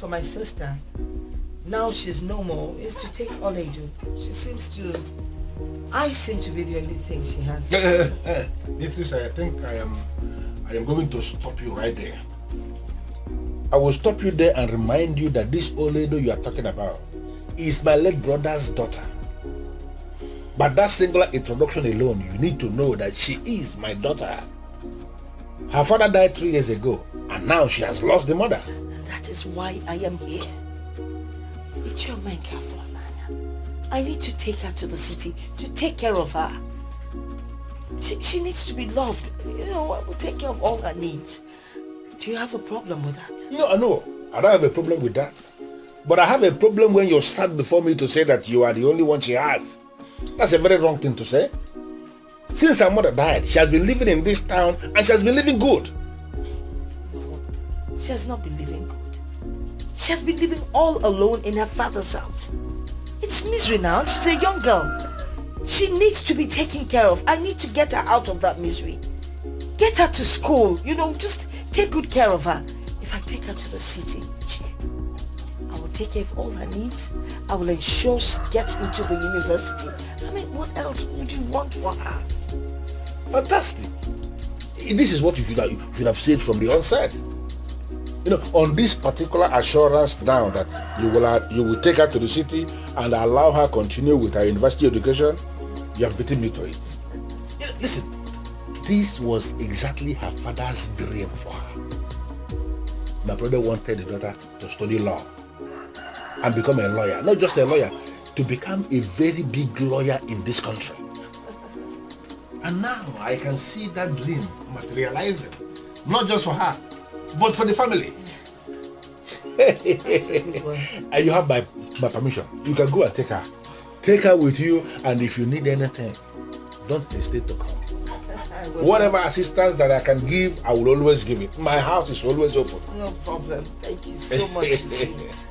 for my sister, now she's no more, is to take Oledu. I seem to be the only thing she has. Beatrice, I think I am going to stop you right there. I will stop you there and remind you that this Oledu you are talking about is my late brother's daughter. But that singular introduction alone, you need to know that she is my daughter. Her father died 3 years ago, and now she has lost the mother. That is why I am here. I need to take her to the city to take care of her. She needs to be loved. I will take care of all her needs. Do you have a problem with that? No, I don't have a problem with that. But I have a problem when you stand before me to say that you are the only one she has. That's a very wrong thing to say. Since her mother died, she has been living in this town and she has been living good. No, she has not been living good. She has been living all alone in her father's house. It's misery now. She's a young girl. She needs to be taken care of. I need to get her out of that misery. Get her to school. Just take good care of her. If I take her to the city, I will take care of all her needs. I will ensure she gets into the university. What else would you want for her? Fantastic. This is what you should have said from the onset. On this particular assurance now that you will take her to the city and allow her continue with her university education, you have beaten me to it. Listen, this was exactly her father's dream for her. My brother wanted the daughter to study law and become a lawyer. Not just a lawyer, to become a very big lawyer in this country. And now I can see that dream materializing. Not just for her, but for the family. Yes. And you have my permission. You can go and take her. Take her with you, and if you need anything, don't hesitate to come. Whatever assistance that I can give, I will always give it. My house is always open. No problem. Thank you so much.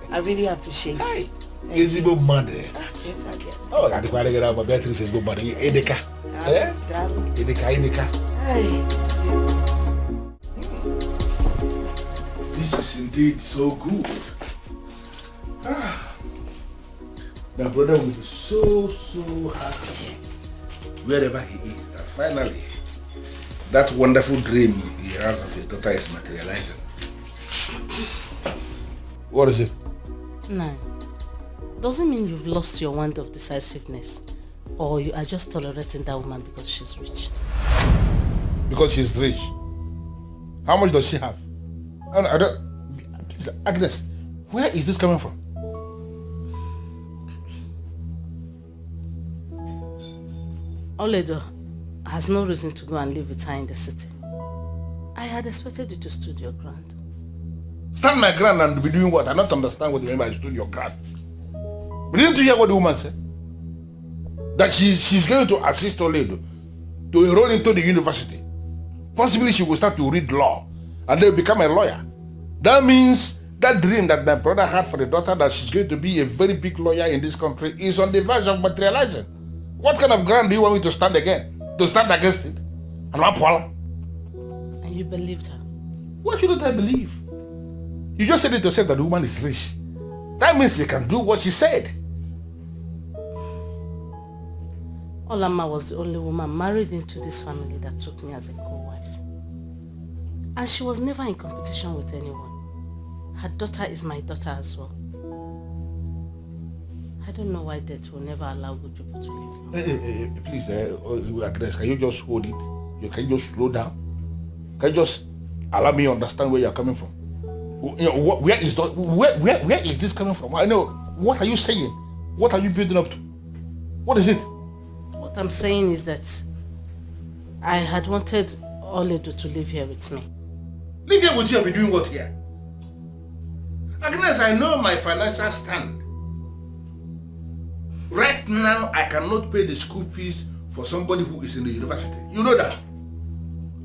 I really appreciate it. Is it good money? Okay, forget. Oh, I think I my Beatrice is good money. Edeka. Edeka. This is indeed so good. My brother will be so happy wherever he is that finally that wonderful dream he has of his daughter is materializing. What is it? No. Doesn't mean you've lost your wand of decisiveness, or you are just tolerating that woman because she's rich. Because she's rich? How much does she have? I don't. Agnes, where is this coming from? Oledo has no reason to go and live with her in the city. I had expected you to stood your ground. Stand my ground and be doing what? I don't understand what you mean by stood your ground. But didn't you hear what the woman said? That she's going to assist Oledo to enroll into the university. Possibly she will start to read law and then become a lawyer. That means that dream that my brother had for the daughter, that she's going to be a very big lawyer in this country, is on the verge of materializing. What kind of ground do you want me to stand again? To stand against it? And you believed her? Why shouldn't I believe? You just said it yourself that the woman is rich. That means you can do what she said. Olamma was the only woman married into this family that took me as a co-wife. And she was never in competition with anyone. Her daughter is my daughter as well. I don't know why death will never allow good people to live. Please, Agnes, can you just hold it? Can you just slow down? Can you just allow me to understand where you're coming from? Where is this coming from? I know. What are you saying? What are you building up to? What is it? What I'm saying is that I had wanted Oledo to live here with me. Live here with you and be doing what here? Agnes, I know my financial stand. Right now, I cannot pay the school fees for somebody who is in the university. You know that.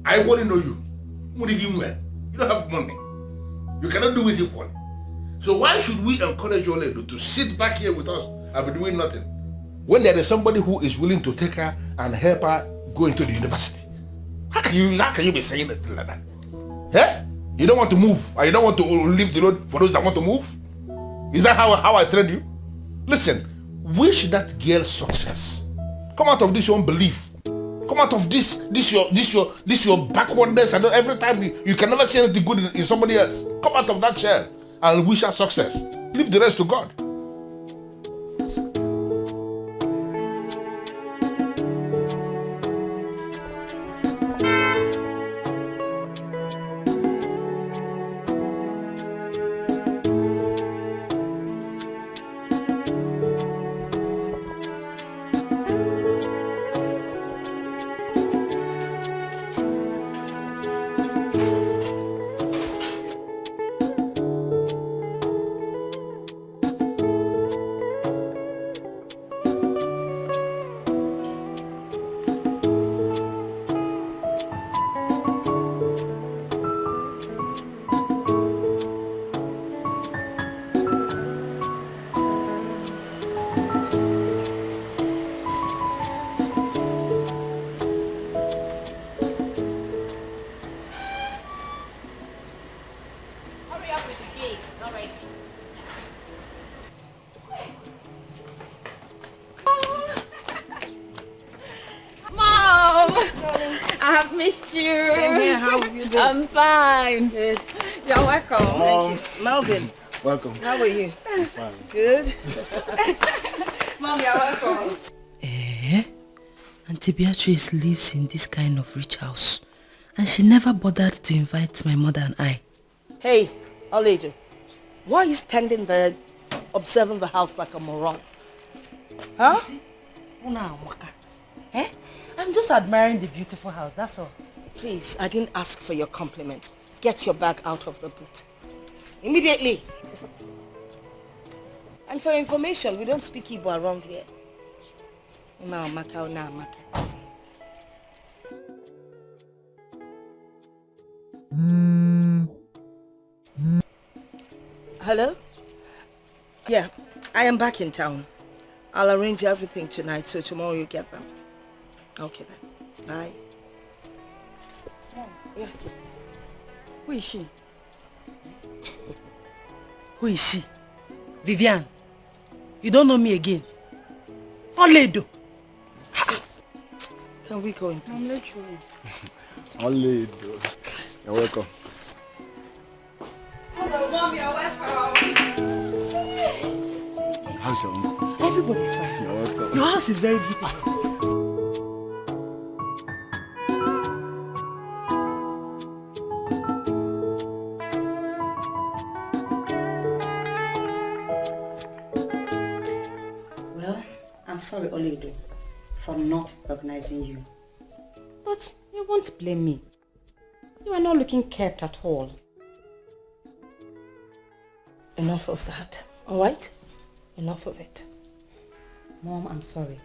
I only know you. You don't have money. You cannot do it equally. So why should we encourage Oledo to sit back here with us and be doing nothing, when there is somebody who is willing to take her and help her go into the university? How can you be saying it like that? Eh? You don't want to move, and you don't want to leave the road for those that want to move? Is that how I trained you? Listen, wish that girl success. Come out of this your unbelief. Come out of this your backwardness, and every time you can never see anything good in somebody else. Come out of that shell and wish her success. Leave the rest to God. I'm fine. Good. You're welcome. Melvin. Welcome. How are you? I'm fine. Good. Mom, you're welcome. Auntie Beatrice lives in this kind of rich house, and she never bothered to invite my mother and I. Hey, Oledo, why are you standing there observing the house like a moron? Huh? Eh? I'm just admiring the beautiful house, that's all. Please, I didn't ask for your compliment. Get your bag out of the boot. Immediately. And for your information, we don't speak Igbo around here. Hello? Yeah, I am back in town. I'll arrange everything tonight, so tomorrow you get them. Okay then. Bye. Yes. Who is she? Who is she? Vivian. You don't know me again. Oledo. Can we go in, please? I'm not sure. Oledo. You're welcome. Hello, Mom, you're welcome. How's your uncle? Everybody's fine. You're welcome. Your house is very beautiful. I'm sorry, Oledo, for not recognizing you. But you won't blame me. You are not looking kept at all. Enough of that, alright? Enough of it. Mom, I'm sorry.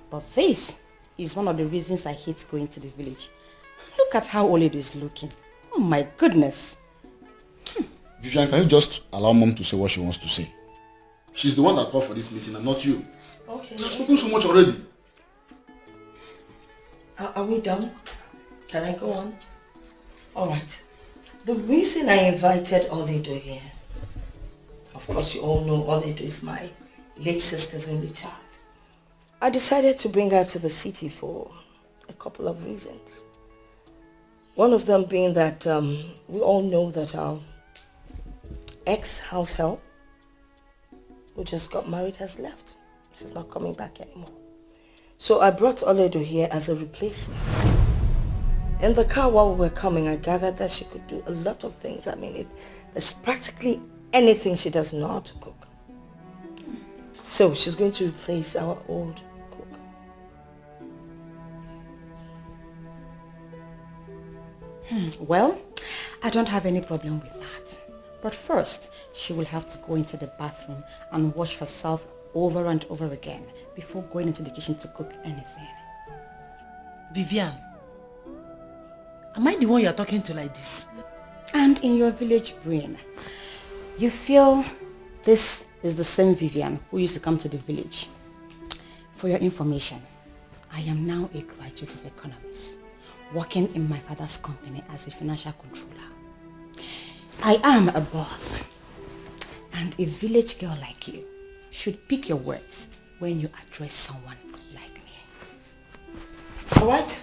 But this is one of the reasons I hate going to the village. Look at how Oledo is looking. Oh my goodness. Vivian, can you just allow Mom to say what she wants to say? She's the one that called for this meeting and not you. Okay. You've spoken so much already. Are we done? Can I go on? Alright. The reason I invited Oledo here, of course you all know Oledo is my late sister's only child. I decided to bring her to the city for a couple of reasons. One of them being that we all know that our ex-house help, who just got married, has left. She's not coming back anymore. So I brought Oledo here as a replacement. In the car while we were coming, I gathered that she could do a lot of things. I mean, there's practically anything she doesn't know how to cook. So she's going to replace our old cook. Well, I don't have any problem with that. But first, she will have to go into the bathroom and wash herself over and over again before going into the kitchen to cook anything. Vivian, am I the one you're talking to like this? And in your village brain, you feel this is the same Vivian who used to come to the village. For your information, I am now a graduate of economics, working in my father's company as a financial controller. I am a boss. And a village girl like you should pick your words when you address someone like me. Alright?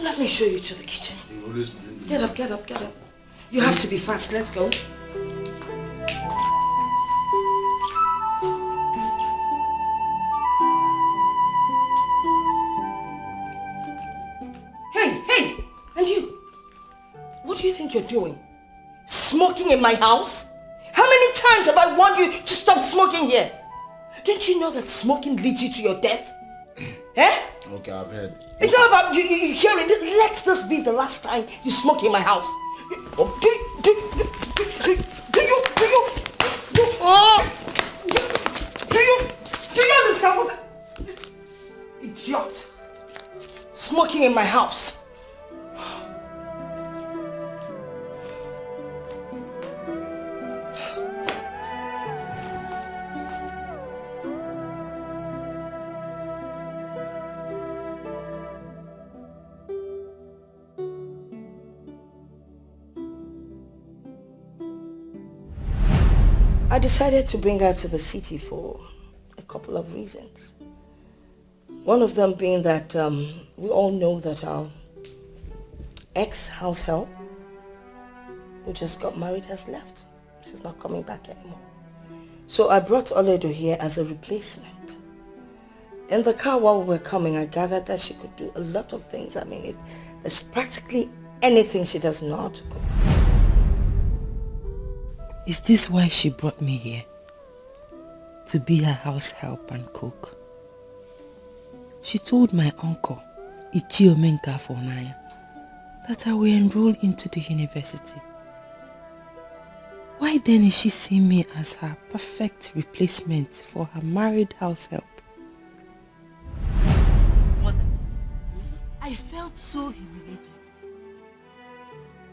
Let me show you to the kitchen. Get up, get up, get up. You have to be fast. Let's go. Hey! And you? What do you think you're doing? Smoking in my house? How many times have I warned you to stop smoking here? Don't you know that smoking leads you to your death? Eh? Okay, I've heard. It's all about you hearing. Let this be the last time you smoke in my house. Do you understand what? Idiot! Smoking in my house. I decided to bring her to the city for a couple of reasons. One of them being that we all know that our ex-house help, who just got married, has left. She's not coming back anymore. So I brought Oledo here as a replacement. In the car while we were coming, I gathered that she could do a lot of things. I mean, there's practically anything she does not. Is this why she brought me here? To be her house help and cook? She told my uncle, Ichiomenka Fonaya, that I will enroll into the university. Why then is she seeing me as her perfect replacement for her married house help? Mother, I felt so humiliated.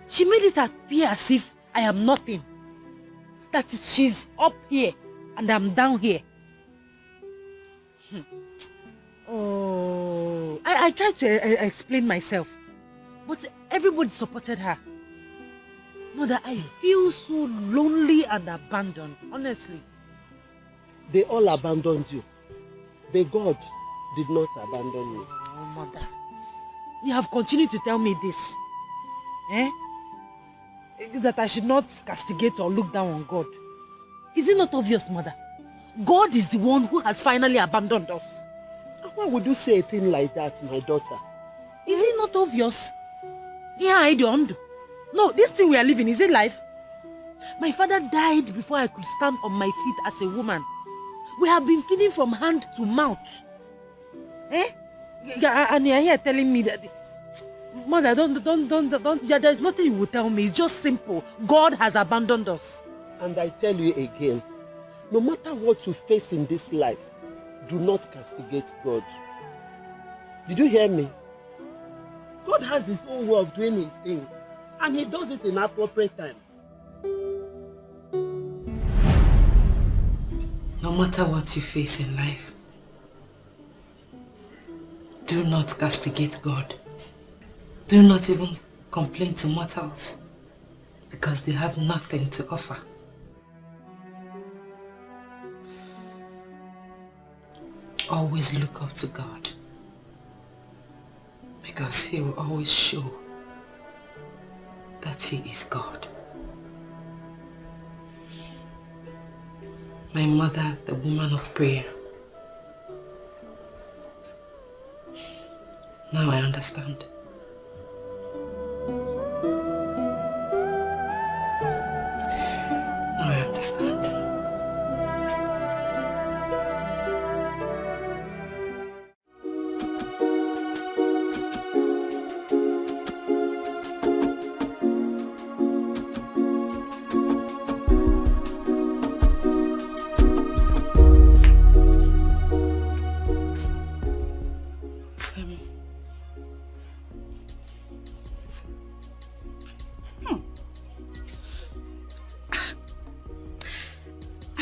She made it appear as if I am nothing. That she's up here and I'm down here. Oh, I tried to explain myself, but everybody supported her. Mother, I feel so lonely and abandoned, honestly. They all abandoned you, but God did not abandon you. Oh, Mother, you have continued to tell me this. Eh? That I should not castigate or look down on God. Is it not obvious, Mother? God is the one who has finally abandoned us. Why would you say a thing like that, my daughter? Is it not obvious? Yeah, I don't. No, this thing we are living, is it life? My father died before I could stand on my feet as a woman. We have been feeding from hand to mouth. Eh? And you're here telling me that... Mother, don't, yeah, there's nothing you will tell me. It's just simple. God has abandoned us. And I tell you again, no matter what you face in this life, do not castigate God. Did you hear me? God has his own way of doing his things, and he does it in appropriate time. No matter what you face in life, do not castigate God. Do not even complain to mortals, because they have nothing to offer. Always look up to God, because he will always show that he is God. My mother, the woman of prayer. Now I understand. Now I understand.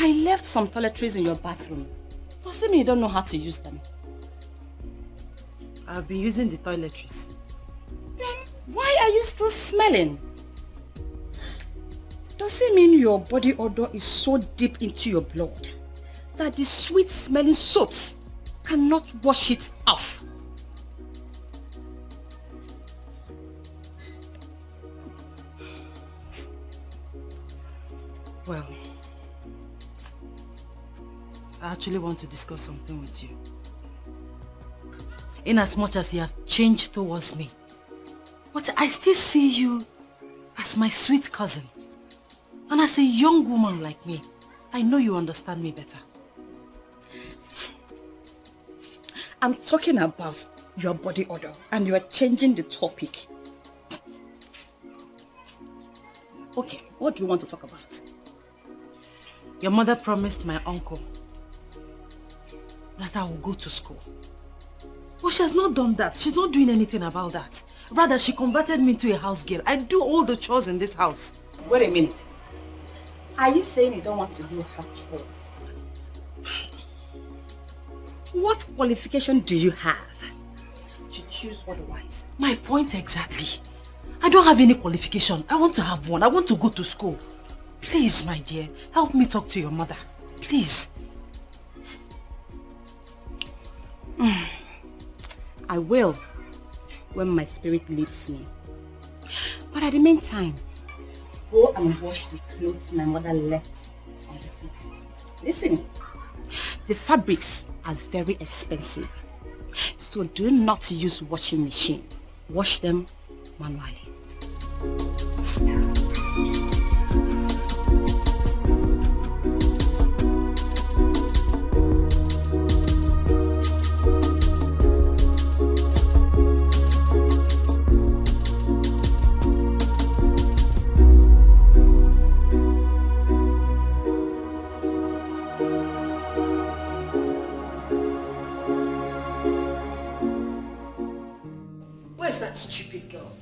I left some toiletries in your bathroom. Does it mean you don't know how to use them? I've been using the toiletries. Then Why are you still smelling? Does it mean your body odor is so deep into your blood that the sweet smelling soaps cannot wash it off? Well, I actually want to discuss something with you. In as much as you have changed towards me, but I still see you as my sweet cousin. And as a young woman like me, I know you understand me better. I'm talking about your body odor and you are changing the topic. Okay, what do you want to talk about? Your mother promised my uncle that I will go to school. But she has not done that. She's not doing anything about that. Rather, she converted me into a house girl. I do all the chores in this house. Wait a minute. Are you saying you don't want to do her chores? What qualification do you have to choose otherwise? My point exactly. I don't have any qualification. I want to have one. I want to go to school. Please, my dear, help me talk to your mother. Please. I will, when my spirit leads me. But at the meantime, go and wash the clothes my mother left on the floor. Listen, the fabrics are very expensive, so do not use washing machine. Wash them manually. Where's that stupid girl?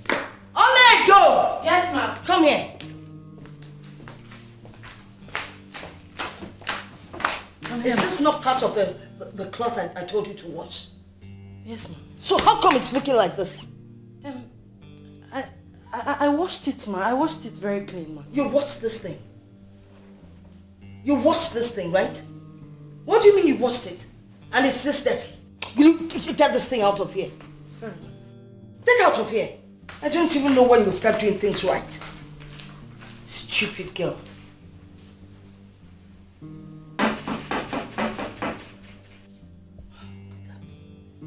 Oledo! Yes, ma'am. Come here. Is this not part of the cloth I told you to wash? Yes, ma'am. So how come it's looking like this? I washed it, ma. I washed it very clean, ma. You washed this thing? You washed this thing, right? What do you mean you washed it? And it's this dirty? Will you get this thing out of here? Sorry. Get out of here. I don't even know when you'll start doing things right. Stupid girl.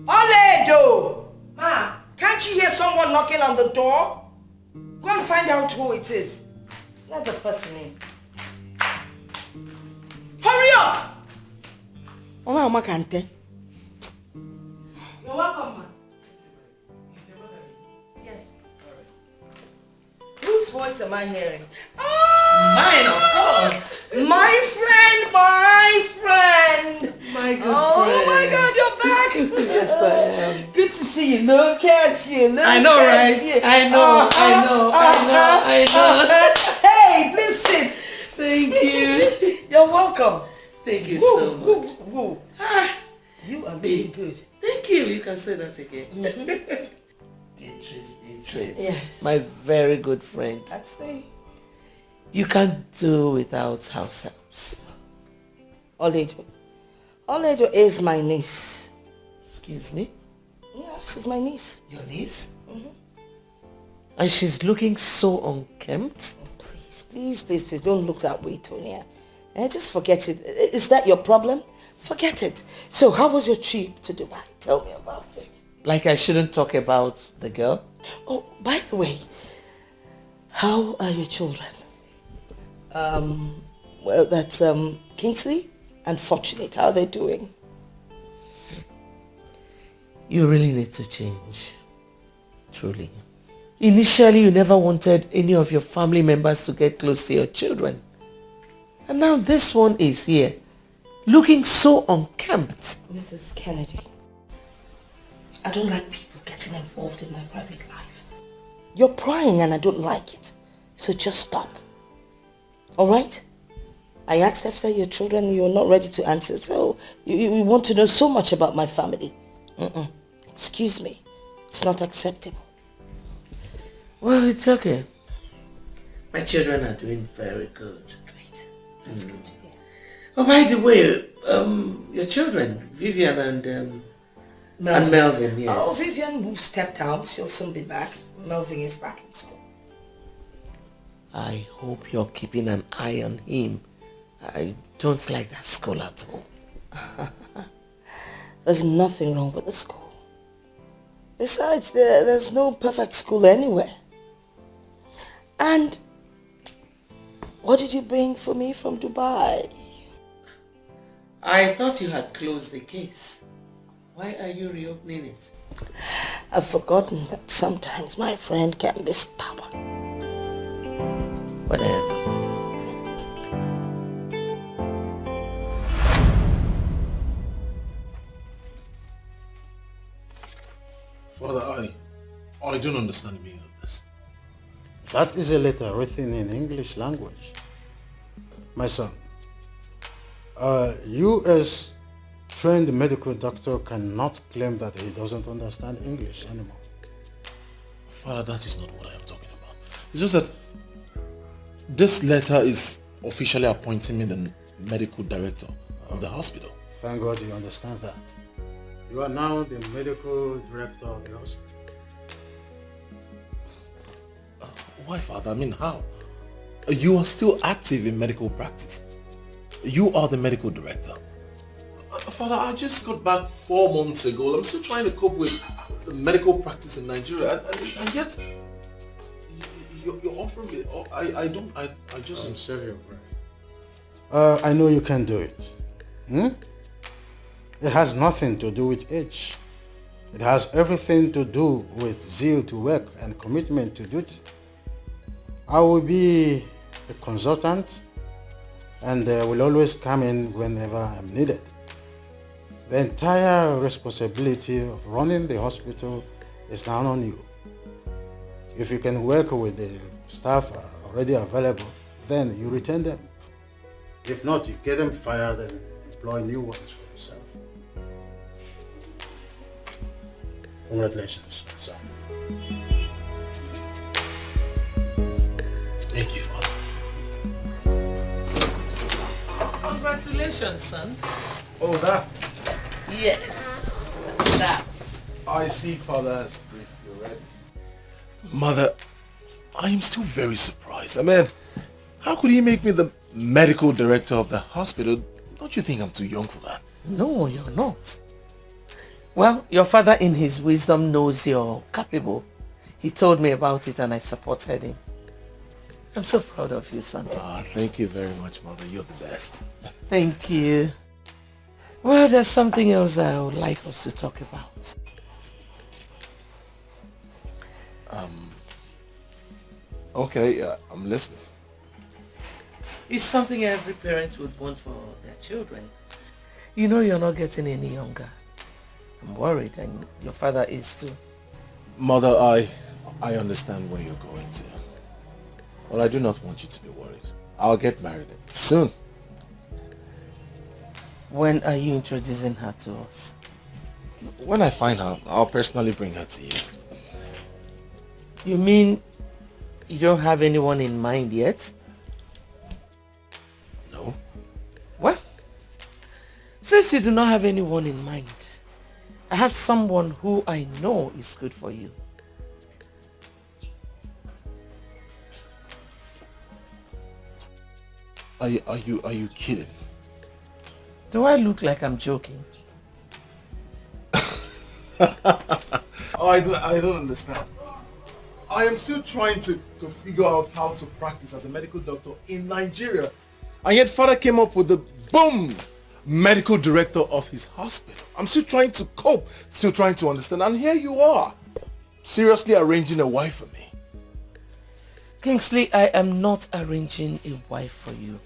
Oledo! Ma, can't you hear someone knocking on the door? Go and find out who it is. Let the person in. Hurry up! Oma Kante. You're welcome, ma. Yes. Whose voice am I hearing? Mine, of course. My friend, my friend. My good Oh friend. my God, you're back. Yes, I am. Good to see you. Look at you. Look I know, at right? you. I know. Hey, please sit. Thank you. You're welcome. Thank you Woo, so woo, much. woo. You are looking good. Thank you. You can say that again. Beatrice. Yes. My very good friend. That's me. You can't do without house helps. Oledo. Oledo is my niece. Excuse me? Yeah, she's my niece. Your niece? And she's looking so unkempt. Please, don't look that way, Tonya. Just forget it. Is that your problem? Forget it. So, how was your trip to Dubai? Tell me about it. Like I shouldn't talk about the girl? Oh, by the way, how are your children? Well, that's Kingsley and Fortunate. How are they doing? You really need to change. Truly. Initially, you never wanted any of your family members to get close to your children. And now this one is here, looking so unkempt. Mrs. Kennedy, I don't like people getting involved in my private life. You're prying and I don't like it. So just stop. Alright? I asked after your children, you're not ready to answer. So you want to know so much about my family. Excuse me. It's not acceptable. Well, it's okay. My children are doing very good. Great. That's good to hear. Oh, by the way, your children, Vivian and Melvin, yes. Oh, Vivian who stepped out, she'll soon be back. Melvin is back in school. I hope you're keeping an eye on him. I don't like that school at all. There's nothing wrong with the school. Besides, there's no perfect school anywhere. And what did you bring for me from Dubai? I thought you had closed the case. Why are you reopening it? I've forgotten that sometimes my friend can be stubborn. Whatever. Father, I don't understand the meaning of this. That is a letter written in English language. My son, you as trained medical doctor cannot claim that he doesn't understand English anymore. Father, that is not what I am talking about. It's just that this letter is officially appointing me the medical director of the hospital. Thank God you understand that. You are now the medical director of the hospital. Why, Father? I mean, how? You are still active in medical practice. You are the medical director. Father, I just got back 4 months ago. I'm still trying to cope with the medical practice in Nigeria, and yet you're offering me. I just don't save your breath. I know you can do it. It has nothing to do with age. It has everything to do with zeal to work and commitment to duty. I will be a consultant and will always come in whenever I'm needed. The entire responsibility of running the hospital is now on you. If you can work with the staff already available, then you retain them. If not, you get them fired and employ new ones for yourself. Congratulations, son. Thank you, Father. Congratulations, son. Oh, that? Yes, that's. I see Father has briefed you already. Mother, I am still very surprised. I mean, how could he make me the medical director of the hospital? Don't you think I'm too young for that? No, you're not. Well, your father in his wisdom knows you're capable. He told me about it and I supported him. I'm so proud of you, son. Thank you very much, Mother. You're the best. Thank you. Well, there's something else I would like us to talk about. Okay, I'm listening. It's something every parent would want for their children. You know you're not getting any younger. I'm worried, and your father is too. Mother, I understand where you're going to. But I do not want you to be worried. I'll get married soon. When are you introducing her to us? When I find her, I'll personally bring her to you. You mean you don't have anyone in mind yet? No. Well, since you do not have anyone in mind, I have someone who I know is good for you. Are you kidding? Do I look like I'm joking? I don't understand. I am still trying to figure out how to practice as a medical doctor in Nigeria. And yet Father came up with the boom medical director of his hospital. I'm still trying to cope, still trying to understand. And here you are, seriously arranging a wife for me. Kingsley, I am not arranging a wife for you.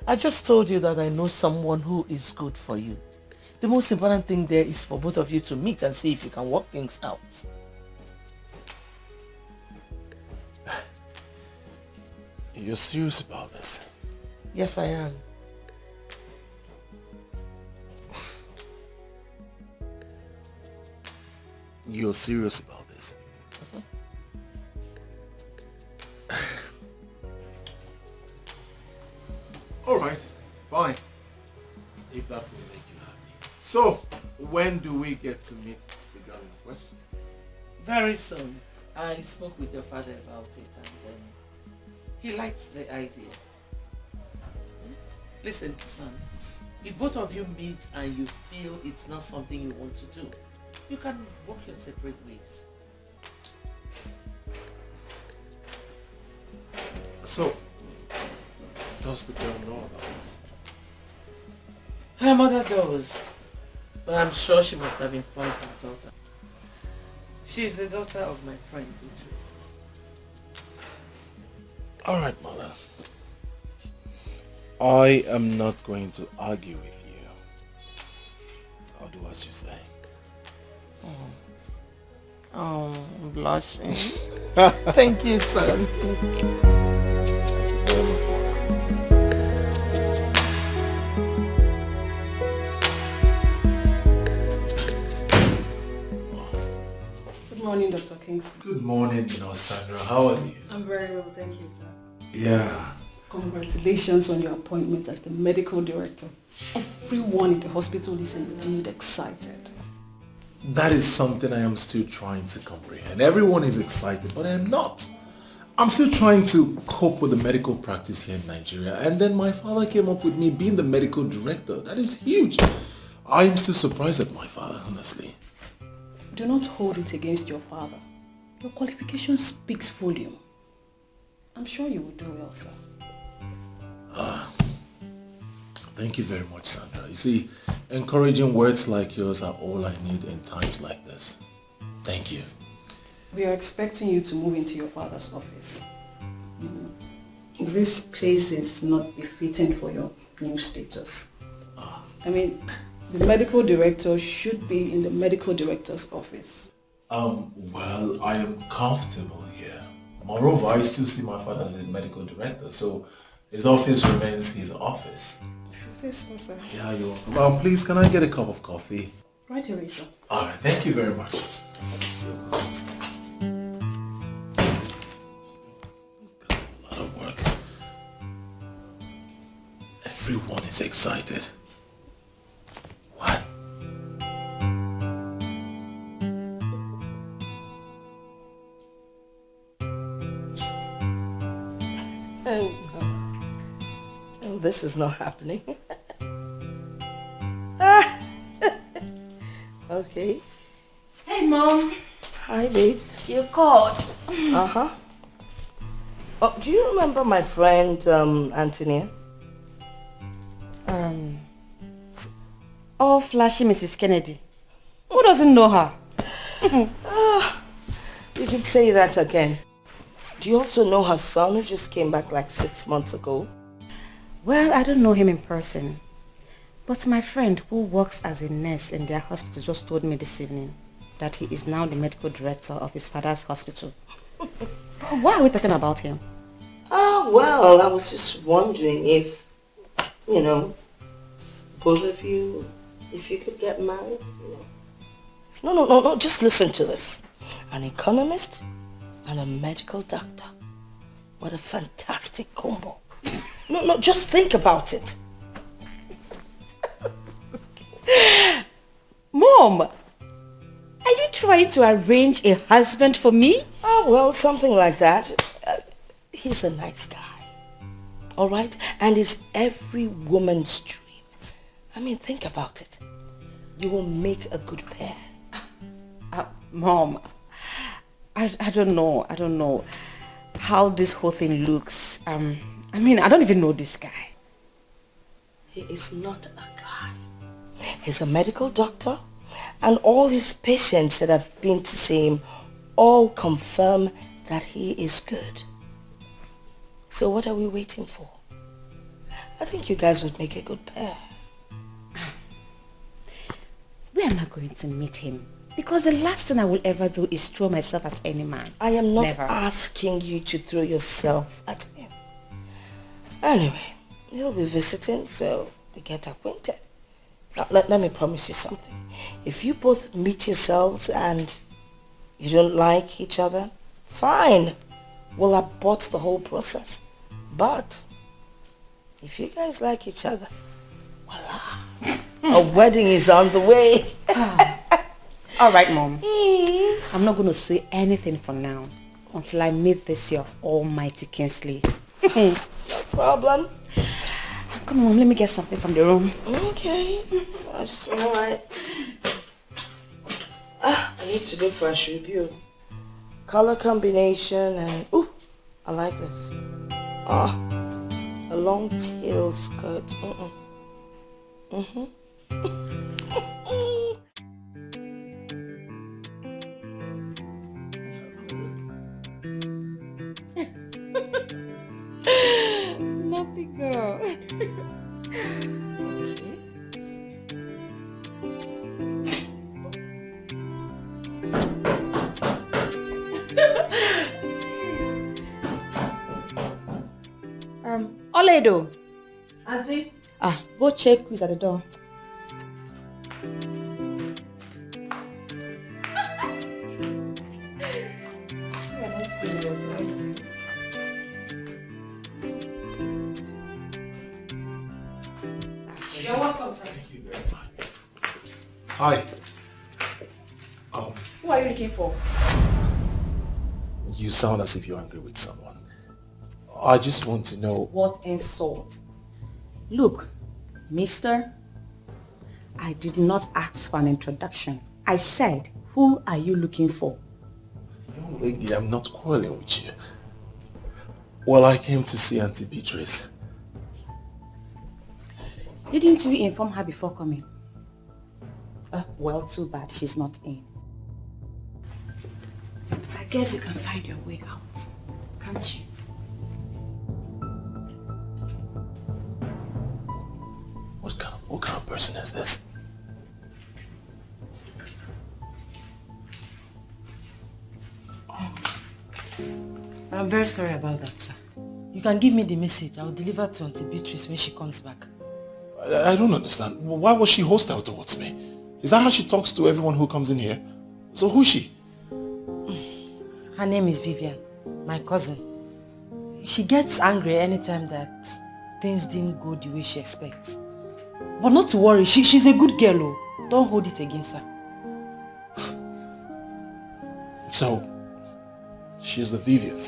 I just told you that I know someone who is good for you. The most important thing there is for both of you to meet and see if you can work things out. You're serious about this? Yes, I am. You're serious about this? you happy. So, when do we get to meet the girl in question? Very soon. I spoke with your father about it and he likes the idea. Listen, son, if both of you meet and you feel it's not something you want to do, you can walk your separate ways. So, does the girl know about this? Her mother does, but I'm sure she must have informed her daughter. She's the daughter of my friend Beatrice. Alright, mother. I am not going to argue with you. I'll do as you say. Oh, I'm blushing. Thank you, son. Good morning, Dr. Kingsley. Good morning, Sandra. How are you? I'm very well, thank you, sir. Yeah. Congratulations on your appointment as the medical director. Everyone in the hospital is indeed excited. That is something I am still trying to comprehend. Everyone is excited, but I am not. I'm still trying to cope with the medical practice here in Nigeria, and then my father came up with me being the medical director. That is huge. I am still surprised at my father, honestly. Do not hold it against your father. Your qualification speaks volume. I'm sure you will do well, sir. Thank you very much, Sandra. You see, encouraging words like yours are all I need in times like this. Thank you. We are expecting you to move into your father's office. This place is not befitting for your new status. I mean, the medical director should be in the medical director's office. Well, I am comfortable here. Moreover, I still see my father as a medical director, so his office remains his office. Is this so, sir? Yeah, you're welcome. Please, can I get a cup of coffee? Right away, sir. Alright, thank you very much. A lot of work. Everyone is excited. What? Oh, this is not happening. Okay. Hey, Mom. Hi, babes. You called. Uh-huh. Oh, do you remember my friend, Antonia? Oh, flashy Mrs. Kennedy. Who doesn't know her? You can say that again. Do you also know her son who just came back like 6 months ago? Well, I don't know him in person. But my friend who works as a nurse in their hospital just told me this evening that he is now the medical director of his father's hospital. But why are we talking about him? Well, I was just wondering if, both of you, if you could get married. No, just listen to this. An economist and a medical doctor. What a fantastic combo. No, just think about it. Mom, are you trying to arrange a husband for me? Oh, well, something like that. He's a nice guy. All right? And he's every woman's dream. I mean, think about it. You will make a good pair. Mom, I don't know how this whole thing looks. I don't even know this guy. He is not a guy. He's a medical doctor, and all his patients that have been to see him all confirm that he is good. So what are we waiting for? I think you guys would make a good pair. Where am I going to meet him? Because the last thing I will ever do is throw myself at any man. I am not Never. asking you to throw yourself at him. Anyway, he'll be visiting, so we get acquainted. Now, let me promise you something. If you both meet yourselves and you don't like each other, fine. We'll abort the whole process. But if you guys like each other, voila. A wedding is on the way. All right, Mom. I'm not going to say anything for now until I meet this your almighty Kingsley. No problem. Come on, let me get something from the room. Okay. That's all right. I need to look for a review. Color combination and... Ooh, I like this. A long tail skirt. Nothing, girl. Oledo. Auntie? Go check who's at the door. You're welcome, sir. Thank you very much. Hi. Who are you looking for? You sound as if you're angry with someone. I just want to know... What insult? Look, mister, I did not ask for an introduction. I said, who are you looking for? Young lady, I'm not quarreling with you. Well, I came to see Auntie Beatrice. Didn't you inform her before coming? Well, too bad she's not in. I guess you can find your way out, can't you? What kind of person is this? I'm very sorry about that, sir. You can give me the message. I'll deliver to Auntie Beatrice when she comes back. I don't understand. Why was she hostile towards me? Is that how she talks to everyone who comes in here? So who's she? Her name is Vivian, my cousin. She gets angry anytime that things didn't go the way she expects. But not to worry, she's a good girl. Oh. Don't hold it against her. So, she's the Vivian?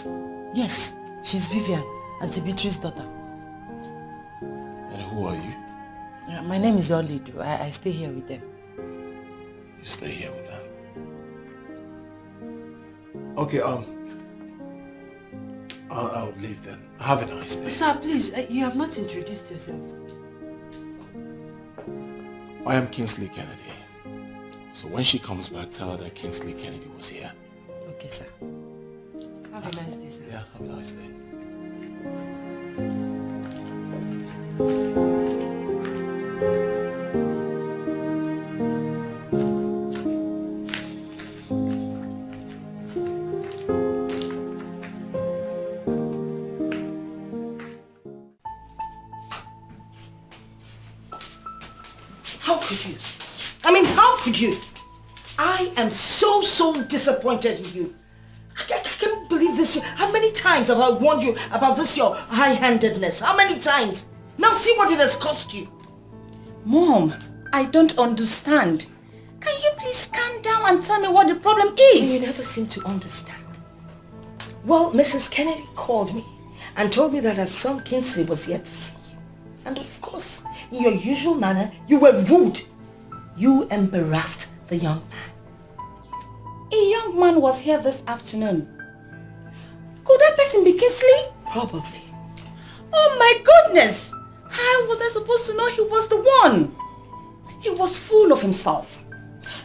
Yes, she's Vivian, Auntie Beatrice's daughter. And who are you? My name is Oledo. I stay here with them. You stay here with them? Okay, I'll leave then. Have a nice day. Sir, please, you have not introduced yourself. I am Kingsley Kennedy. So when she comes back, tell her that Kingsley Kennedy was here. Okay, sir. Have a nice day, sir. Yeah, have a nice day. How could you? I mean, how could you? I am so disappointed in you. I can't believe this. How many times have I warned you about this, your high-handedness? How many times? Now see what it has cost you. Mom, I don't understand. Can you please calm down and tell me what the problem is? You never seem to understand. Well, Mrs. Kennedy called me and told me that her son Kingsley was here to see you. And of course, in your usual manner, you were rude. You embarrassed the young man. A young man was here this afternoon. Could that person be Kingsley? Probably. Oh my goodness! How was I supposed to know he was the one? He was full of himself.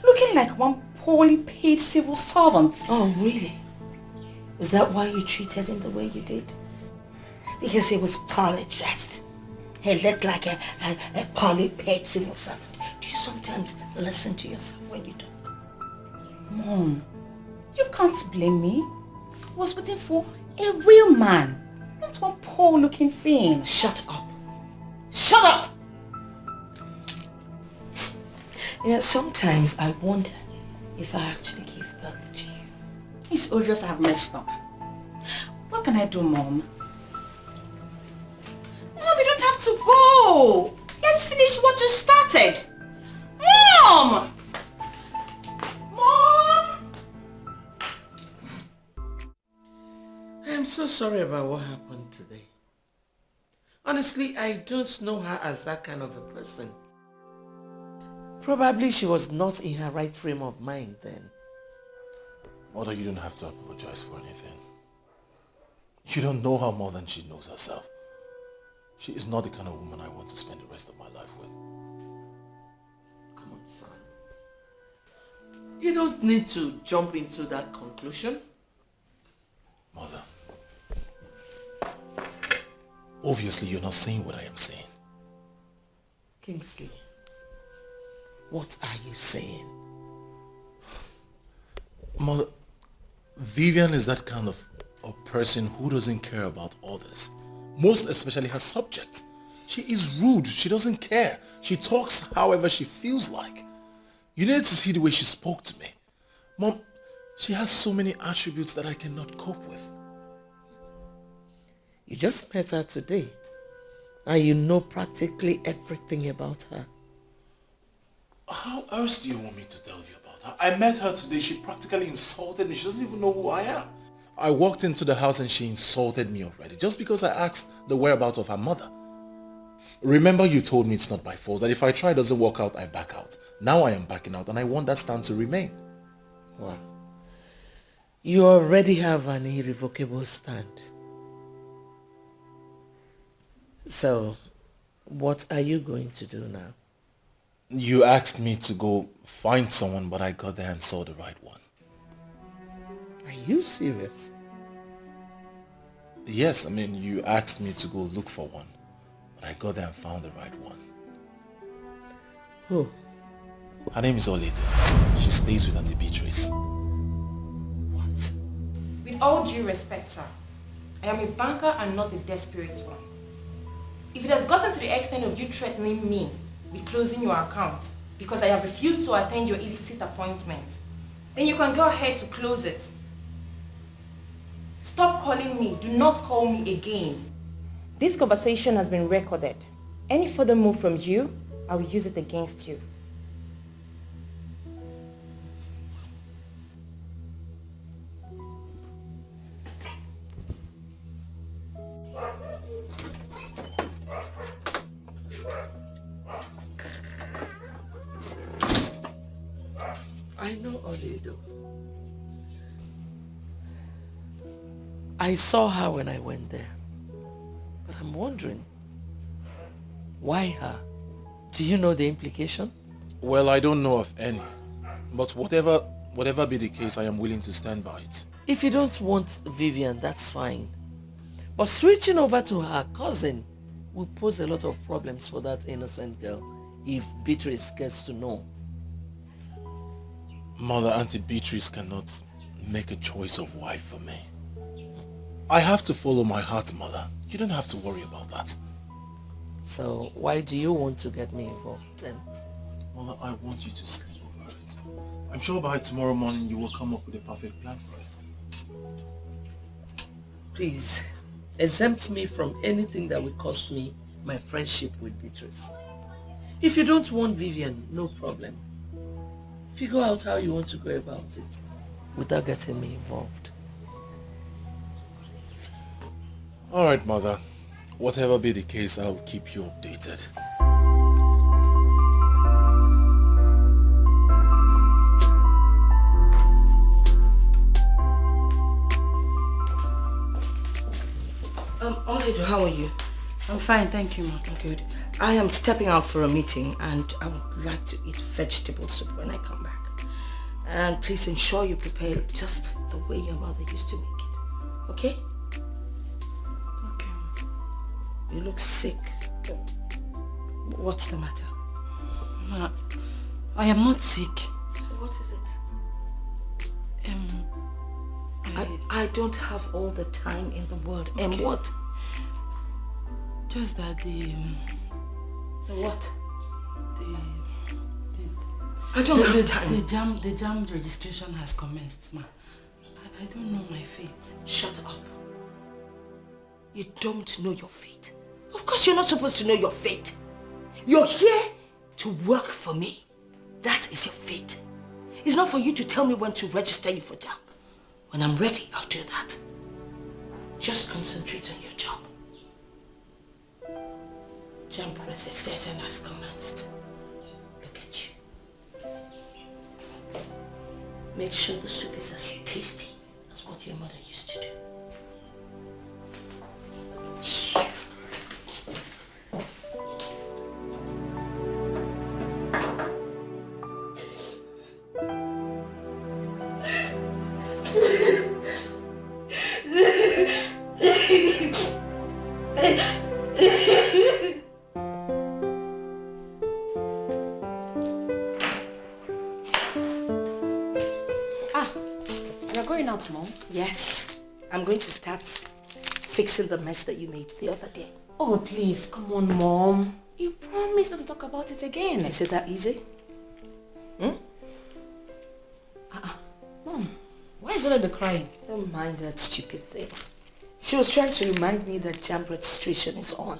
Looking like one poorly paid civil servant. Oh, really? Was that why you treated him the way you did? Because he was poorly dressed. He looked like a poorly paid civil servant. Do you sometimes listen to yourself when you talk? Mom, you can't blame me. I was waiting for a real man, not one poor-looking thing. Shut up. Shut up! You know, sometimes I wonder if I actually gave birth to you. It's obvious I have messed up. What can I do, Mom? Mom, we don't have to go. Let's finish what you started. so sorry about what happened today. Honestly, I don't know her as that kind of a person. Probably she was not in her right frame of mind then. Mother, you don't have to apologize for anything. You don't know her more than she knows herself. She is not the kind of woman I want to spend the rest of my life with. Come on, son. You don't need to jump into that conclusion. Mother, obviously you're not saying what I am saying. Kingsley, what are you saying? Mother, Vivian is that kind of a person who doesn't care about others. Most especially her subject. She is rude. She doesn't care. She talks however she feels like. You need to see the way she spoke to me. Mom, she has so many attributes that I cannot cope with. You just met her today, and you know practically everything about her. How else do you want me to tell you about her? I met her today. She practically insulted me. She doesn't even know who I am. I walked into the house and she insulted me already just because I asked the whereabouts of her mother. Remember you told me it's not by force, that if I try it doesn't work out, I back out. Now I am backing out and I want that stand to remain. Wow. You already have an irrevocable stand. So, what are you going to do now? You asked me to go find someone, but I got there and saw the right one. Are you serious? Yes, I mean, you asked me to go look for one, but I got there and found the right one. Who? Her name is Olede. She stays with Auntie Beatrice. What? With all due respect, sir, I am a banker and not a desperate one. If it has gotten to the extent of you threatening me with closing your account because I have refused to attend your illicit appointment, then you can go ahead to close it. Stop calling me. Do not call me again. This conversation has been recorded. Any further move from you, I will use it against you. I know Oledo. I saw her when I went there. But I'm wondering, why her? Do you know the implication? Well, I don't know of any. But whatever be the case, I am willing to stand by it. If you don't want Vivian, that's fine. But switching over to her cousin will pose a lot of problems for that innocent girl if Beatrice gets to know. Mother, Auntie Beatrice cannot make a choice of wife for me. I have to follow my heart, Mother. You don't have to worry about that. So why do you want to get me involved then? Mother, I want you to sleep over it. I'm sure by tomorrow morning you will come up with a perfect plan for it. Please, exempt me from anything that will cost me my friendship with Beatrice. If you don't want Vivian, no problem. Figure out how you want to go about it without getting me involved. Alright, Mother. Whatever be the case, I'll keep you updated. Oledo, how are you? I'm fine, thank you, ma. Good. I am stepping out for a meeting and I would like to eat vegetable soup when I come back. And please ensure you prepare just the way your mother used to make it. Okay? Okay. You look sick. What's the matter? Ma, I am not sick. What is it? I don't have all the time in the world. Okay. And what? Just that the what? I don't have time. The jam registration has commenced, ma. I don't know my fate. Shut up. You don't know your fate. Of course you're not supposed to know your fate. You're here to work for me. That is your fate. It's not for you to tell me when to register you for jam. When I'm ready, I'll do that. Just concentrate on your job. Jam Confrontation has commenced. Look at you. Make sure the soup is as tasty as what your mother used to do. You're going out, Mom? Yes, I'm going to start fixing the mess that you made the other day. Oh, please, come on, Mom. You promised not to talk about it again. Is it that easy? Mom, why is Olede crying? Don't mind that stupid thing. She was trying to remind me that jam registration is on.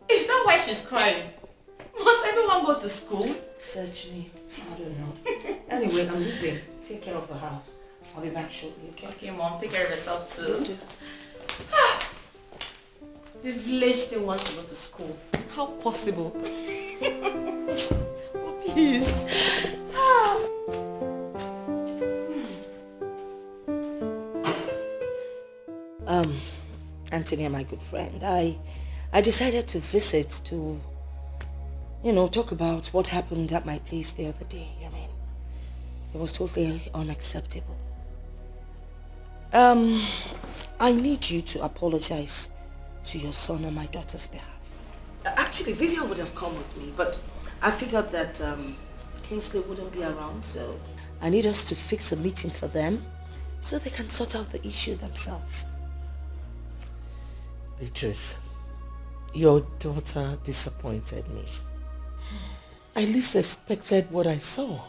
Is that why she's crying? Must everyone go to school? Search me. I don't know. Anyway, I'm leaving. Take care of the house. I'll be back shortly, okay? Okay, Mom, take care of yourself too. Will do. The village still wants to go to school. How possible? Oh, please. Anthony, my good friend, I decided to visit to, talk about what happened at my place the other day. I mean, it was totally unacceptable. I need you to apologize to your son on my daughter's behalf. Actually, Vivian would have come with me, but I figured that Kingsley wouldn't be around, so I need us to fix a meeting for them so they can sort out the issue themselves. Beatrice, your daughter disappointed me. I least expected what I saw.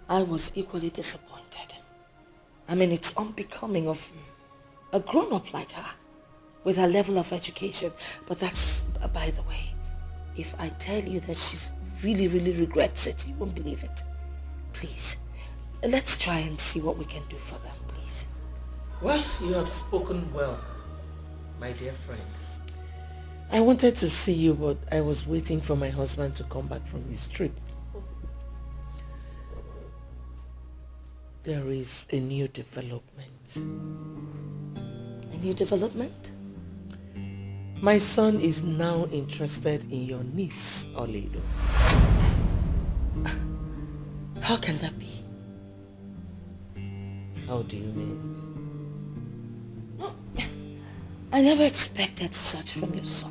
I was equally disappointed. I mean, it's unbecoming of a grown-up like her with her level of education. But that's by the way. If I tell you that she's really, really regrets it, you won't believe it. Please, let's try and see what we can do for them, please. Well, you have spoken well, my dear friend. I wanted to see you, but I was waiting for my husband to come back from his trip. There is a new development. A new development? My son is now interested in your niece, Oledo. How can that be? How do you mean? I never expected such from your son.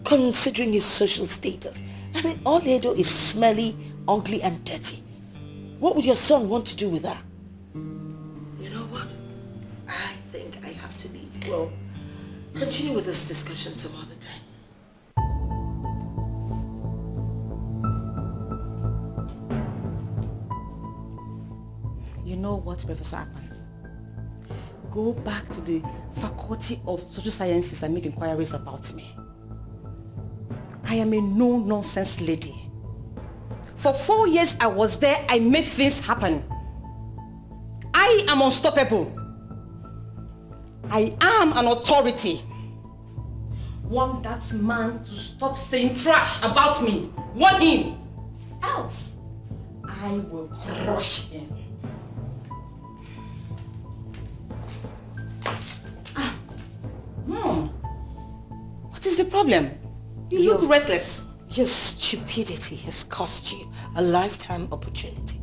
Considering his social status. I mean, Oledo is smelly, ugly and dirty. What would your son want to do with her? You know what? I think I have to leave. We'll continue with this discussion some other time. You know what, Professor Akpan? Go back to the Faculty of Social Sciences and make inquiries about me. I am a no-nonsense lady. For 4 years I was there, I made things happen. I am unstoppable. I am an authority. Want that man to stop saying trash about me. Want him. Else, I will crush him. Mom, what is the problem? You look restless. Your stupidity has cost you a lifetime opportunity.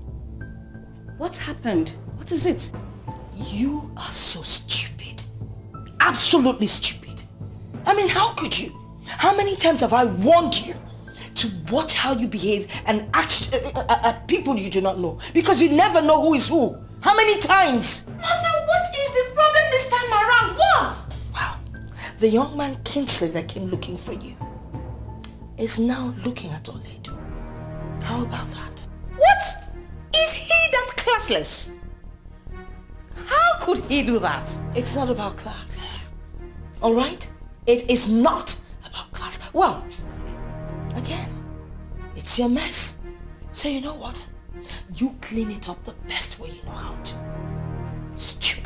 What happened? What is it? You are so stupid. Absolutely stupid. I mean, how could you? How many times have I warned you to watch how you behave and act at people you do not know? Because you never know who is who. How many times? Mother, what is the problem this time around? What? Well, the young man Kingsley that came looking for you is now looking at Oledo. How about that? What? Is he that classless? How could he do that? It's not about class. Alright? It is not about class. Well, again, it's your mess. So you know what? You clean it up the best way you know how to. Stupid.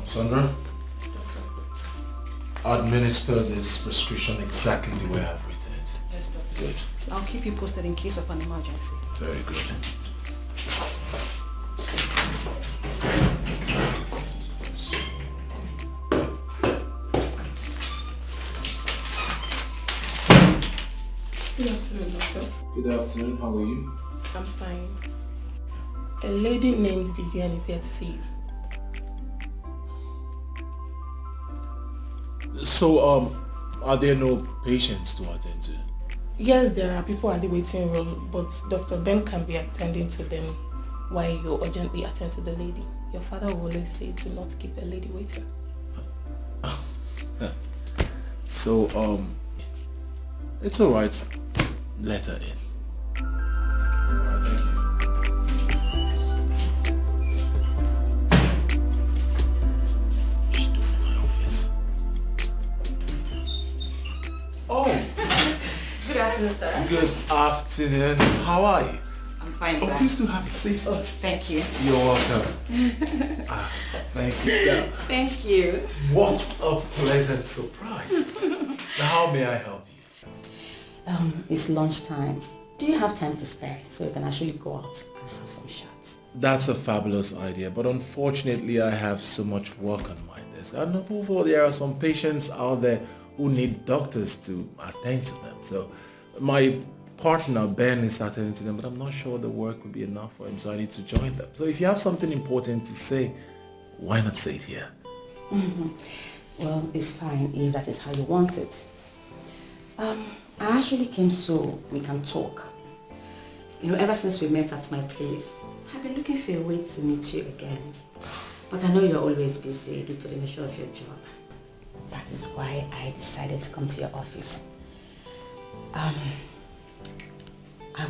Sandra, administer this prescription exactly the way I've written it. Yes, doctor. Good. I'll keep you posted in case of an emergency. Very good. Good afternoon, doctor. Good afternoon, how are you? I'm fine. A lady named Vivian is here to see you. So, are there no patients to attend to? Yes, there are people at the waiting room, but Dr. Ben can be attending to them while you urgently attend to the lady. Your father will always say, do not keep a lady waiting. So, it's alright. Let her in. Oh! Good afternoon, sir. Good afternoon. How are you? I'm fine, Oh, sir. please do have a seat. Oh, thank you. You're welcome. Thank you. Yeah. Thank you. What a pleasant surprise. Now, how may I help you? It's lunchtime. Do you have time to spare so we can actually go out and have some shots? That's a fabulous idea, but unfortunately I have so much work on my desk. And above all, there are some patients out there who need doctors to attend to them. So my partner Ben is attending to them, but I'm not sure the work will be enough for him, so I need to join them. So if you have something important to say, why not say it here? Well, it's fine if that is how you want it. I actually came so we can talk. You know, ever since we met at my place, I've been looking for a way to meet you again. But I know you're always busy due to the nature of your job. That is why I decided to come to your office. I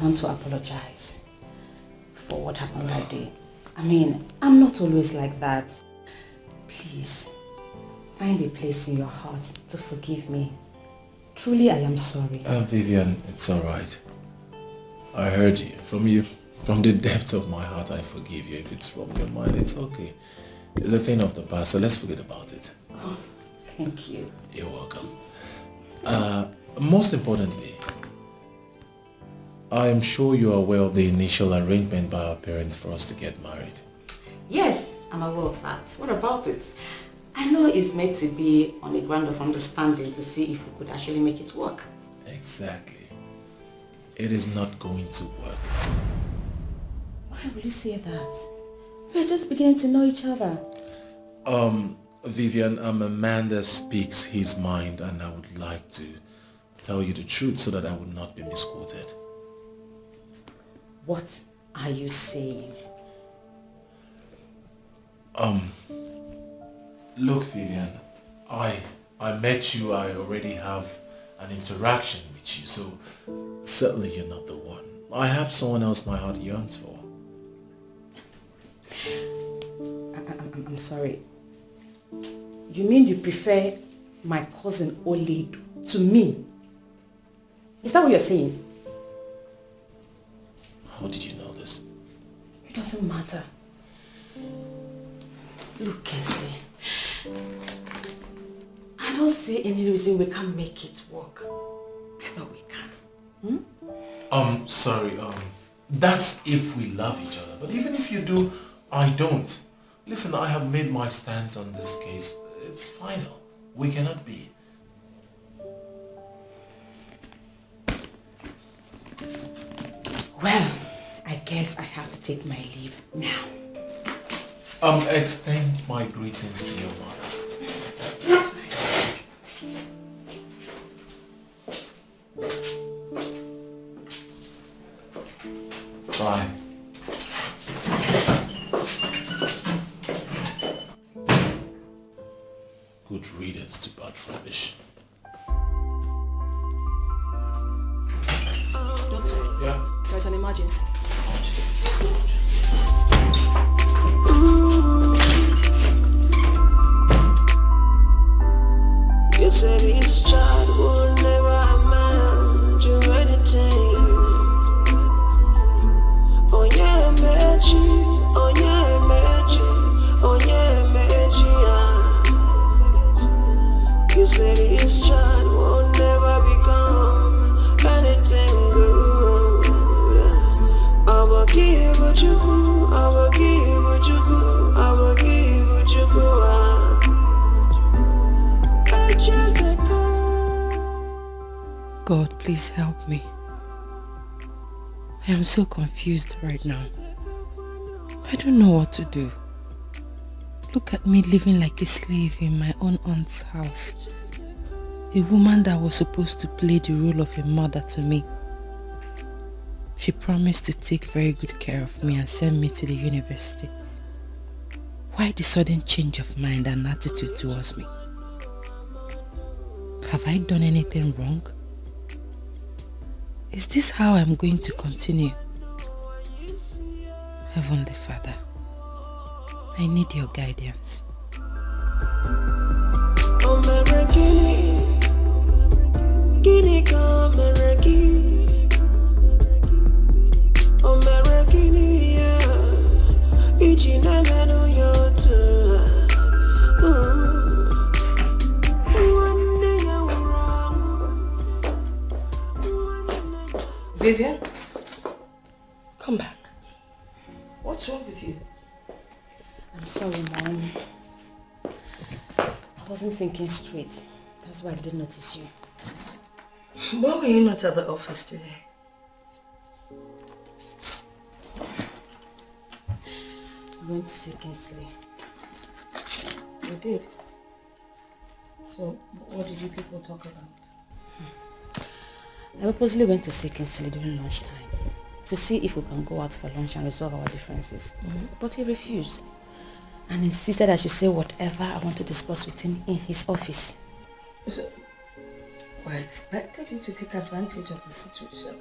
want to apologize for what happened that day. I mean, I'm not always like that. Please, find a place in your heart to forgive me. Truly, I am sorry. Vivian, it's alright. I heard you. From the depth of my heart, I forgive you. If it's from your mind, it's okay. It's a thing of the past, so let's forget about it. Oh, thank you. You're welcome. Most importantly, I am sure you are aware of the initial arrangement by our parents for us to get married. Yes, I'm aware of that. What about it? I know it's meant to be on a ground of understanding to see if we could actually make it work. Exactly. It is not going to work. Why would you say that? We're just beginning to know each other. Vivian, I'm a man that speaks his mind, and I would like to tell you the truth so that I would not be misquoted. What are you saying? Look, Vivian, I met you, I already have an interaction with you, so certainly you're not the one. I have someone else my heart yearns for. I'm sorry. You mean you prefer my cousin Oledu to me? Is that what you're saying? How did you know this? It doesn't matter. Look, Kesley. I don't see any reason we can't make it work. I know we can. Sorry, that's if we love each other. But even if you do, I don't. Listen, I have made my stance on this case. It's final. We cannot be. Well, I guess I have to take my leave now. Extend my greetings to your mother. That's fine. Bye. there's an emergency. You said this child will never amount to anything. Oh yeah, magic. Oh yeah, magic. Oh yeah, magic. You said this child will never become anything good. I will give what you go. I will give what you go. I will give what you go. God, please help me. I am so confused right now. I don't know what to do. Look at me living like a slave in my own aunt's house. A woman that was supposed to play the role of a mother to me. She promised to take very good care of me and send me to the university. Why the sudden change of mind and attitude towards me? Have I done anything wrong? Is this how I'm going to continue? Heavenly Father, I need your guidance. Vivian, come back. What's wrong with you? I'm sorry, Mom. I wasn't thinking straight. That's why I didn't notice you. Why were you not at the office today? I went to see Kingsley. You did? So, what did you people talk about? I purposely went to see Kingsley during lunchtime to see if we can go out for lunch and resolve our differences. But he refused and insisted I should say whatever I want to discuss with him in his office. So, I expected you to take advantage of the situation.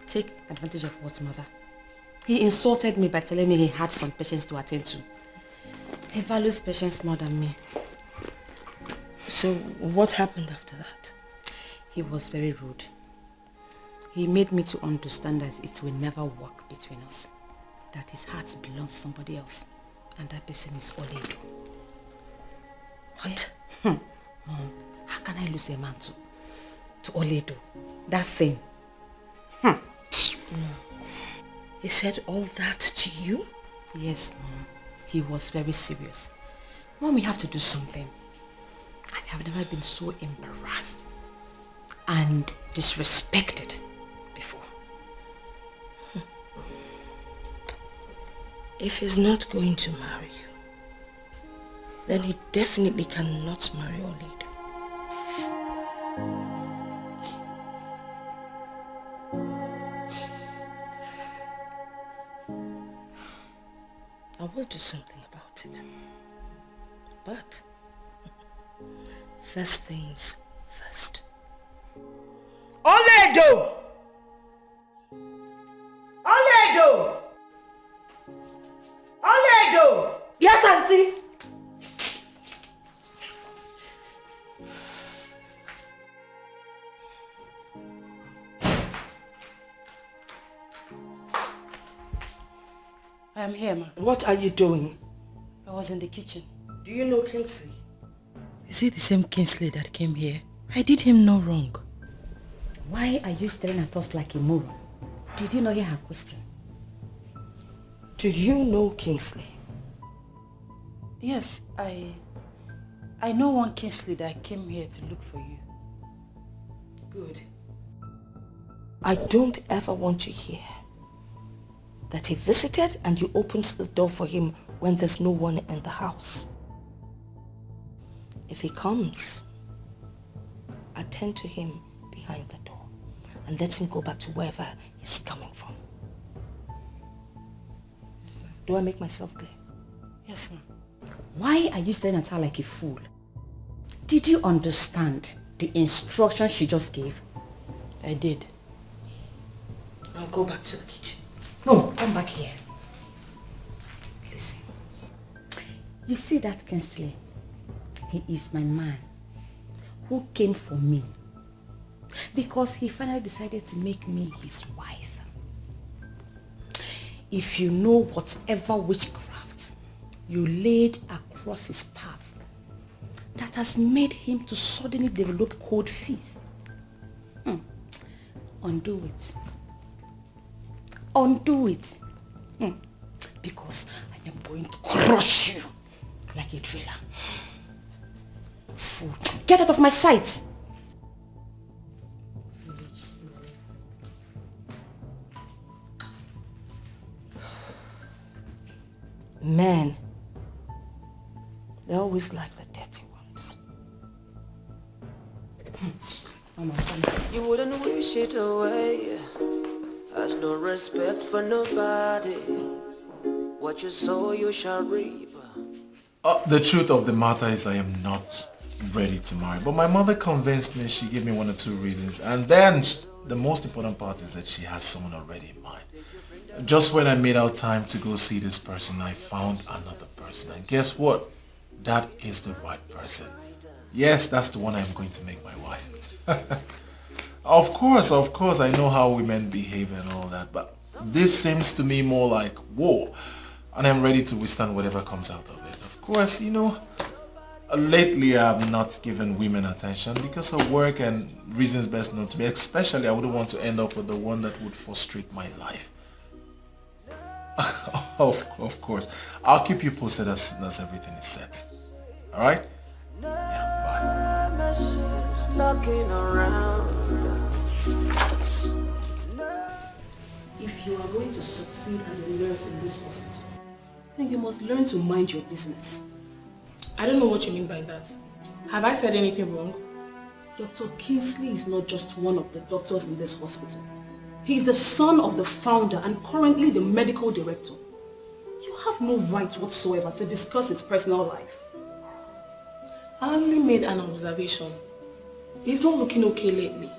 Take advantage of what, Mother? He insulted me by telling me he had some patients to attend to. He values patients more than me. So, what happened after that? He was very rude. He made me to understand that it will never work between us. That his heart belongs to somebody else. And that person is Oledo. What? Mom, how can I lose a man to Oledo? That thing. No. He said all that to you? Yes, Mom. He was very serious. Mom, we have to do something. I have never been so embarrassed and disrespected before. If he's not going to marry you, then he definitely cannot marry Oledo. I will do something about it. But first things first. Oledo! Oledo! Oledo! Yes, Auntie! I am here, ma. What are you doing? I was in the kitchen. Do you know Kingsley? Is it the same Kingsley that came here? I did him no wrong. Why are you staring at us like a moron? Did you not hear her question? Do you know Kingsley? Yes, I know one Kingsley that came here to look for you. Good. I don't ever want to hear that he visited and you opened the door for him when there's no one in the house. If he comes, attend to him behind the door and let him go back to wherever he's coming from. Do I make myself clear? Yes, ma'am. Why are you staring at her like a fool? Did you understand the instruction she just gave? I did. I'll go back to the kitchen. No, come back here. Listen. You see that Kingsley? He is my man who came for me because he finally decided to make me his wife. If you know whatever witchcraft you laid across his path that has made him to suddenly develop cold feet, undo it. Undo it. Because I am going to crush you like a trailer. Fool. Get out of my sight. Men, they always like the dirty ones. You wouldn't wish it away. Has no respect for nobody. What you sow, you shall reap. The truth of the matter is I am not ready to marry. But my mother convinced me. She gave me 1 or 2 reasons. And then the most important part is that she has someone already in mind. Just when I made out time to go see this person, I found another person. And guess what? That is the right person. Yes, that's the one I'm going to make my wife. Of course, I know how women behave and all that, but this seems to me more like war, and I'm ready to withstand whatever comes out of it. Of course, lately I've not given women attention because of work and reasons best known to me. Especially, I wouldn't want to end up with the one that would frustrate my life. Of course, I'll keep you posted as soon as everything is set. All right? Yeah, bye. Knocking around. If you are going to succeed as a nurse in this hospital, then you must learn to mind your business. I don't know what you mean by that. Have I said anything wrong? Dr. Kingsley is not just one of the doctors in this hospital. He is the son of the founder and currently the medical director. You have no right whatsoever to discuss his personal life. I only made an observation. He's not looking okay lately.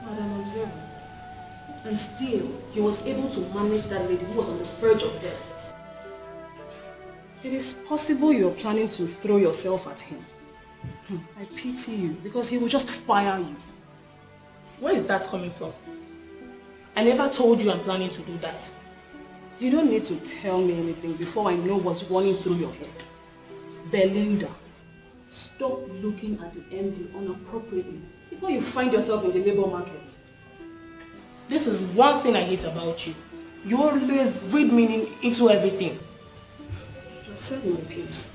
Madam Observer. And still, he was able to manage that lady who was on the verge of death. It is possible you are planning to throw yourself at him. I pity you because he will just fire you. Where is that coming from? I never told you I'm planning to do that. You don't need to tell me anything before I know what's running through your head. Belinda, stop looking at the MD inappropriately before you find yourself in the labor market. This is one thing I hate about you. You always read meaning into everything. Just set me in peace.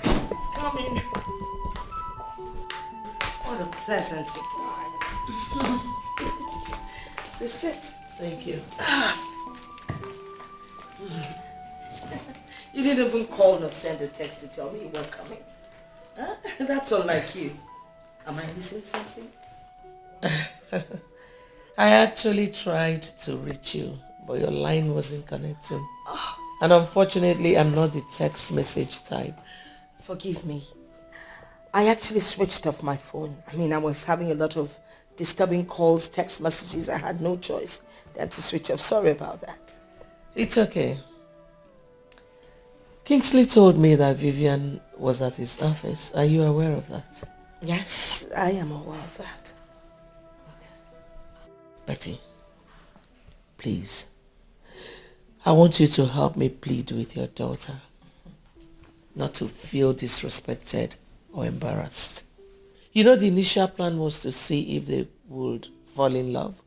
It's coming. What a pleasant surprise. This sit. Thank you. You didn't even call or send a text to tell me you weren't coming. Huh? That's unlike you. Am I missing something? I actually tried to reach you, but your line wasn't connecting. And unfortunately, I'm not the text message type. Forgive me. I actually switched off my phone. I was having a lot of disturbing calls, text messages. I had no choice than to switch off. Sorry about that. It's okay. Kingsley told me that Vivian was at his office. Are you aware of that? Yes, I am aware of that. Betty, please, I want you to help me plead with your daughter not to feel disrespected or embarrassed. You know, the initial plan was to see if they would fall in love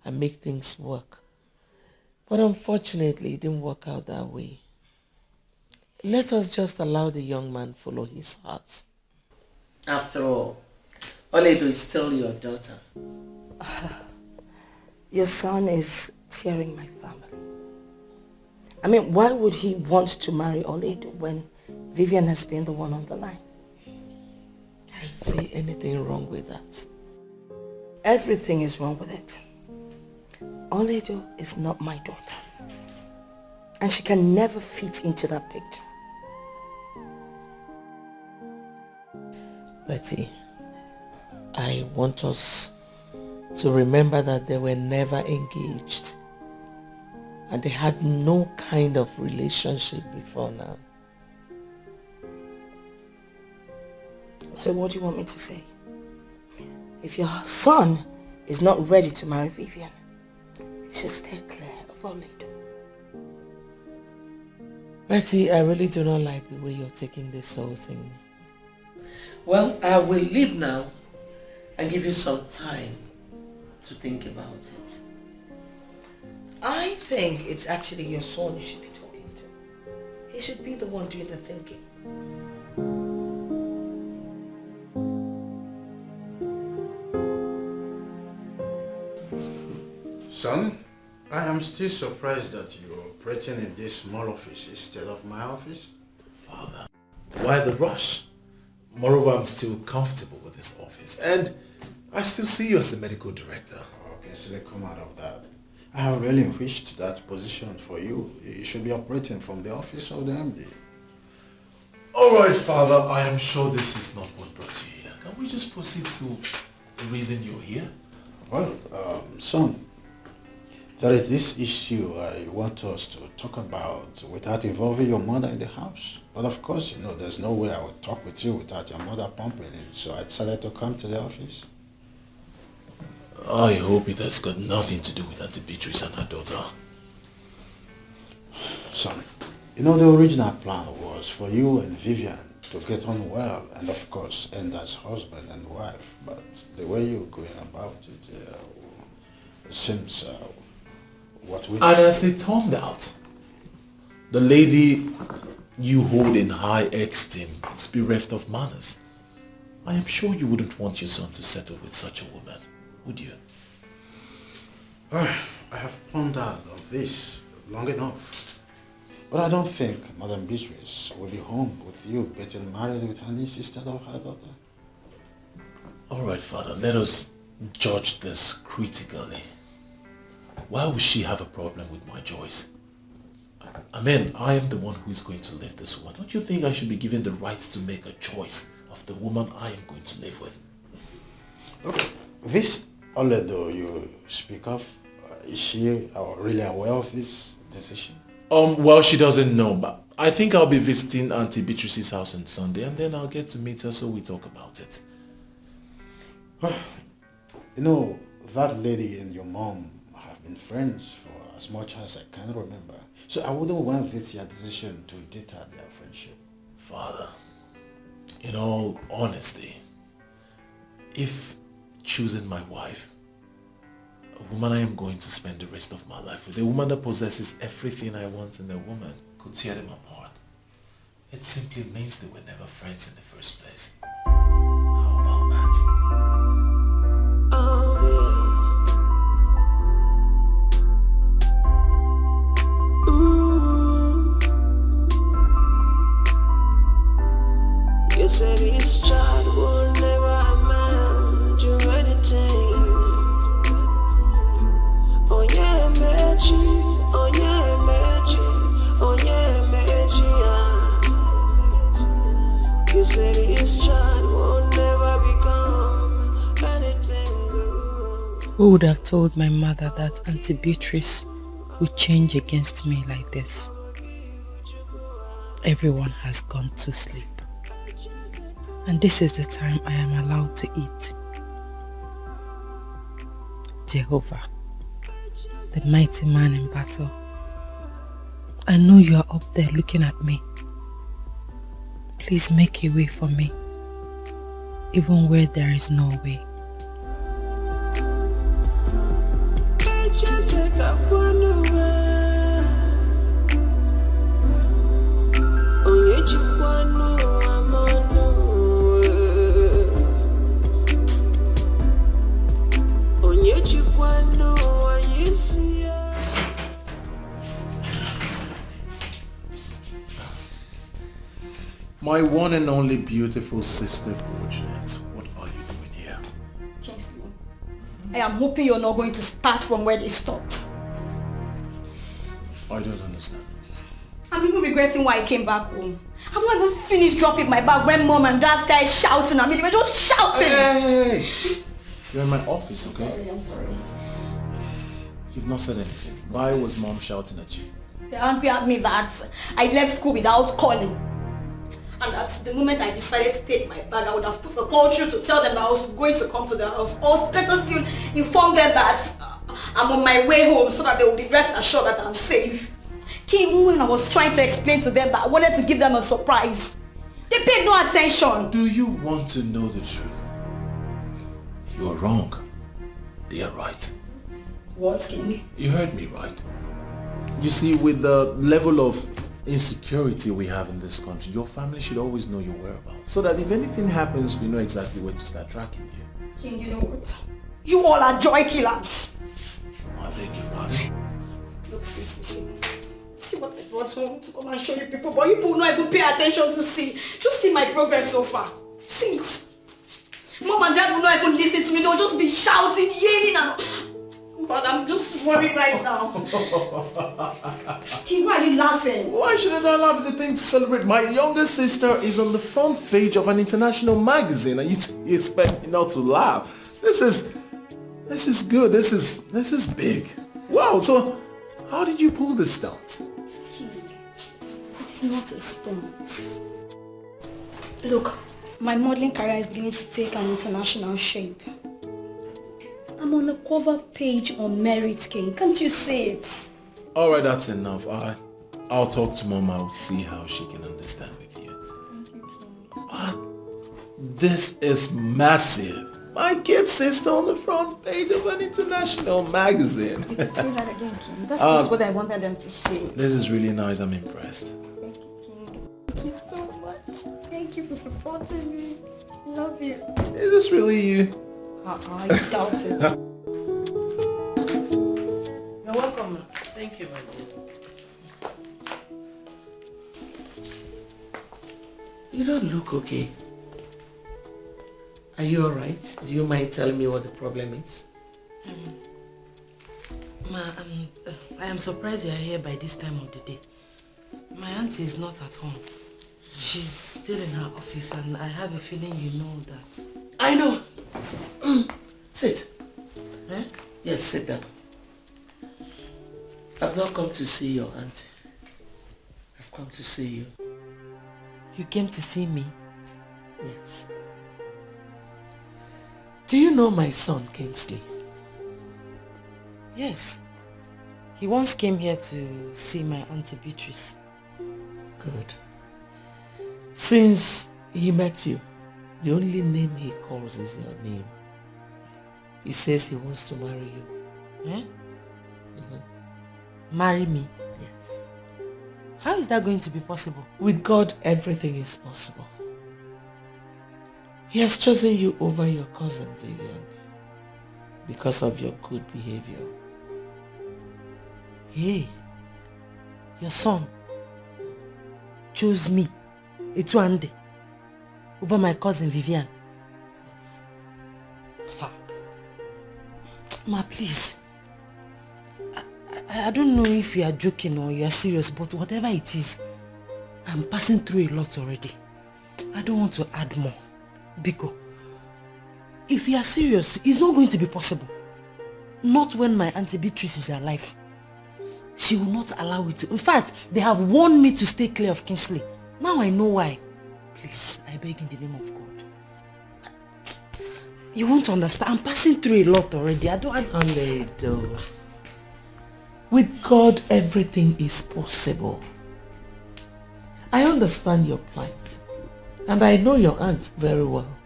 and make things work. But unfortunately, it didn't work out that way. Let us just allow the young man follow his heart. After all, Oledo is still your daughter. Your son is tearing my family. Why would he want to marry Oledo when Vivian has been the one on the line? I don't see anything wrong with that. Everything is wrong with it. Oledo is not my daughter. And she can never fit into that picture. Betty, I want us to remember that they were never engaged and they had no kind of relationship before now. So what do you want me to say? If your son is not ready to marry Vivian, he should stay clear of Oledo. Betty, I really do not like the way you're taking this whole thing. Well, I will leave now and give you some time to think about it. I think it's actually your son you should be talking to. He should be the one doing the thinking. Son, I am still surprised that you're operating in this small office instead of my office. Father, why the rush? Moreover, I'm still comfortable with this office and I still see you as the medical director. Okay, so they come out of that. I have really wished that position for you. You should be operating from the office of the MD. Alright, Father, I am sure this is not what brought you here. Can we just proceed to the reason you're here? Well, son, there is this issue I want us to talk about without involving your mother in the house. But of course, you know, there's no way I would talk with you without your mother pumping it. So I decided to come to the office. I hope it has got nothing to do with Auntie Beatrice and her daughter. Son, you know, the original plan was for you and Vivian to get on well and of course end as husband and wife. But the way you're going about it seems what we... And as it turned out, the lady you hold in high esteem is bereft of manners. I am sure you wouldn't want your son to settle with such a woman, would you? I have pondered on this long enough. But I don't think Madame Beatrice will be home with you getting married with her niece instead of her daughter. Alright, Father, let us judge this critically. Why would she have a problem with my choice? I mean, I am the one who is going to live this woman. Don't you think I should be given the right to make a choice of the woman I am going to live with? Okay, this Oledo you speak of, is she really aware of this decision? Well, she doesn't know, but I think I'll be visiting Auntie Beatrice's house on Sunday and then I'll get to meet her so we talk about it. You know, that lady and your mom have been friends for as much as I can remember. So I wouldn't want this your decision to deter their friendship. Father, in all honesty, if choosing my wife, a woman I am going to spend the rest of my life with, a woman that possesses everything I want in a woman, could tear them apart, it simply means they were never friends in the first place. How about that? You said this child will never amount to anything. Oh yeah, Magic. Oh yeah, Magic. Oh yeah, Magic. You said this child will never become anything good. Who would have told my mother that Auntie Beatrice would change against me like this? Everyone has gone to sleep. And this is the time I am allowed to eat. Jehovah, the mighty man in battle, I know you are up there looking at me. Please make a way for me, even where there is no way. My one and only beautiful sister, Fortunate, what are you doing here? Kingsley, I am hoping you're not going to start from where they stopped. I don't understand. I'm even regretting why I came back home. I've not even finished dropping my bag when mom and dad started shouting at me. They were just shouting. Hey! You're in my office, okay? I'm sorry. You've not said anything. Why was mom shouting at you? They're angry at me that I left school without calling. And at the moment I decided to take my bag, I would have put a call through to tell them that I was going to come to their house. Or better still, inform them that I'm on my way home so that they will be rest assured that I'm safe. Even when I was trying to explain to them that I wanted to give them a surprise, they paid no attention. Do you want to know the truth? You are wrong. They are right. What, King? You heard me right. You see, with the level of insecurity we have in this country, your family should always know your whereabouts. So that if anything happens, we know exactly where to start tracking you. King, you know what? You all are joy killers. I beg your pardon? Look, see. See what I brought home to come and show you people, but you people don't even pay attention to see. Just see my progress so far. See it. Mom and Dad will not even listen to me. They'll just be shouting, yelling, and... God, I'm just worried right now. King, why are you laughing? Why shouldn't I laugh? It's a thing to celebrate. My younger sister is on the front page of an international magazine, and you expect me not to laugh. This is good. This is big. Wow. So, how did you pull this stunt? King, it is not a stunt. Look, my modeling career is beginning to take an international shape. I'm on a cover page on Merit, King. Can't you see it? All right, that's enough. I'll talk to Mom. I'll see how she can understand with you. Thank you, King. But this is massive. My kid sister on the front page of an international magazine. You can say that again, King. That's just what I wanted them to see. This is really nice. I'm impressed. Thank you, King. Thank you so much. Thank you for supporting me. Love you. Is this really you? I doubt it. You're welcome, ma. Thank you, my dear. You don't look okay. Are you alright? Do you mind telling me what the problem is? Ma, I am surprised you are here by this time of the day. My auntie is not at home. She's still in her office, and I have a feeling you know that. I know. Sit. Eh? Yes, sit down. I've not come to see your auntie. I've come to see you. You came to see me? Yes. Do you know my son, Kingsley? Yes. He once came here to see my auntie Beatrice. Good. Since he met you, the only name he calls is your name. He says he wants to marry you. Eh? Marry me? Yes. How is that going to be possible? With God, everything is possible. He has chosen you over your cousin, Vivian, because of your good behavior. Hey, your son chose me, Etuande, over my cousin Vivian. Ha. Ma, please. I don't know if you are joking or you are serious, but whatever it is, I'm passing through a lot already. I don't want to add more. Biko, if you are serious, it's not going to be possible. Not when my auntie Beatrice is alive. She will not allow it to. In fact, they have warned me to stay clear of Kingsley. Now I know why. Please, I beg in the name of God. You won't understand. I'm passing through a lot already. I don't... With God, everything is possible. I understand your plight. And I know your aunt very well.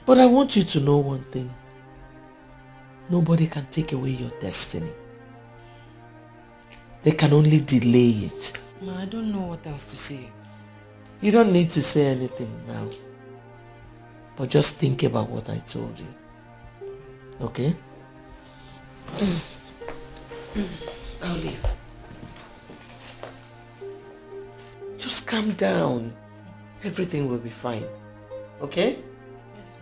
But I want you to know one thing. Nobody can take away your destiny. They can only delay it. Ma, I don't know what else to say. You don't need to say anything now. But just think about what I told you. Okay? I'll leave. Just calm down. Everything will be fine. Okay? Yes,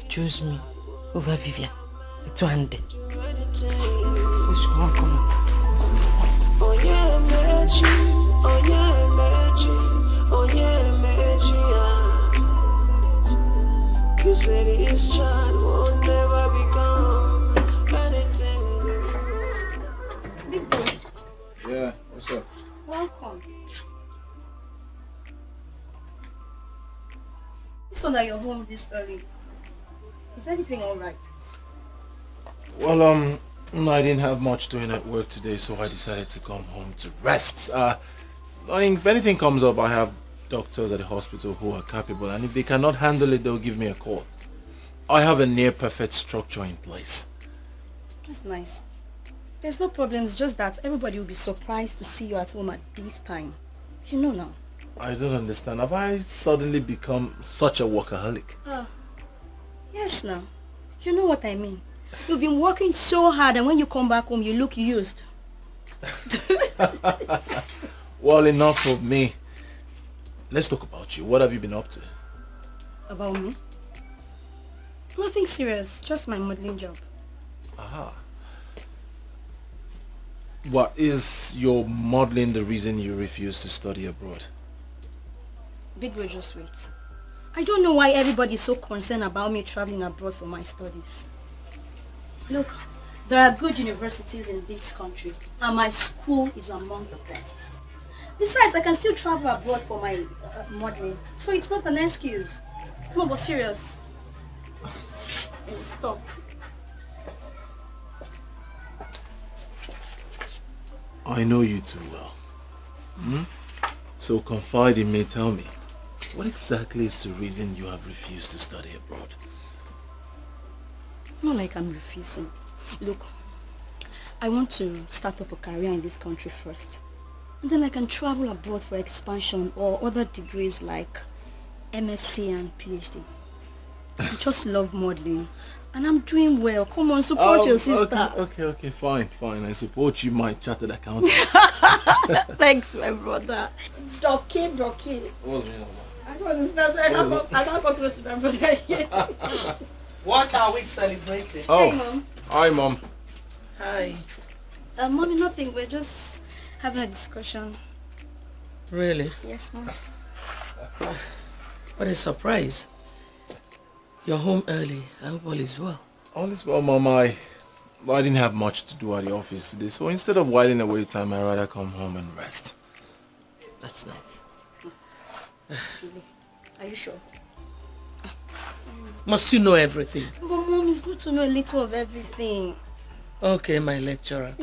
choose me over Vivian. It's one day. Come on, come on. Oh yeah, magic. Oh yeah, magic. Oh yeah, magic. You said this child will never become anything good. Big boy, Yeah, what's up? welcome. So that you're home this early. Is everything alright? Well, no, I didn't have much doing at work today, so I decided to come home to rest. If anything comes up, I have doctors at the hospital who are capable, and if they cannot handle it, they'll give me a call. I have a near-perfect structure in place. That's nice. There's no problem, it's just that everybody will be surprised to see you at home at this time. You know now. I don't understand. Have I suddenly become such a workaholic? Yes now. You know what I mean. You've been working so hard and when you come back home you look used. Well, enough of me. Let's talk about you. What have you been up to? About me? Nothing serious, just my modeling job. Aha. What is your modeling the reason you refuse to study abroad? Big Bro, just wait. I don't know why everybody's so concerned about me traveling abroad for my studies. Look, there are good universities in this country and my school is among the best. Besides, I can still travel abroad for my modeling, so it's not an excuse. No, but serious. Oh, stop. I know you too well. So confide in me, tell me. What exactly is the reason you have refused to study abroad? Not like I'm refusing. Look, I want to start up a career in this country first. And then I can travel abroad for expansion or other degrees like MSc and PhD. I just love modeling. And I'm doing well. Come on, support your sister. Okay, fine. I support you, my chartered accountant. Thanks, my brother. Doki. What's going on? I don't understand. I can't come close to my brother again. What are we celebrating? Oh, Hey, Mom. hi, Mom. Hi. Mommy, nothing. We're just having a discussion. Really? Yes, Mom. What a surprise. You're home early. I hope all is well. All is well, Mom. I didn't have much to do at the office today, so instead of whiling away time, I'd rather come home and rest. That's nice. Really? Are you sure? Must you know everything? But Mom, it's good to know a little of everything. Okay, my lecturer.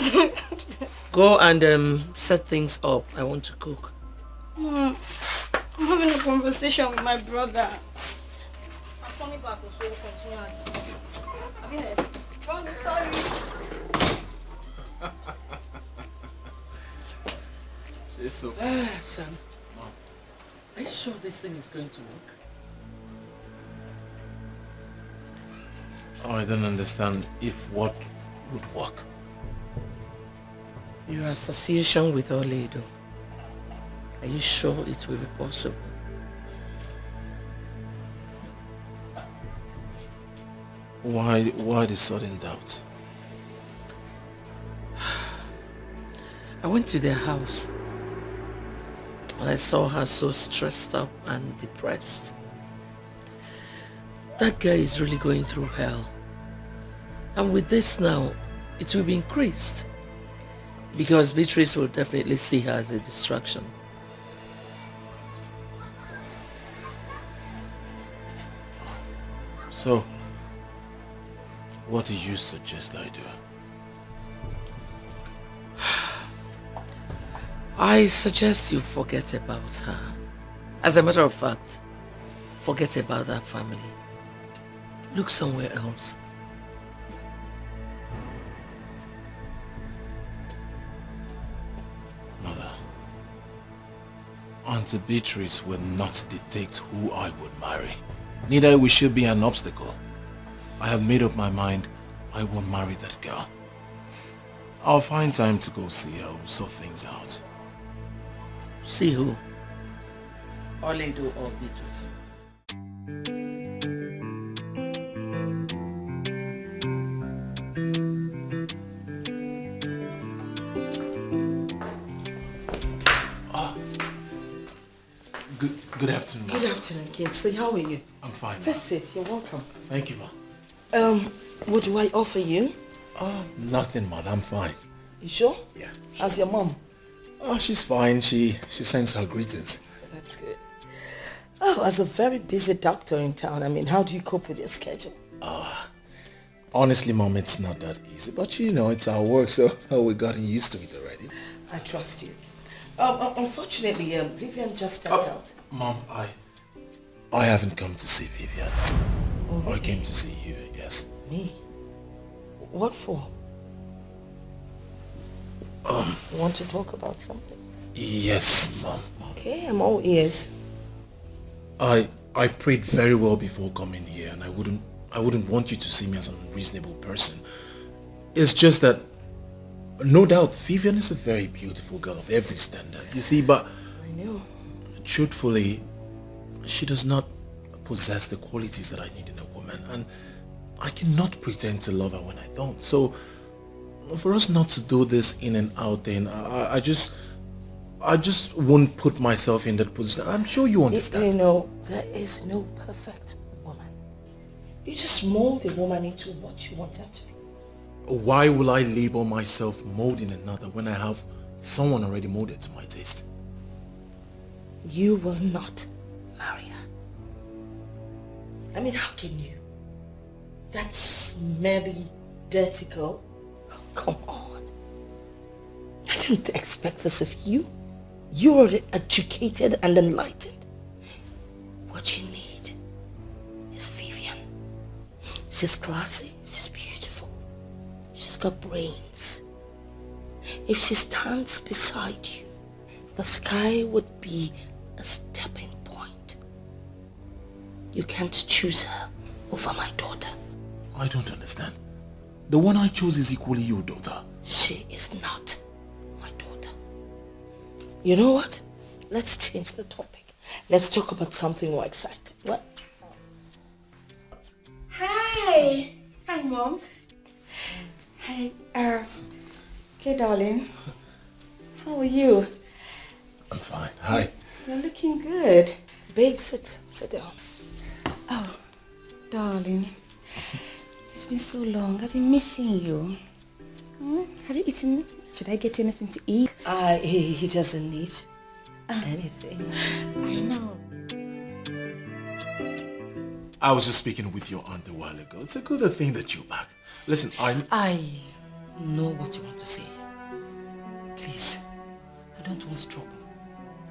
Go and set things up. I want to cook. I'm having a conversation with my brother. I'm coming back so we'll continue our discussion. Have you heard? Mom, sorry. She's so... Sam, Mom, are you sure this thing is going to work? Oh, I don't understand if what would work. Your association with Oledo. Are you sure it will be possible? Why the sudden doubt? I went to their house and I saw her so stressed up and depressed. That guy is really going through hell. And with this now, it will be increased. Because Beatrice will definitely see her as a distraction. So, what do you suggest I do? I suggest you forget about her. As a matter of fact, forget about that family. Look somewhere else. Mother, Auntie Beatrice will not dictate who I would marry. Neither will she be an obstacle. I have made up my mind I won't marry that girl. I'll find time to go see her. We'll sort things out. See who? Oledo or Beatrice? Good afternoon, Good afternoon, Kingsley. How are you? I'm fine, Let's sit. You're welcome. Thank you, ma. What do I offer you? Nothing, ma. I'm fine. You sure? Yeah. How's your mom? Oh, she's fine. She sends her greetings. That's good. Oh, as a very busy doctor in town, I mean, how do you cope with your schedule? Honestly, Mom, it's not that easy. But you know, it's our work, so we've gotten used to it already. I trust you. Unfortunately, Vivian just stepped out. Mom, I haven't come to see Vivian. Oh, really? I came to see you, yes. Me? What for? You want to talk about something? Yes, Mom. Okay, I'm all ears. I prayed very well before coming here, and I wouldn't want you to see me as an unreasonable person. It's just that, no doubt, Vivian is a very beautiful girl of every standard, you see, but I know. Truthfully, she does not possess the qualities that I need in a woman, and I cannot pretend to love her when I don't. So, for us not to do this in and out, then I just won't put myself in that position. I'm sure you understand. You know, there is no perfect woman. You just mold a woman into what you want her to be. Why will I label myself molding another when I have someone already molded to my taste? You will not marry her. I mean, how can you? That smelly, dirty girl? Oh, come on. I don't expect this of you. You are educated and enlightened. What you need is Vivian. She's classy, she's beautiful, she's got brains. If she stands beside you, the sky would be a stepping point. You can't choose her over my daughter. I don't understand. The one I chose is equally your daughter. She is not my daughter. You know what? Let's change the topic. Let's talk about something more exciting. What? Hi. Hi, Mom. Hi. Okay, darling. How are you? I'm fine. Hi. You're looking good. Babe, sit down. Oh, darling. It's been so long. I've been missing you. Have you eaten? Should I get you anything to eat? He doesn't need anything. I know. I was just speaking with your aunt a while ago. It's a good thing that you're back. Listen, I know what you want to say. Please, I don't want trouble.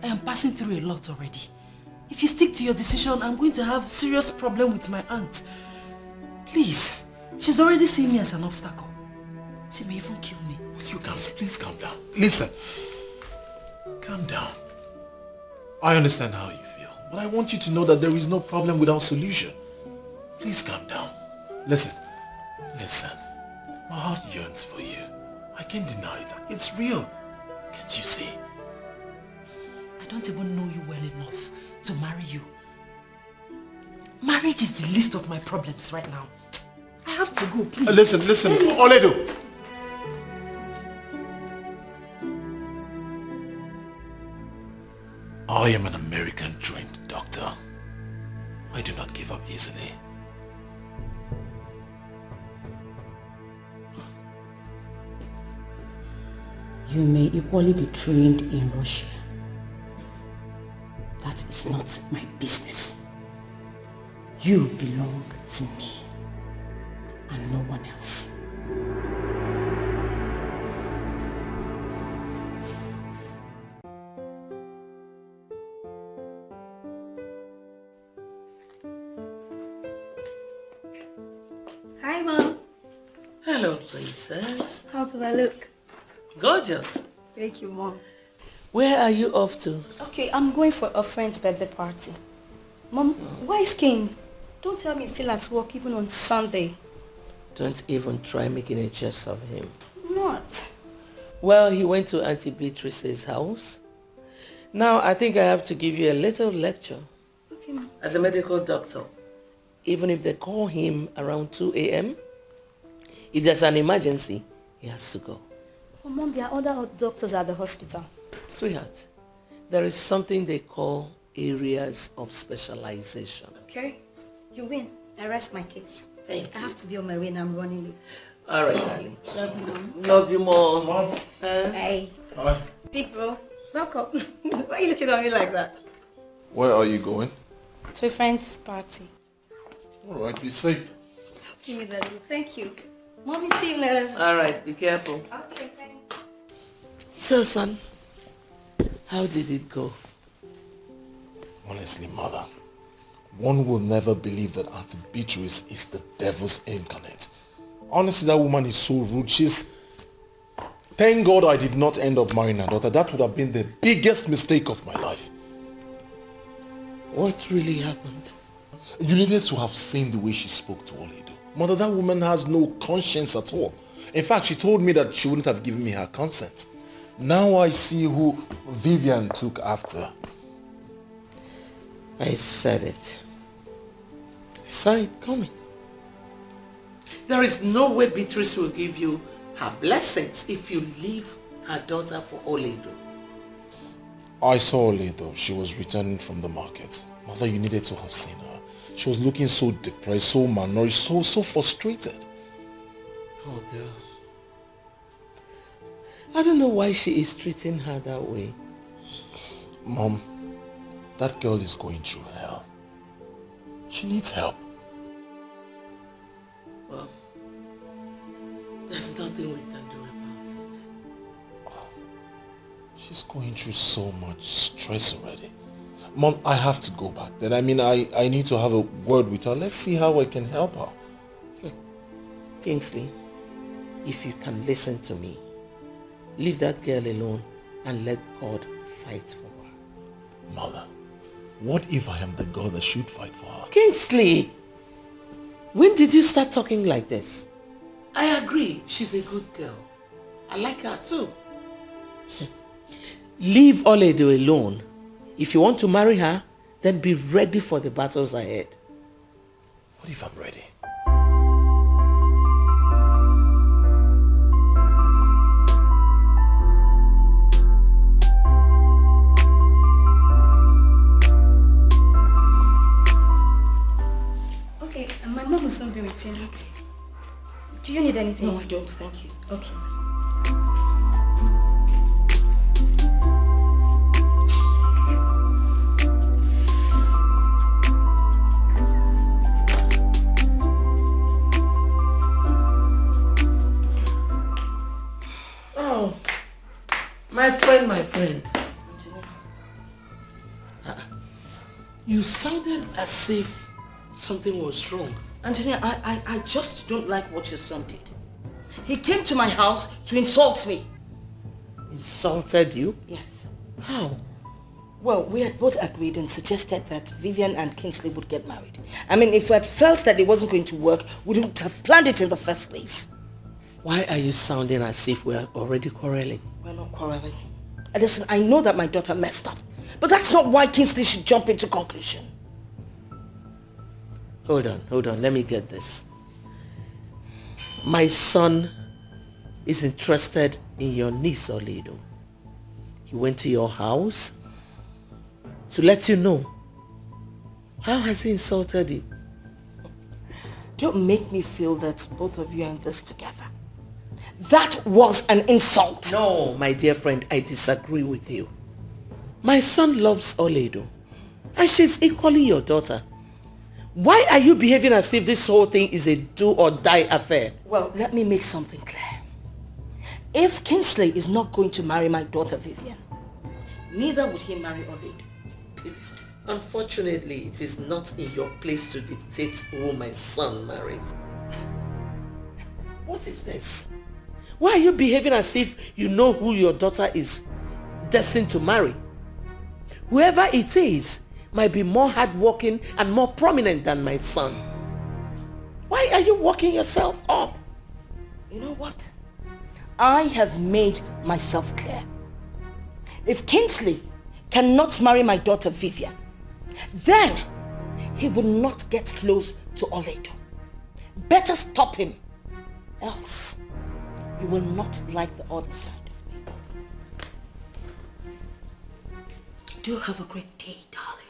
I am passing through a lot already. If you stick to your decision, I'm going to have serious problem with my aunt. Please, she's already seen me as an obstacle. She may even kill me. Please calm down. Listen, calm down. I understand how you feel, but I want you to know that there is no problem without solution. Please calm down. Listen, my heart yearns for you. I can't deny it. It's real. Can't you see? I don't even know you well enough to marry you. Marriage is the least of my problems right now. I have to go, please. Listen, Oledo. I am an American-trained doctor. I do not give up easily. You may equally be trained in Russia. That is not my business. You belong to me and no one else. Hi, Mom. Hello, princess. How do I look? Gorgeous. Thank you, Mom. Where are you off to? Okay, I'm going for a friend's birthday party. Mom, why is King? Don't tell me he's still at work even on Sunday. Don't even try making a jest of him. Not. Well, he went to Auntie Beatrice's house. Now, I think I have to give you a little lecture. Okay, Mom. As a medical doctor, even if they call him around 2 a.m., if there's an emergency, he has to go. But Mom, there are other doctors at the hospital. Sweetheart, there is something they call areas of specialization. Okay, you win. I rest my case. Thank I you. have to be on my way and I'm running late. All right, darling. Love you, Mom. Love you more. Mom. Hey. Hi. Big bro, welcome. Why are you looking at me like that? Where are you going? To a friend's party. All right, be safe. Give me that. Thank you. Mommy, see you later. All right, be careful. Okay, thanks. So, son, how did it go? Honestly, Mother, one will never believe that Auntie Beatrice is the devil's incarnate. Honestly, that woman is so rude. Thank God I did not end up marrying her daughter. That would have been the biggest mistake of my life. What really happened? You needed to have seen the way she spoke to Oledo. Mother, that woman has no conscience at all. In fact, she told me that she wouldn't have given me her consent. Now I see who Vivian took after. I said it. I saw it coming. There is no way Beatrice will give you her blessings if you leave her daughter for Oledo. I saw Oledo. She was returning from the market. Mother, you needed to have seen her. She was looking so depressed, so malnourished, so frustrated. Oh, girl. I don't know why she is treating her that way. Mom, that girl is going through hell. She needs help. Well, there's nothing we can do about it. She's going through so much stress already. Mom, I have to go back then. I mean, I need to have a word with her. Let's see how I can help her. Kingsley, if you can listen to me, leave that girl alone and let God fight for her. Mother, what if I am the God that should fight for her? Kingsley, when did you start talking like this? I agree, she's a good girl. I like her too. Leave Oledo alone. If you want to marry her, then be ready for the battles ahead. What if I'm ready? Okay, and my mom will soon be with you. Do you need anything? No, I don't, thank you. Okay. Oh, my friend. You sounded as if something was wrong. Antonia, I just don't like what your son did. He came to my house to insult me. Insulted you? Yes. How? Well, we had both agreed and suggested that Vivian and Kingsley would get married. I mean, if we had felt that it wasn't going to work, we wouldn't have planned it in the first place. Why are you sounding as if we are already quarreling? We're not quarreling. Listen, I know that my daughter messed up, but that's not why Kingsley should jump into conclusion. Hold on, let me get this. My son is interested in your niece, Oledo. He went to your house to let you know. How has he insulted you? Don't make me feel that both of you are in this together. That was an insult. No, my dear friend, I disagree with you. My son loves Oledo, and she's equally your daughter. Why are you behaving as if this whole thing is a do or die affair? Well, let me make something clear. If Kingsley is not going to marry my daughter Vivian, neither would he marry Oledo. Period. Unfortunately, it is not in your place to dictate who my son marries. What is this? Why are you behaving as if you know who your daughter is destined to marry? Whoever it is might be more hardworking and more prominent than my son. Why are you working yourself up? You know what? I have made myself clear. If Kingsley cannot marry my daughter Vivian, then he will not get close to Oledo. Better stop him, else you will not like the other side of me. Do have a great day, darling.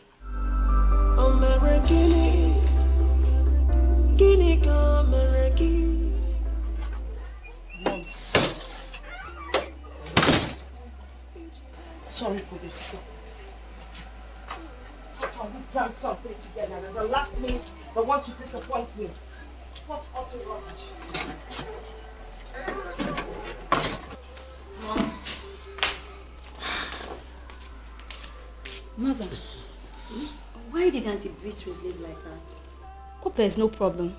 Guinea Cameraki. Nonsense. Sorry for yourself. How can we plan something together and at the last minute they want to disappoint me? What utter rubbish. Mother, why did Auntie Beatrice live like that? Hope there's no problem.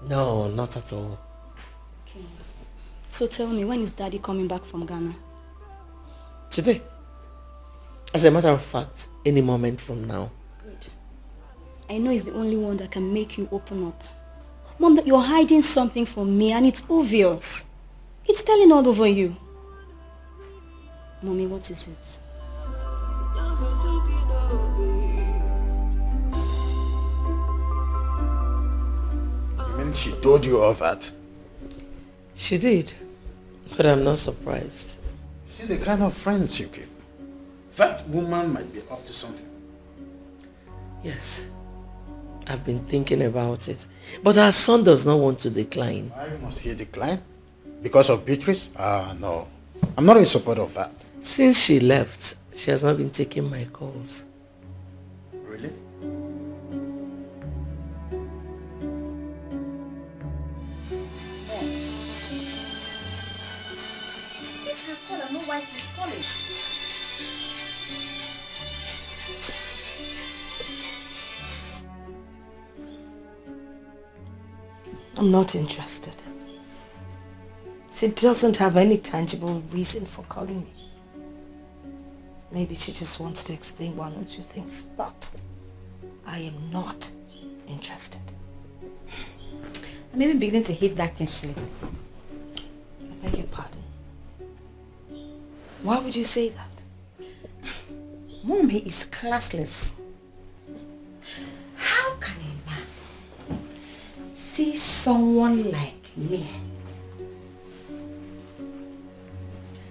No, not at all. Okay. So tell me, when is Daddy coming back from Ghana? Today. As a matter of fact, any moment from now. Good. I know he's the only one that can make you open up. Mom, that you're hiding something from me and it's obvious. It's telling all over you. Mommy, what is it? You mean she told you all that? She did, but I'm not surprised. See the kind of friends you keep. That woman might be up to something. Yes, I've been thinking about it, but our son does not want to decline. Why must he decline? Because of Beatrice? No. I'm not in support of that. Since she left, she has not been taking my calls. Really? Make her call and know why she's calling. I'm not interested. She doesn't have any tangible reason for calling me. Maybe she just wants to explain one or two things, but I am not interested. I'm even beginning to hate that Kingsley. I beg your pardon. Why would you say that? Mom, he is classless. How can a man see someone like me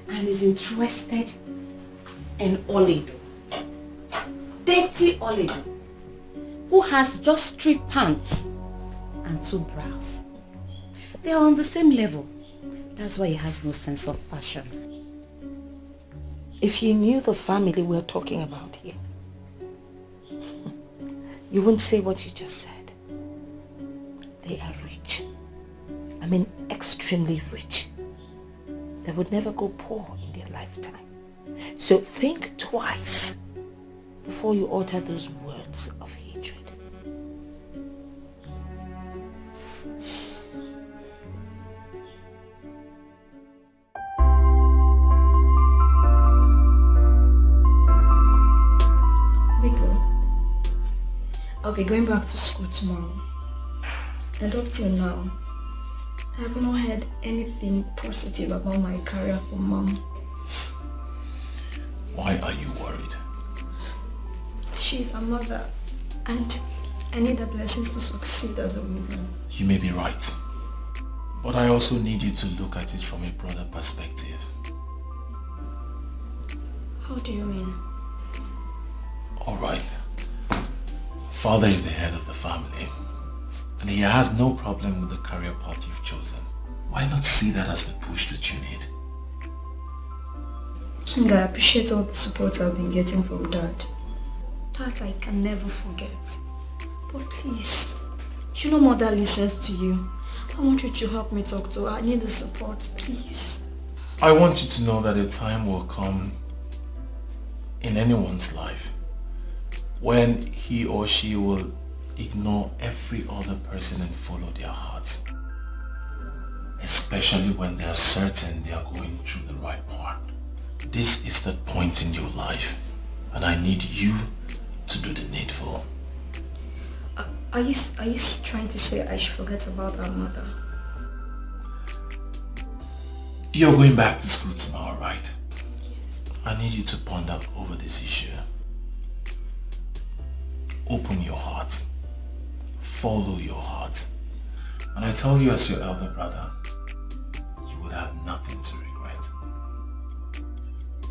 and is interested in Oledo, dirty Oledo, who has just 3 pants and 2 bras? They are on the same level. That's why he has no sense of fashion. If you knew the family we're talking about here, you wouldn't say what you just said. They are rich. I mean, extremely rich. They would never go poor in their lifetime. So think twice before you utter those words of hatred. I'll be going back to school tomorrow. And up till now, I have not heard anything positive about my career from Mom. Why are you worried? She's a mother, and I need the blessings to succeed as a woman. You may be right. But I also need you to look at it from a broader perspective. How do you mean? Alright. Father is the head of the family, and he has no problem with the career path you've chosen. Why not see that as the push that you need? King, I appreciate all the support I've been getting from Dad. That I can never forget. But please, you know Mother listens to you. I want you to help me talk to her. I need the support, please. I want you to know that a time will come in anyone's life when he or she will ignore every other person and follow their hearts. Especially when they are certain they are going through the right path. This is the point in your life, and I need you to do the needful. Are you trying to say I should forget about our mother? You're going back to school tomorrow, right? Yes. I need you to ponder over this issue. Open your heart. Follow your heart. And I tell you as your elder brother, you will have nothing to regret.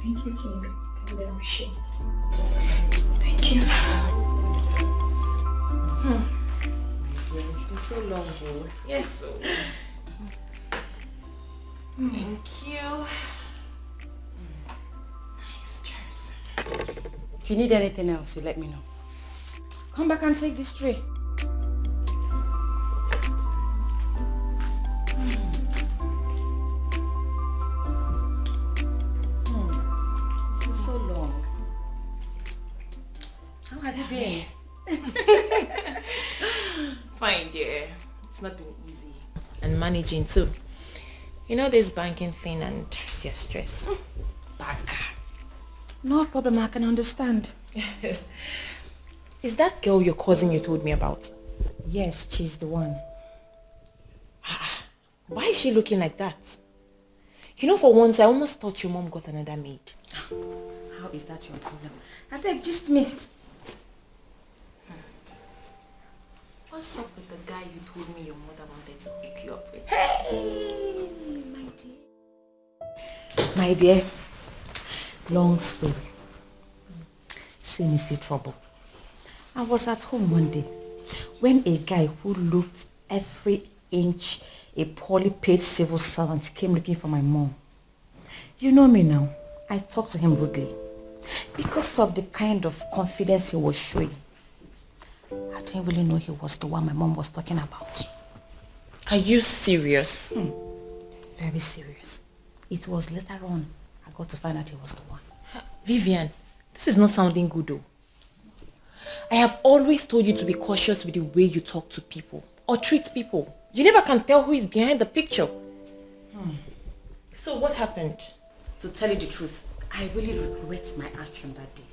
Thank you, King. I really appreciate it. Thank you. so long, bro. Yes, so. Thank you. Nice, cheers. If you need anything else, you let me know. Come back and take this tray. It's been so long. How have you been? Fine, dear. It's not been easy. And managing too. You know this banking thing and their stress. Banker. No problem, I can understand. Is that girl your cousin you told me about? Yes, she's the one. Why is she looking like that? You know, for once, I almost thought your mom got another maid. How is that your problem? I beg, just me. What's up with the guy you told me your mother wanted to hook you up with? Hey, my dear. Long story. See trouble. I was at home one day when a guy who looked every inch a poorly paid civil servant came looking for my mom. You know me now. I talked to him rudely because of the kind of confidence he was showing. I didn't really know he was the one my mom was talking about. Are you serious? Very serious. It was later on I got to find out he was the one. Vivian, this is not sounding good though. I have always told you to be cautious with the way you talk to people or treat people. You never can tell who is behind the picture. So what happened? To tell you the truth, I really regret my action that day.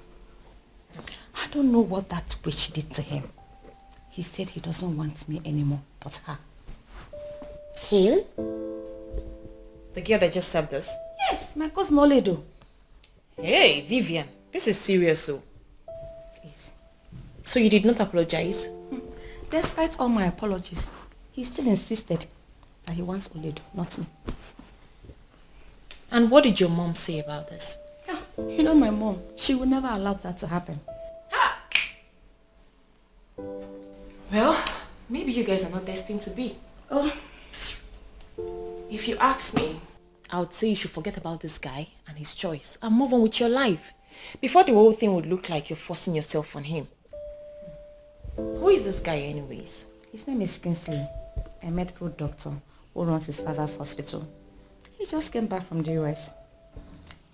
I don't know what that witch did to him. He said he doesn't want me anymore, but her. Who? The girl that just served us? Yes, my cousin Oledo. Hey, Vivian, this is serious, so. It is. So you did not apologize? Despite all my apologies, he still insisted that he wants Oledo, not me. And what did your mom say about this? Yeah, you know my mom, she would never allow that to happen. Well, maybe you guys are not destined to be. Oh. If you ask me, I would say you should forget about this guy and his choice and move on with your life before the whole thing would look like you're forcing yourself on him. Who is this guy anyways? His name is Kingsley, a medical doctor who runs his father's hospital. He just came back from the US.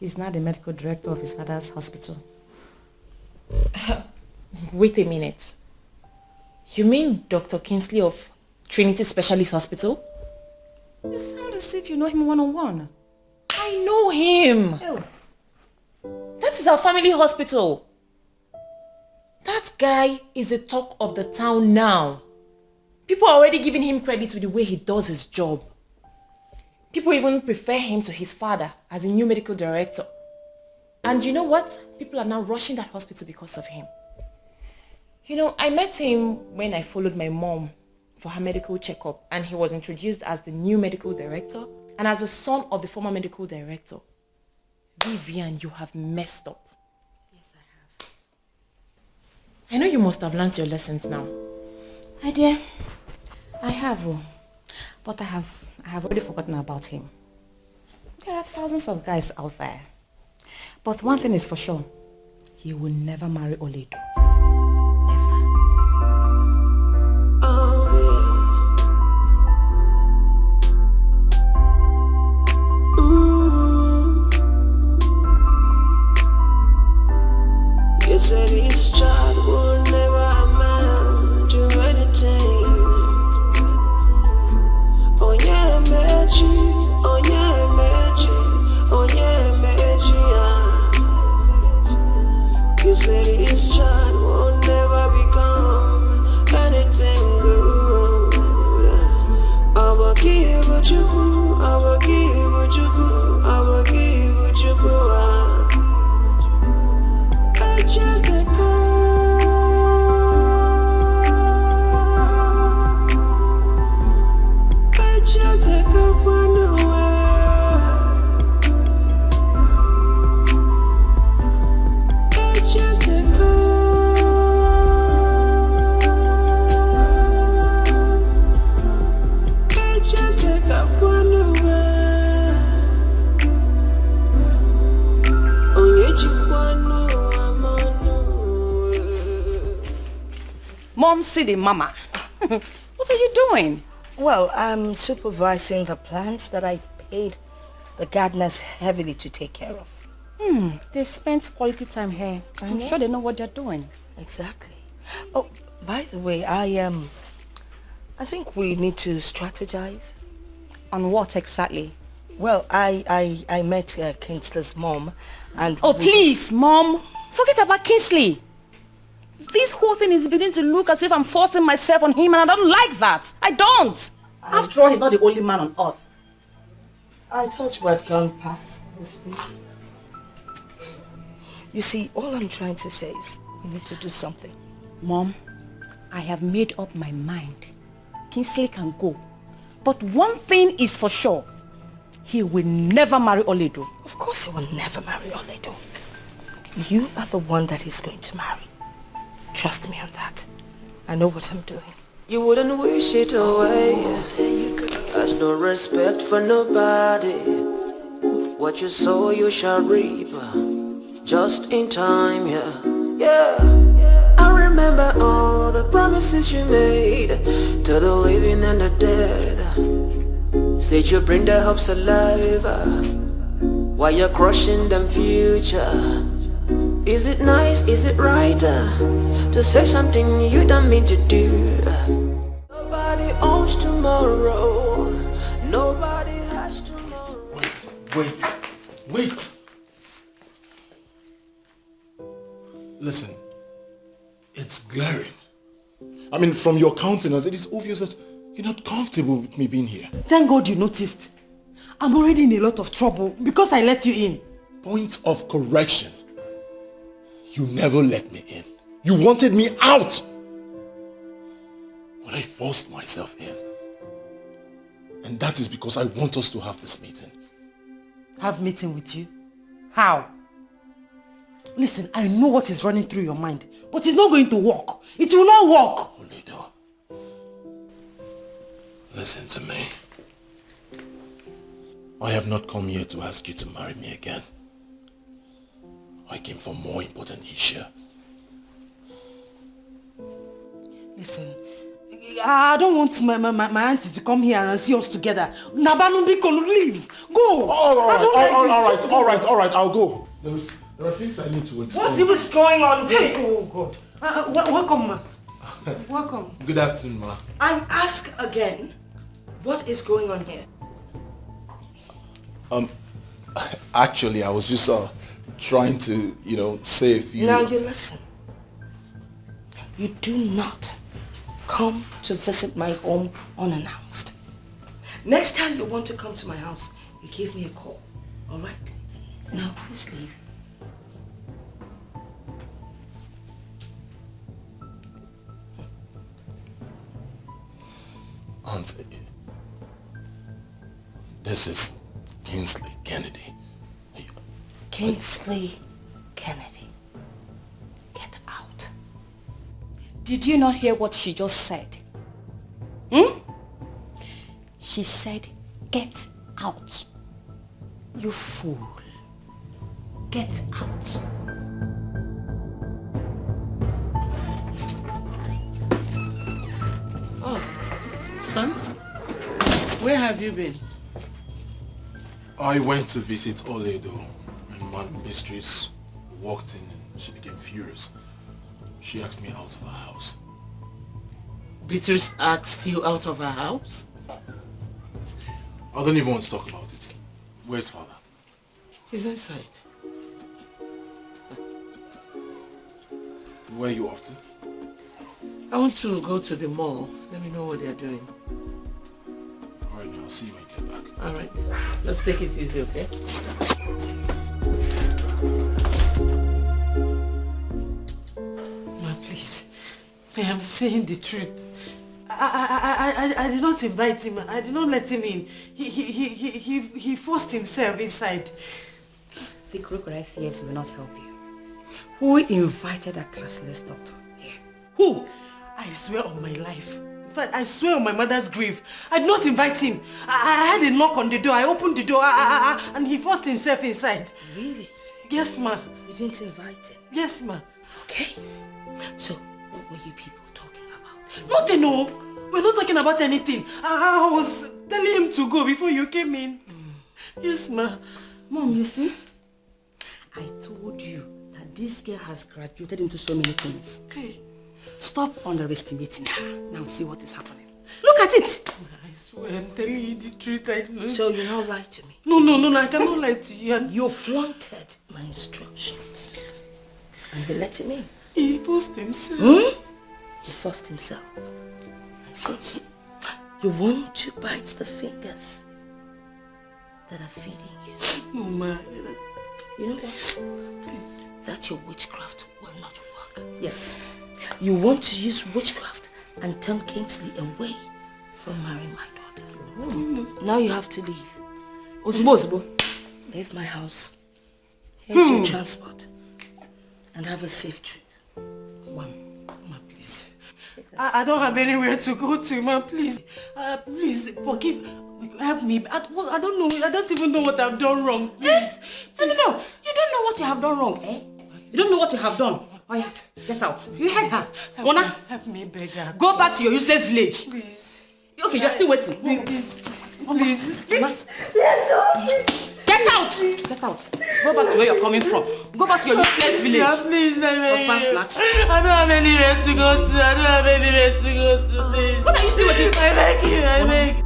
He's now the medical director of his father's hospital. Wait a minute. You mean Dr. Kingsley of Trinity Specialist Hospital? You sound as if you know him one-on-one. I know him. Oh. That is our family hospital. That guy is the talk of the town now. People are already giving him credit with the way he does his job. People even prefer him to his father as a new medical director. And you know what? People are now rushing that hospital because of him. You know, I met him when I followed my mom for her medical checkup, and he was introduced as the new medical director and as the son of the former medical director. Vivian, you have messed up. Yes, I have. I know you must have learned your lessons now. My dear, I have, but I have already forgotten about him. There are thousands of guys out there. But one thing is for sure, he will never marry Oledo. You said this child will never amount to anything. Oh yeah, magic. Oh yeah, magic. Oh yeah, magic. You said this child Come see the mama. What are you doing? Well, I'm supervising the plants that I paid the gardeners heavily to take care of. They spent quality time here. I'm sure they know what they're doing. Exactly. Oh, by the way, I think we need to strategize. On what exactly? Well, I met Kingsley's mom and... Oh, please, Mom. Forget about Kingsley. This whole thing is beginning to look as if I'm forcing myself on him, and I don't like that. I don't. After all, he's not the only man on earth. I thought you had gone past this stage. You see, all I'm trying to say is we need to do something. Mom, I have made up my mind. Kingsley can go. But one thing is for sure. He will never marry Oledo. Of course he will never marry Oledo. You are the one that he's going to marry. Trust me on that. I know what I'm doing. You wouldn't wish it away. Has no respect for nobody. What you sow you shall reap. Just in time, yeah. I remember all the promises you made to the living and the dead. Said you bring their hopes alive while you're crushing them future. Is it nice, is it right to say something you don't mean to do? Nobody owns tomorrow. Nobody has tomorrow. Wait. Listen, it's glaring. I mean, from your countenance, it is obvious that you're not comfortable with me being here. Thank God you noticed. I'm already in a lot of trouble because I let you in. Point of correction. You never let me in. You wanted me out. But I forced myself in. And that is because I want us to have this meeting. Have meeting with you? How? Listen, I know what is running through your mind, but it's not going to work. It will not work. Oledo, listen to me. I have not come here to ask you to marry me again. I came for more important issue. Listen, I don't want my auntie to come here and see us together. Nabanumbi can leave. Go. All right, I'll go. There are things I need to explain. What is going on? Hey, oh God. Welcome, ma. Welcome. Good afternoon, ma. I ask again, what is going on here? Actually, I was just trying to, say a few... Now you listen. You do not come to visit my home unannounced. Next time you want to come to my house, you give me a call. All right? Now please leave. Auntie, this is Kingsley Kennedy. Kingsley Kennedy. Get out. Did you not hear what she just said? She said, get out. You fool. Get out. Oh, son, where have you been? I went to visit Oledo, and Madam Mistress walked in and she became furious. She asked me out of her house. Beatrice asked you out of her house? I don't even want to talk about it. Where's father? He's inside. Where are you off to? I want to go to the mall. Let me know what they're doing. Alright, now I'll see you when you get back. Alright. Let's take it easy, okay? Ma, please. I am saying the truth. I did not invite him. I did not let him in. He forced himself inside. The crocodile tears will not help you. Who invited that classless doctor here? Who? I swear on my life. In fact, I swear on my mother's grave. I did not invite him. I had a knock on the door. I opened the door and he forced himself inside. Really? Yes, ma. You didn't invite him? Yes, ma. Okay. So, what were you people talking about? Nothing, no. We're not talking about anything. I was telling him to go before you came in. Yes, ma. Mom, you see? I told you that this girl has graduated into so many things. Hey. Stop underestimating her. Now see what is happening. Look at it! I swear I'm telling you the truth. I know. So you now lie to me? No, I cannot lie to you. You flaunted my instructions. And you let him in. He forced himself. He forced himself. I see. You want to bite the fingers that are feeding you. No, ma. You know what? Please. That your witchcraft will not work. Yes. You want to use witchcraft and turn Kingsley away from marrying my daughter. Now you have to leave. Ozbo. Leave my house. Here's your transport. And have a safe trip. Ma, please. I don't have anywhere to go to, ma. Please. Please, forgive. Help me. I don't know. I don't even know what I've done wrong. Please. No. You don't know what you have done wrong, eh? You don't know what you have done. Oh yes, get out. You heard her. Mona, help me, beggar. Go back to your useless village. Please. Okay, you're still waiting. Please. Mama. Get out! Get out. Go back to where you're coming from. Go back to your useless village. Yeah, please, Husband snatcher. I don't have anywhere to go to. Please. What are you still waiting for? I beg you.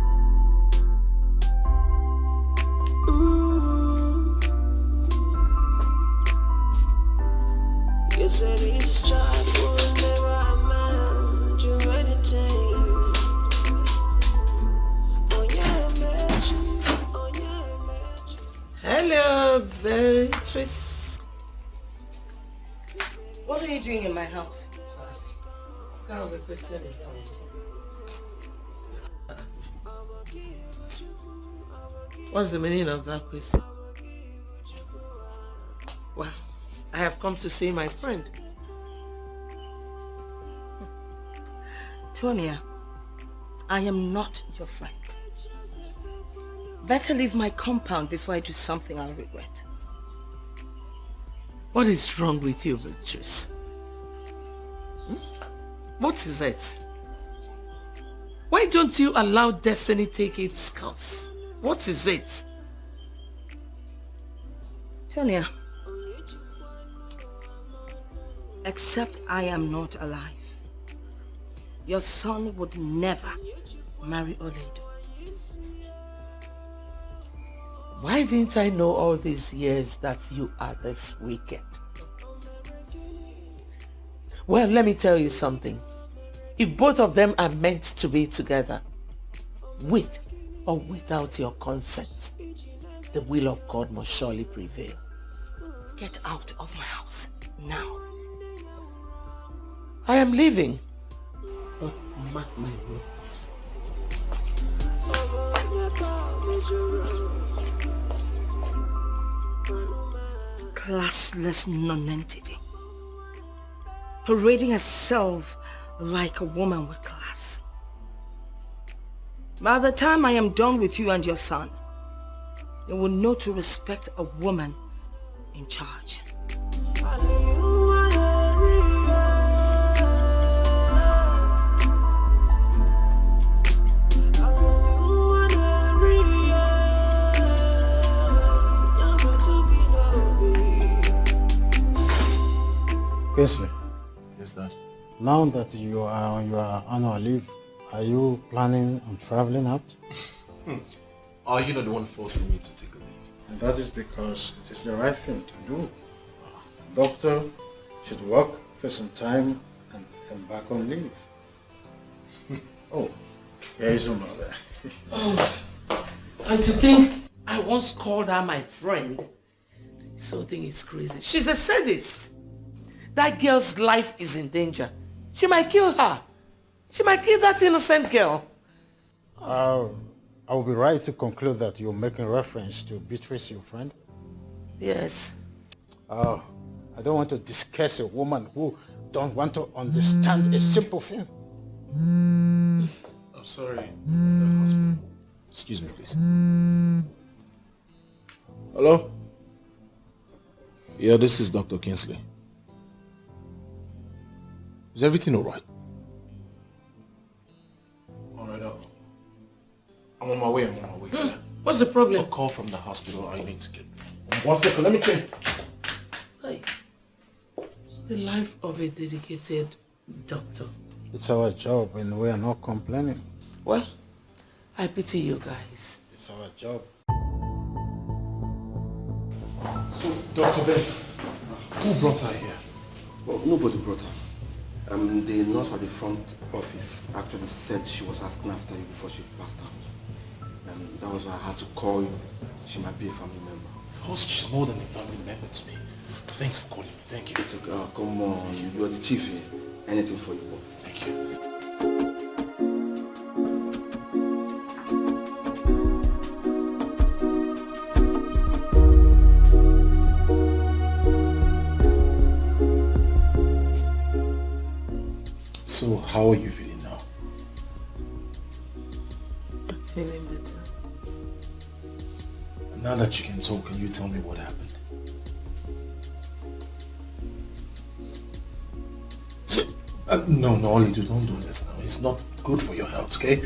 You said this child will never amount to anything. Hello, Beatrice. What are you doing in my house? Kind of a question is What's the meaning of that question? Well, I have come to see my friend. Tonia, I am not your friend. Better leave my compound before I do something I'll regret. What is wrong with you, Beatrice? What is it? Why don't you allow destiny take its course? What is it? Tonia, except I am not alive, your son would never marry Oledo. Why didn't I know all these years that you are this wicked? Well, let me tell you something. If both of them are meant to be together, with or without your consent, the will of God must surely prevail. Get out of my house now. I am leaving. But mark my words. Classless nonentity, parading herself like a woman with class. By the time I am done with you and your son, you will know to respect a woman in charge. Kingsley. Yes, Dad. Now that you are on your annual leave, are you planning on traveling out? Are you not the one forcing me to take a leave? And that is because it is the right thing to do. A doctor should work for some time and embark on leave. Oh, here is your mother. And to think I once called her my friend. This whole thing is crazy. She's a sadist. That girl's life is in danger. She might kill her. She might kill that innocent girl. I will be right to conclude that you're making reference to Beatrice, your friend? Yes. I don't want to discuss a woman who don't want to understand a simple thing. I'm sorry, the hospital. Excuse me, please. Hello? Yeah, this is Dr. Kingsley. Is everything all right? I'm on my way. What's the problem? A call from the hospital. I need to get there. 1 second, let me change. Hey. The life of a dedicated doctor. It's our job and we are not complaining. Well, I pity you guys. It's our job. So, Dr. Ben, who brought her here? Well, nobody brought her. The nurse at the front office actually said she was asking after you before she passed out. That was why I had to call you. She might be a family member. Because she's more than a family member to me. Thanks for calling me. Thank you. It's okay. Come on. You are the chief here. Anything for you, boss. Thank you. So, how are you feeling now? I'm feeling better. Now that you can talk, can you tell me what happened? No, Olido, don't do this now. It's not good for your health, okay?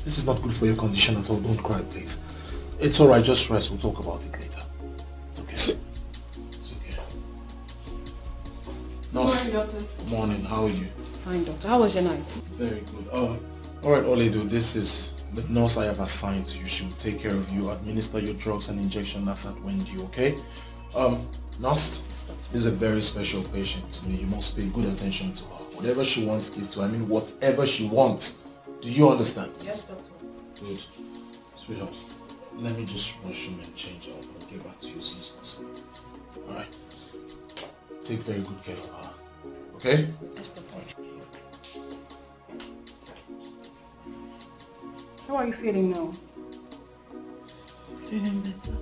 This is not good for your condition at all. Don't cry, please. It's alright, just rest. We'll talk about it later. It's okay. It's okay. Nurse. Good morning, doctor. Good morning. How are you? Fine, doctor. How was your night? Very good. Alright, Olido, this is the nurse I have assigned to you. She will take care of you, administer your drugs and injection as at when due, okay? Nurse, this is a very special patient to me. You must pay good attention to her. Whatever she wants, give to her. I mean, whatever she wants. Do you understand? Yes, doctor. Good. Sweetheart, let me just wash him and change up. I'll get back to you as soon as possible. Alright? Take very good care of her. Okay? Yes, doctor. How are you feeling now? Feeling better.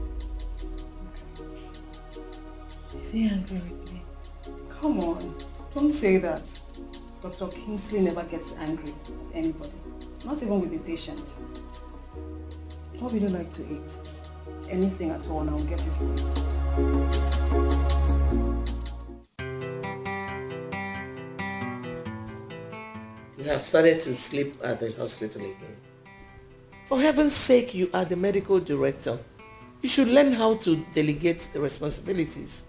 Is he angry with me? Come on. Don't say that. Dr. Kingsley never gets angry at anybody. Not even with the patient. What would you like to eat? Anything at all and I'll get it for you. You have started to sleep at the hospital again. For heaven's sake, you are the medical director. You should learn how to delegate the responsibilities.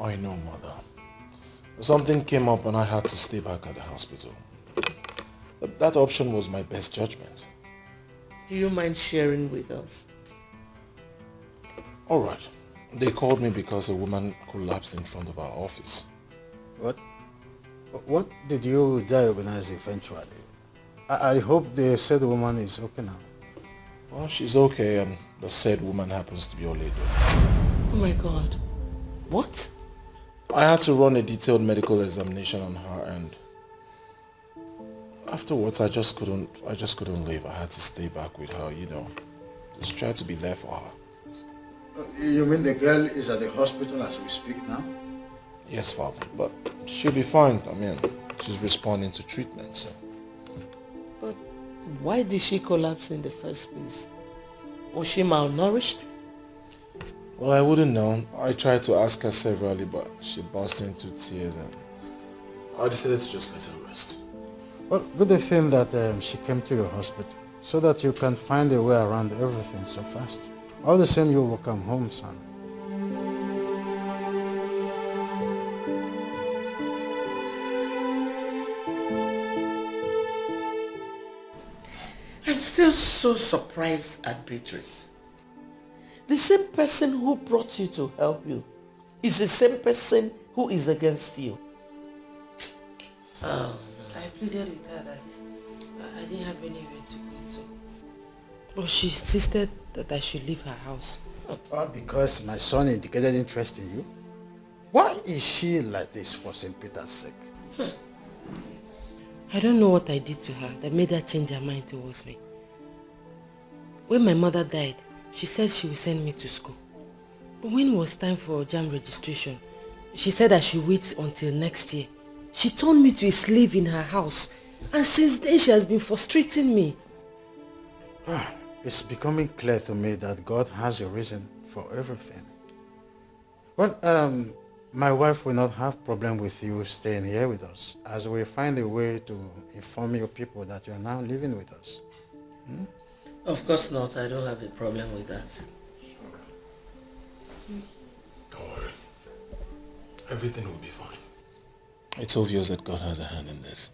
I know, Mother. Something came up and I had to stay back at the hospital. That option was my best judgment. Do you mind sharing with us? Alright. They called me because a woman collapsed in front of our office. What did you diagnose eventually? I hope the said woman is okay now. Well, she's okay and the said woman happens to be Oledo. Oh my God. What? I had to run a detailed medical examination on her and afterwards I just couldn't leave. I had to stay back with her, you know. Just try to be there for her. You mean the girl is at the hospital as we speak now? Yes, Father, but she'll be fine. I mean, she's responding to treatment, so. But why did she collapse in the first place? Was she malnourished? Well, I wouldn't know. I tried to ask her severally, but she burst into tears and I decided to just let her rest. Well, good thing that she came to your hospital so that you can find a way around everything so fast. All the same, you will come home, son. I'm still so surprised at Beatrice. The same person who brought you to help you is the same person who is against you. I pleaded with her that I didn't have anywhere to go to. But she insisted that I should leave her house. All because my son indicated interest in you? Why is she like this for St. Peter's sake? I don't know what I did to her that made her change her mind towards me. When my mother died, she said she would send me to school. But when it was time for JAM registration, she said I should wait until next year. She turned me to a slave in her house, and since then she has been frustrating me. It's becoming clear to me that God has a reason for everything. Well, my wife will not have problem with you staying here with us, as we find a way to inform your people that you are now living with us. Of course not. I don't have a problem with that. Don't worry. Everything will be fine. It's obvious that God has a hand in this.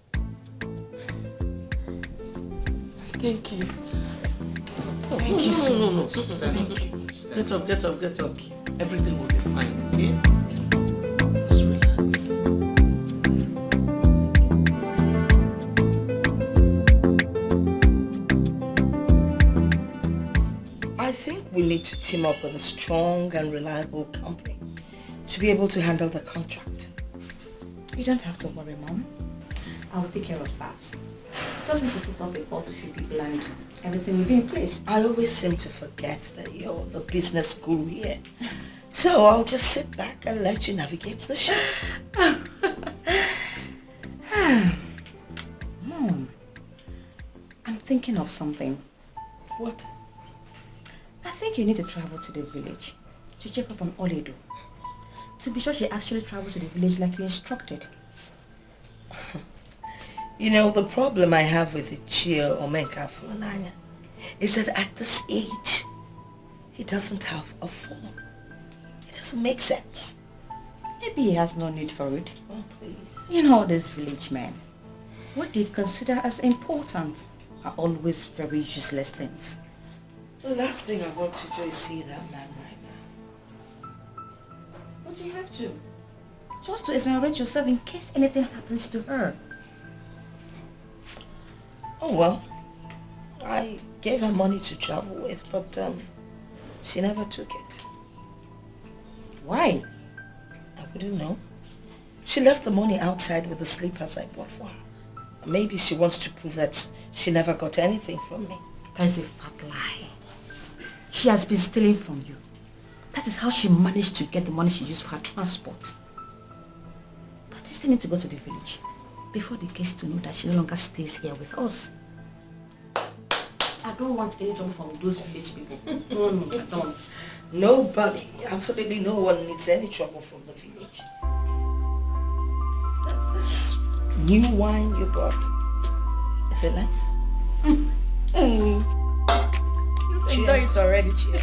Thank you. Thank you so much. Thank you. Get up, get up, get up. Everything will be fine, okay? Just relax. I think we need to team up with a strong and reliable company to be able to handle the contract. You don't have to worry, Mom. I'll take care of that. Just need to put up a call to few people and everything will be in place. I always seem to forget that you're the business guru here. So I'll just sit back and let you navigate the show. Mom, I'm thinking of something. What? I think you need to travel to the village to check up on Oledo. To be sure she actually traveled to the village like you instructed. You know, the problem I have with Ichia Omenka Funanya is that at this age, he doesn't have a phone. It doesn't make sense. Maybe he has no need for it. Oh, please. You know, these village men, what they consider as important are always very useless things. The last thing I want to do is see that man right now. But you have to. Just to exonerate yourself in case anything happens to her. Oh well, I gave her money to travel with, but she never took it. Why? I wouldn't know. She left the money outside with the slippers I bought for her. Maybe she wants to prove that she never got anything from me. That is a fat lie. She has been stealing from you. That is how she managed to get the money she used for her transport. But you still need to go to the village before they get to know that she no longer stays here with us. I don't want any trouble from those village people. No, I don't. Nobody, absolutely no one needs any trouble from the village. This new wine you brought, is it nice? You've enjoyed it already. Cheers.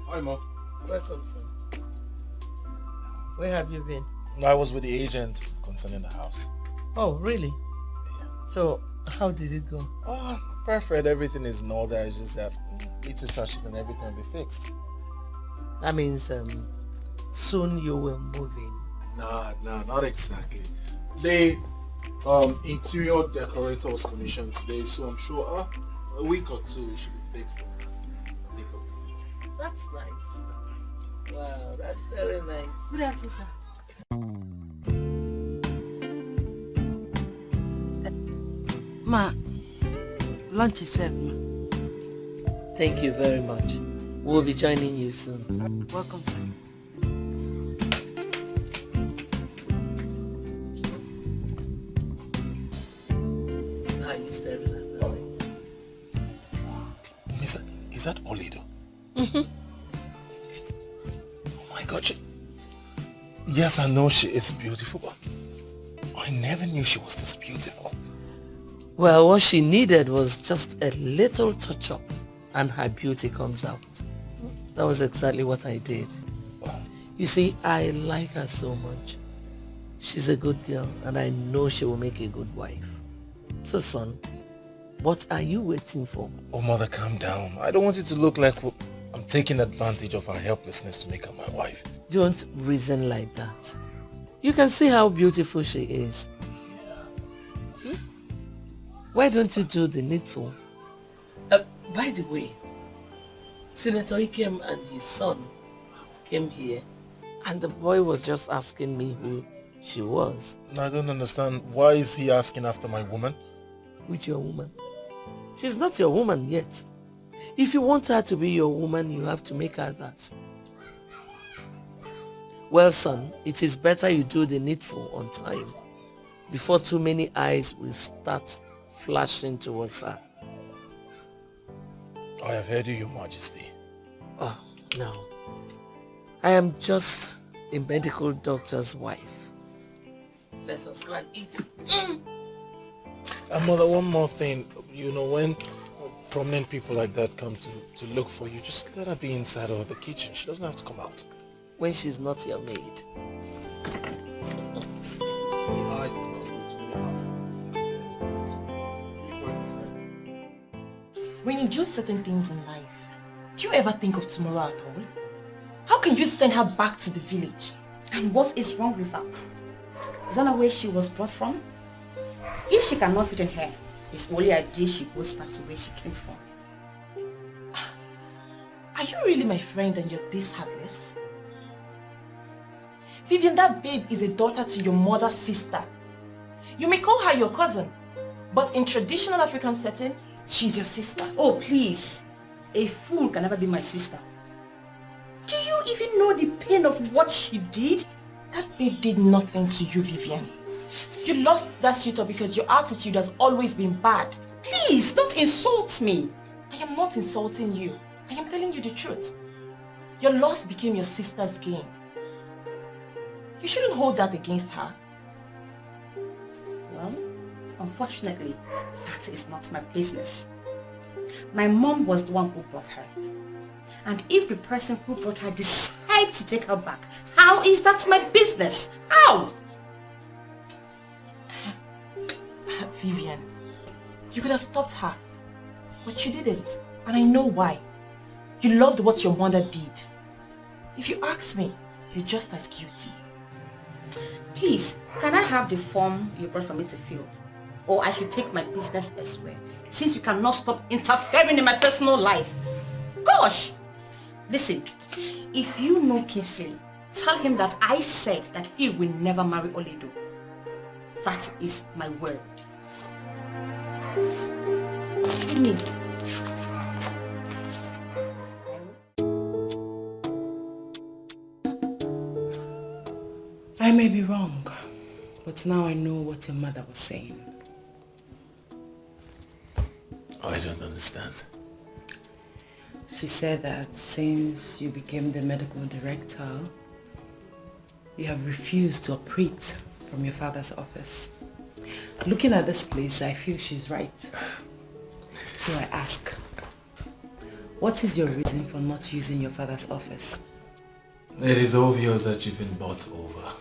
Hi, Mom. Welcome, son. Where have you been? I was with the agent concerning the house. Oh, really? So, how did it go? Oh, perfect. Everything is in order. It's just that need to touch it and everything will be fixed. That means soon you will move in. Nah, not exactly. The interior decorator was commissioned today, so I'm sure a week or two it should be fixed. That's nice. Wow, that's very nice. Good afternoon, sir. Ma, lunch is served, ma. Thank you very much. We'll be joining you soon. Welcome, sir. Are you staring at her? Is that Oledo? Mm-hmm. Oh my God, yes, I know she is beautiful, but I never knew she was this beautiful. Well, what she needed was just a little touch-up and her beauty comes out. That was exactly what I did. You see, I like her so much. She's a good girl and I know she will make a good wife. So son, what are you waiting for? Oh mother, calm down. I don't want it to look like I'm taking advantage of her helplessness to make her my wife. Don't reason like that. You can see how beautiful she is. Hmm? Why don't you do the needful? By the way, Senator Ikem and his son came here and the boy was just asking me who she was. I don't understand. Why is he asking after my woman? Which your woman? She's not your woman yet. If you want her to be your woman, you have to make her that. Well, son, it is better you do the needful on time before too many eyes will start flashing towards her. I have heard you, Your Majesty. Oh, no. I am just a medical doctor's wife. Let us go and eat. Mother, one more thing. You know, when prominent people like that come to look for you, just let her be inside or the kitchen. She doesn't have to come out. When she's not your maid. When you do certain things in life, do you ever think of tomorrow at all? How can you send her back to the village? And what is wrong with that? Is that not where she was brought from? If she cannot fit in here, it's only a day she goes back to where she came from. Are you really my friend and you're this heartless? Vivian, that babe is a daughter to your mother's sister. You may call her your cousin, but in traditional African setting, she's your sister. Oh, please. A fool can never be my sister. Do you even know the pain of what she did? That babe did nothing to you, Vivian. You lost that suitor because your attitude has always been bad. Please, don't insult me. I am not insulting you. I am telling you the truth. Your loss became your sister's gain. You shouldn't hold that against her. Well, unfortunately, that is not my business. My mom was the one who brought her. And if the person who brought her decides to take her back, how is that my business? How? Vivian, you could have stopped her, but you didn't. And I know why. You loved what your mother did. If you ask me, you're just as guilty. Please, can I have the form you brought for me to fill? Or I should take my business elsewhere, since you cannot stop interfering in my personal life. Gosh! Listen, if you know Kingsley, tell him that I said that he will never marry Oledo. That is my word. Give me. I may be wrong, but now I know what your mother was saying. I don't understand. She said that since you became the medical director, you have refused to operate from your father's office. Looking at this place, I feel she's right. So I ask, what is your reason for not using your father's office? It is obvious that you've been bought over.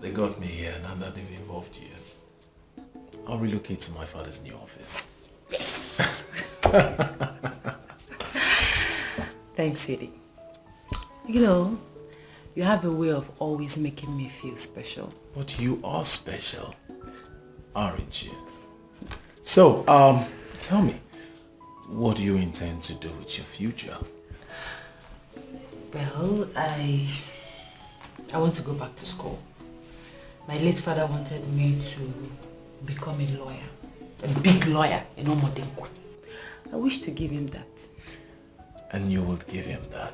They got me here, now that they've involved you. I'll relocate to my father's new office. Yes! Thanks, sweetie. You know, you have a way of always making me feel special. But you are special, aren't you? So, tell me, what do you intend to do with your future? Well, I want to go back to school. My late father wanted me to become a lawyer, a big lawyer in Omodinkwa. I wish to give him that. And you will give him that.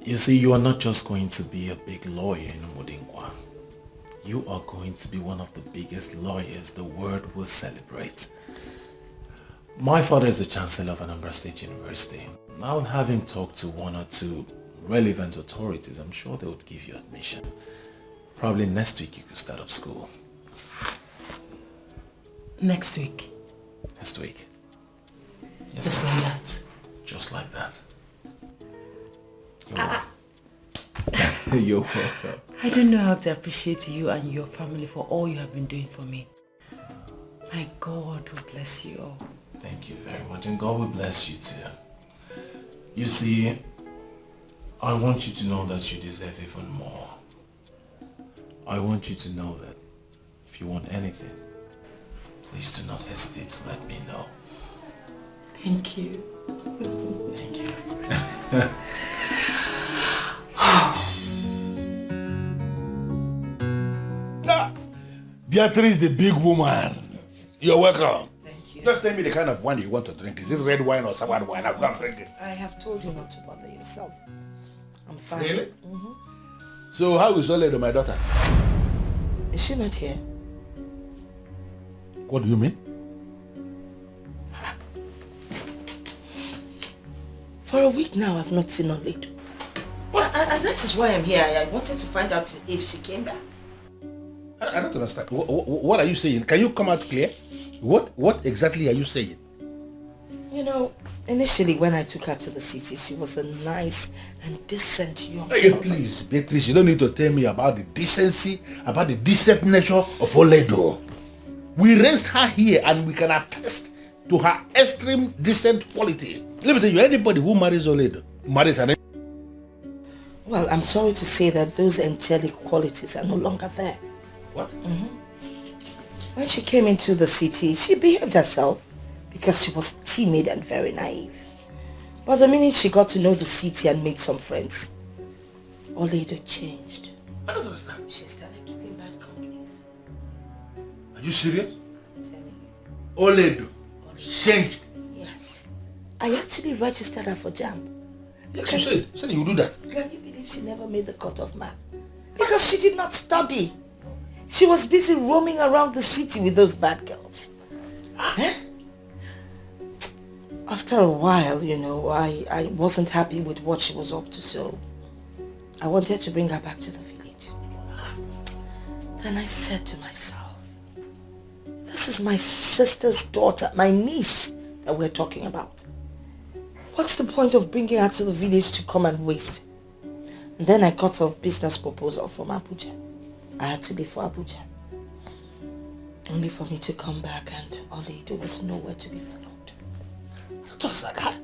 You see, you are not just going to be a big lawyer in Omodinkwa. You are going to be one of the biggest lawyers the world will celebrate. My father is the Chancellor of Anambra State University. Now, having talked to one or two relevant authorities, I'm sure they would give you admission. Probably next week you could start up school. Next week? Next week. Yes, just like that? Just like that. You're welcome. I don't know how to appreciate you and your family for all you have been doing for me. My God will bless you all. Thank you very much, and God will bless you too. You see, I want you to know that you deserve even more. I want you to know that if you want anything, please do not hesitate to let me know. Thank you. Thank you. Beatrice, the big woman. You're welcome. Thank you. Just tell me the kind of wine you want to drink. Is it red wine or sour wine? I've gone drink it. I have told you not to bother yourself. I'm fine. Really? So how is Oledo, my daughter? Is she not here? What do you mean? For a week now, I've not seen Oledo. And that is why I'm here. I wanted to find out if she came back. I don't understand. What are you saying? Can you come out clear? What exactly are you saying? You know, initially when I took her to the city, she was a nice and decent young girl. Please, Beatrice, you don't need to tell me about the decency, about the decent nature of Oledo. We raised her here and we can attest to her extreme decent quality. Let me tell you, anybody who marries Oledo marries an... Well, I'm sorry to say that those angelic qualities are no longer there. What? When she came into the city, she behaved herself because she was timid and very naive. But the minute she got to know the city and made some friends, Oledo changed. I don't understand. She started keeping bad companies. Are you serious? I'm telling you. Oledo changed? Yes. I actually registered her for JAMB. Yes, you said you would do that. Can you believe she never made the cutoff mark? Because she did not study. She was busy roaming around the city with those bad girls. After a while, you know, I wasn't happy with what she was up to, so I wanted to bring her back to the village. Then I said to myself, this is my sister's daughter, my niece that we're talking about. What's the point of bringing her to the village to come and waste? And then I got a business proposal from Abuja. I had to leave for Abuja. Only for me to come back and Oledo was nowhere to be found. Just like that.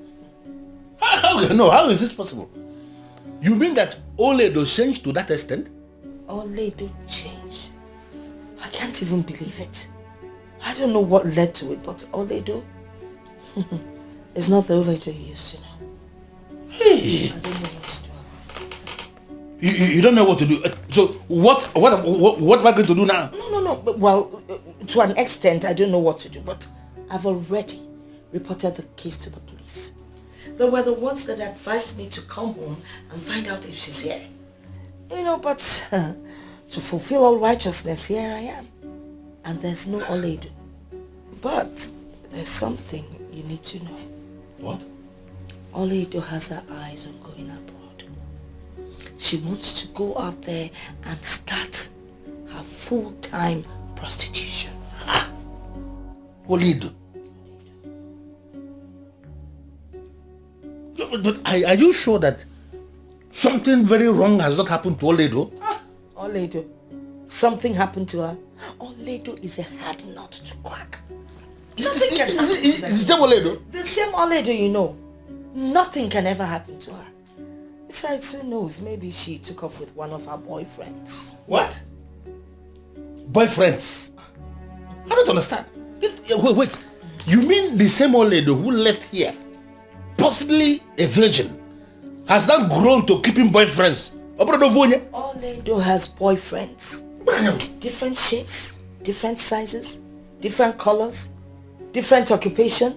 How is this possible? You mean that Oledo changed to that extent? Oledo changed. I can't even believe it. I don't know what led to it, but Oledo is not the Oledo you used to know. Hey! I don't know what to do. You don't know what to do. So what am I going to do now? No. Well, to an extent, I don't know what to do, but I've already reported the case to the police. They were the ones that advised me to come home and find out if she's here. You know, but to fulfill all righteousness, here I am. And there's no Oledo. But there's something you need to know. What? Oledo has her eyes on going abroad. She wants to go out there and start her full-time prostitution. Oledo. But are you sure that something very wrong has not happened to Oledo? Oledo. Something happened to her. Oledo is a hard nut to crack. Is the same Oledo? The same Oledo, you know. Nothing can ever happen to her. Besides, who knows? Maybe she took off with one of her boyfriends. What? Boyfriends? I don't understand. Wait. You mean the same Oledo who left here, possibly a virgin, has now grown to keeping boyfriends? Oledo has boyfriends. Different shapes, different sizes, different colors, different occupation,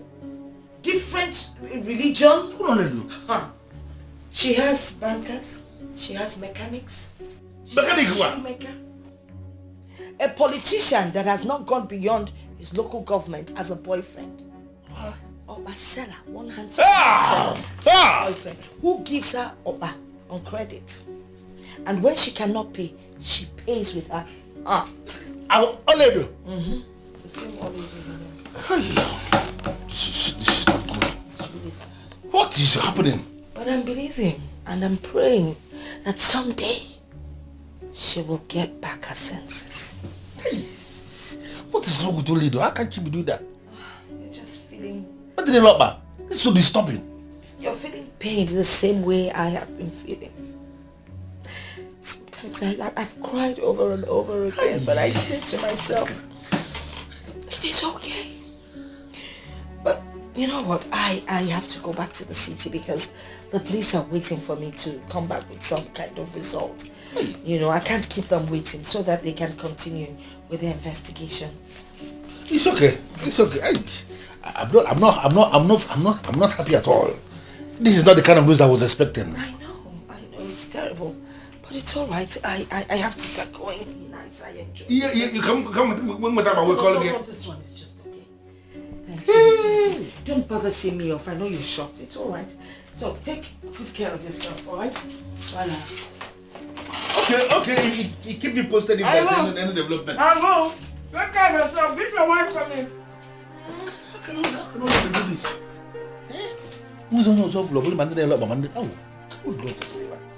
different religion. She has bankers, she has mechanics. Shoemaker. A politician that has not gone beyond his local government as a boyfriend. Or a seller, one handsome seller. Boyfriend who gives her Oba on credit. And when she cannot pay, she pays with her. Our Oledo. The same Oledo. This is not good. What is happening? But I'm believing and I'm praying that someday she will get back her senses. What is wrong with Oledo? How can't you be doing that? You're just feeling... What did they look back? This is so disturbing. You're feeling pain the same way I have been feeling. Sometimes I've cried over and over again, but I say to myself, it is okay. But you know what? I have to go back to the city because the police are waiting for me to come back with some kind of result. You know, I can't keep them waiting so that they can continue with the investigation. It's okay. It's okay. I'm not happy at all. This is not the kind of news I was expecting. I know, it's terrible. But it's all right. I have to start going. Be nice. I enjoy. Yeah, you come with that, we'll call again. No, this one is just okay. Thank you. Don't bother seeing me off. I know you're shocked. It's all right. So take good care of yourself, alright? Voila. Okay, you keep me posted if there's any development. I will. Take care of yourself. Beat your wife for me. How can you do this? Who's on yourself? Oh, good Lord,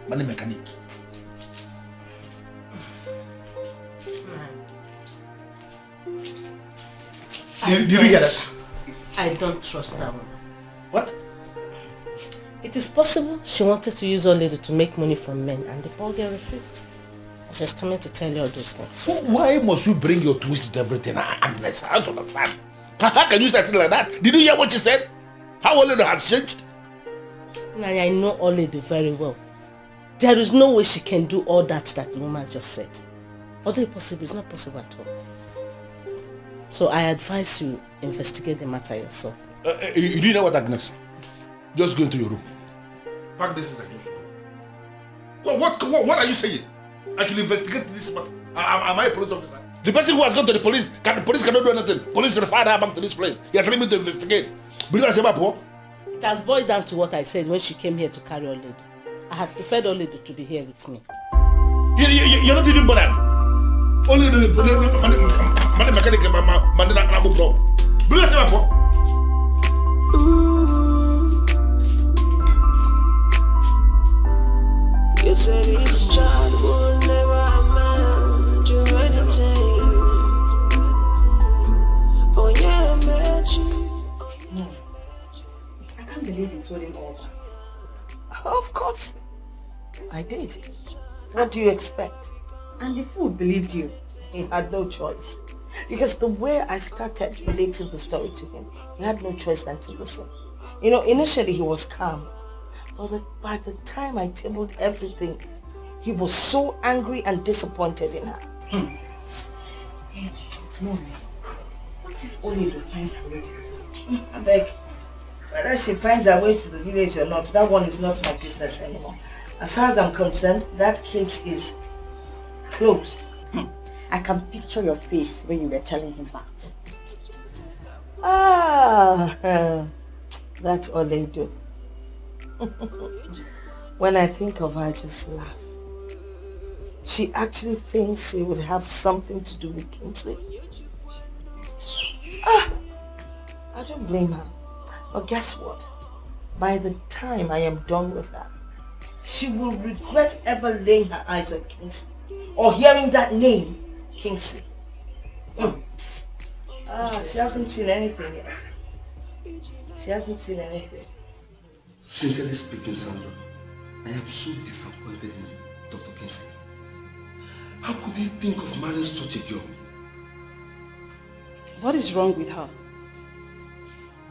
man, mechanic. Did you hear that? I don't trust that woman. What? It is possible she wanted to use old lady to make money from men and the poor girl refused. And she's coming to tell you all those things. Why must you bring your twist to everything? I don't understand. How can you say things like that? Did you hear what she said? How old lady has changed? I know old lady very well. There is no way she can do all that the woman just said. Although it's possible, it's not possible at all. So I advise you investigate the matter yourself. You do know what, Agnes? Just go into your room. Pack this is What are you saying? I should investigate this matter. Am I a police officer? The person who has gone to the police, the police cannot do anything. Police referred her back to this place. You are telling me to investigate. It has boiled down to what I said when she came here to carry old lady. I had preferred old lady to be here with me. You're not even bothered. Only the mechanic You said this child will never amount to anything. Oh yeah, magic. I can't believe you told him all that. Of course. I did. What do you expect? And the fool believed you. He had no choice. Because the way I started relating the story to him, he had no choice than to listen. You know, initially he was calm. But by the time I tabled everything, he was so angry and disappointed in her. Hey, but mommy, what if Olido finds her way to the village? I beg, whether she finds her way to the village or not, that one is not my business anymore. As far as I'm concerned, that case is closed. I can picture your face when you were telling him that. Ah, that's all they do. When I think of her, I just laugh. She actually thinks she would have something to do with Kingsley. I don't blame her. But guess what? By the time I am done with her, she will regret ever laying her eyes on Kingsley or hearing that name, Kingsley. She hasn't seen anything yet. She hasn't seen anything. Sincerely speaking, Sandra, I am so disappointed in Dr. Kingsley. How could he think of marrying such a girl? What is wrong with her?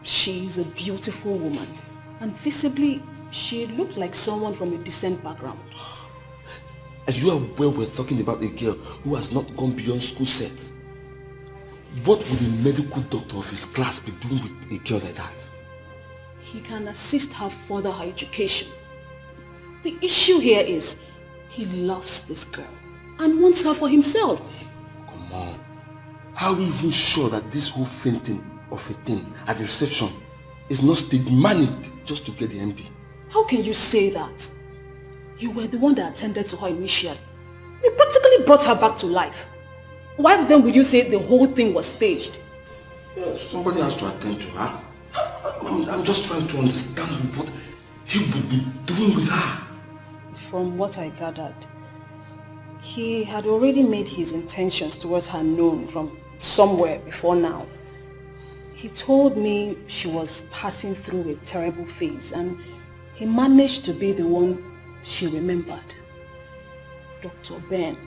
She is a beautiful woman, and visibly, she looked like someone from a decent background. And you are aware we're talking about a girl who has not gone beyond school set. What would a medical doctor of his class be doing with a girl like that? He can assist her further her education. The issue here is, he loves this girl and wants her for himself. Come on. How are we even sure that this whole fainting of a thing at the reception is not staged managed just to get the MD? How can you say that? You were the one that attended to her initially. You practically brought her back to life. Why then would you say the whole thing was staged? Yeah, somebody has to attend to her. I'm just trying to understand what he would be doing with her. From what I gathered, he had already made his intentions towards her known from somewhere before now. He told me she was passing through a terrible phase and he managed to be the one she remembered. Dr. Ben,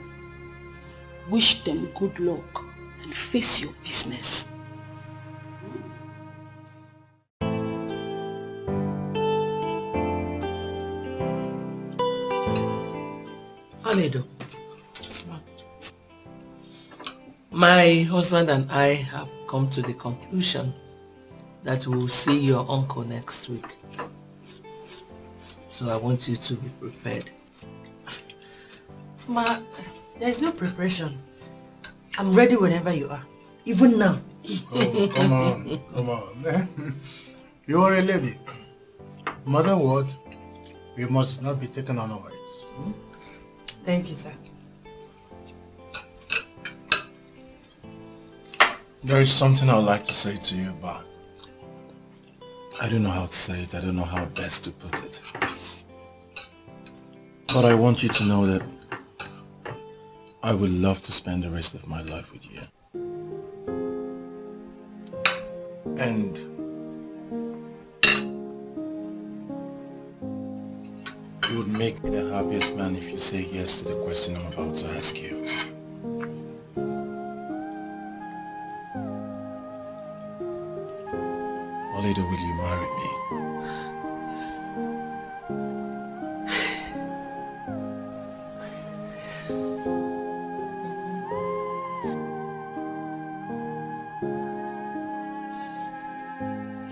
wish them good luck and face your business. Aledo, my husband and I have come to the conclusion that we will see your uncle next week. So I want you to be prepared. Ma, there is no preparation. I'm ready whenever you are. Even now. Oh, come on. You are a lady. No matter what, we must not be taken unawares. Thank you, sir. There is something I would like to say to you, but I don't know how to say it. I don't know how best to put it. But I want you to know that I would love to spend the rest of my life with you. And you would make me the happiest man if you say yes to the question I'm about to ask you. Oledo, will you marry me?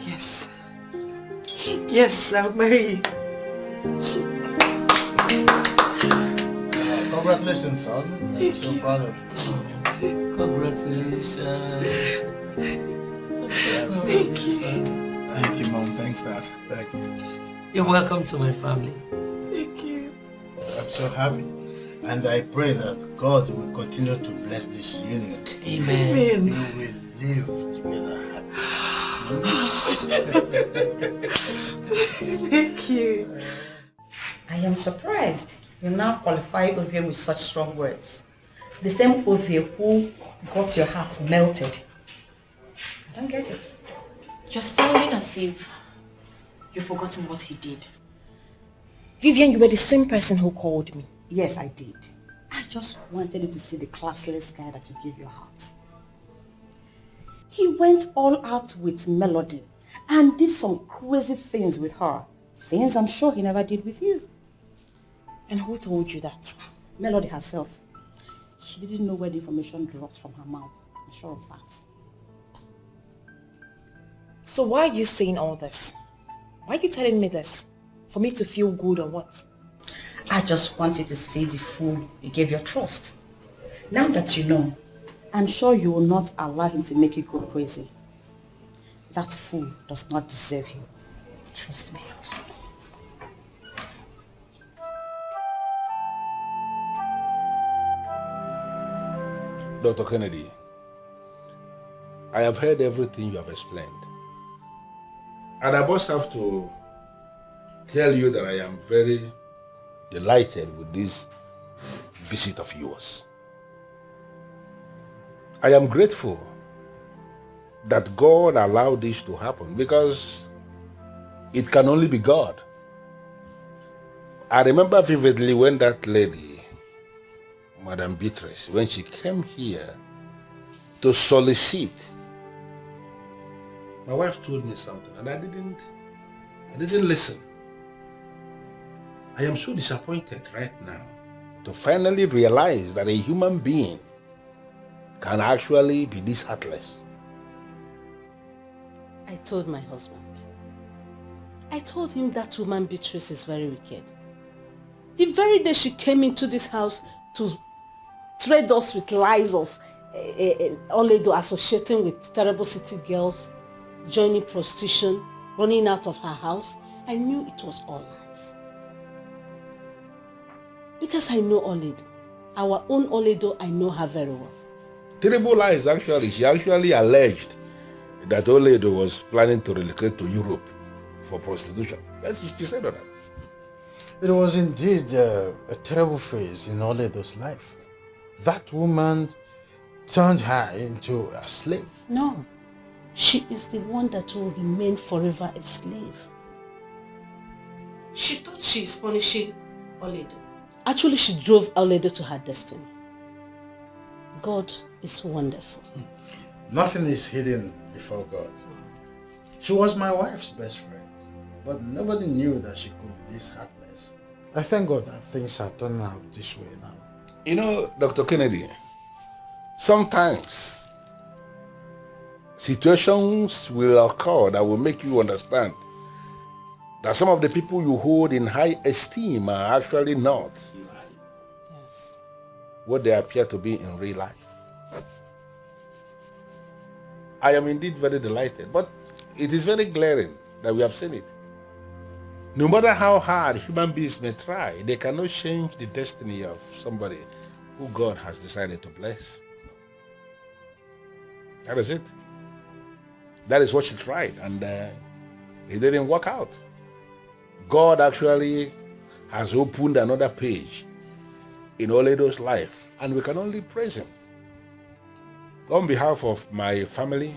Yes. Yes, I'll marry you. Congratulations, son. I'm so proud of you. Congratulations. Thank you. Thank you, Mom. Thanks, Dad. Thank you. You're welcome to my family. Thank you. I'm so happy. And I pray that God will continue to bless this union. Amen. We will live together happy. Thank you. I am surprised you now qualify Ovie with such strong words. The same Ovie who got your heart melted. I don't get it. You're sounding as if you've forgotten what he did. Vivian, you were the same person who called me. Yes, I did. I just wanted you to see the classless guy that you gave your heart. He went all out with Melody and did some crazy things with her. Things I'm sure he never did with you. And who told you that? Melody herself. She didn't know where the information dropped from her mouth. I'm sure of that. So why are you saying all this? Why are you telling me this? For me to feel good or what? I just want you to see the fool you gave your trust. Now that you know, I'm sure you will not allow him to make you go crazy. That fool does not deserve you. Trust me. Dr. Kennedy, I have heard everything you have explained. And I must have to tell you that I am very delighted with this visit of yours. I am grateful that God allowed this to happen because it can only be God. I remember vividly when that lady, Madam Beatrice, when she came here to solicit, my wife told me something and I didn't listen. I am so disappointed right now to finally realize that a human being can actually be this heartless. I told my husband. I told him that woman Beatrice is very wicked. The very day she came into this house to trade us with lies of Oledo associating with terrible city girls, joining prostitution, running out of her house, I knew it was all lies. Because I know Oledo. Our own Oledo, I know her very well. Terrible lies, actually. She actually alleged that Oledo was planning to relocate to Europe for prostitution. That's what she said on that. It was indeed a terrible phase in Oledo's life. That woman turned her into a slave. No, she is the one that will remain forever a slave. She thought she is punishing Oledo. Actually, she drove Oledo to her destiny. God is wonderful. Nothing is hidden before God. She was my wife's best friend, but nobody knew that she could be this heartless. I thank God that things are turning out this way now. You know, Dr. Kennedy, sometimes situations will occur that will make you understand that some of the people you hold in high esteem are actually not what they appear to be in real life. I am indeed very delighted, but it is very glaring that we have seen it. No matter how hard human beings may try, they cannot change the destiny of somebody who God has decided to bless. That is it. That is what she tried, and it didn't work out. God actually has opened another page in Oledo's life, and we can only praise him. On behalf of my family,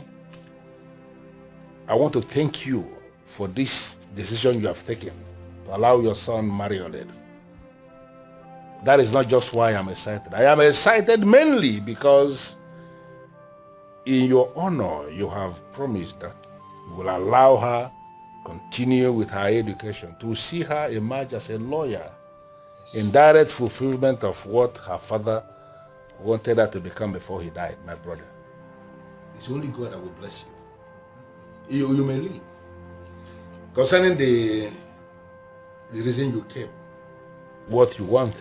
I want to thank you for this decision you have taken to allow your son marry Oledo. That is not just why I'm excited. I am excited mainly because in your honor, you have promised that you will allow her continue with her education, to see her emerge as a lawyer in direct fulfillment of what her father wanted her to become before he died, my brother. It's only God that will bless you. You may leave. Concerning the reason you came, what you want,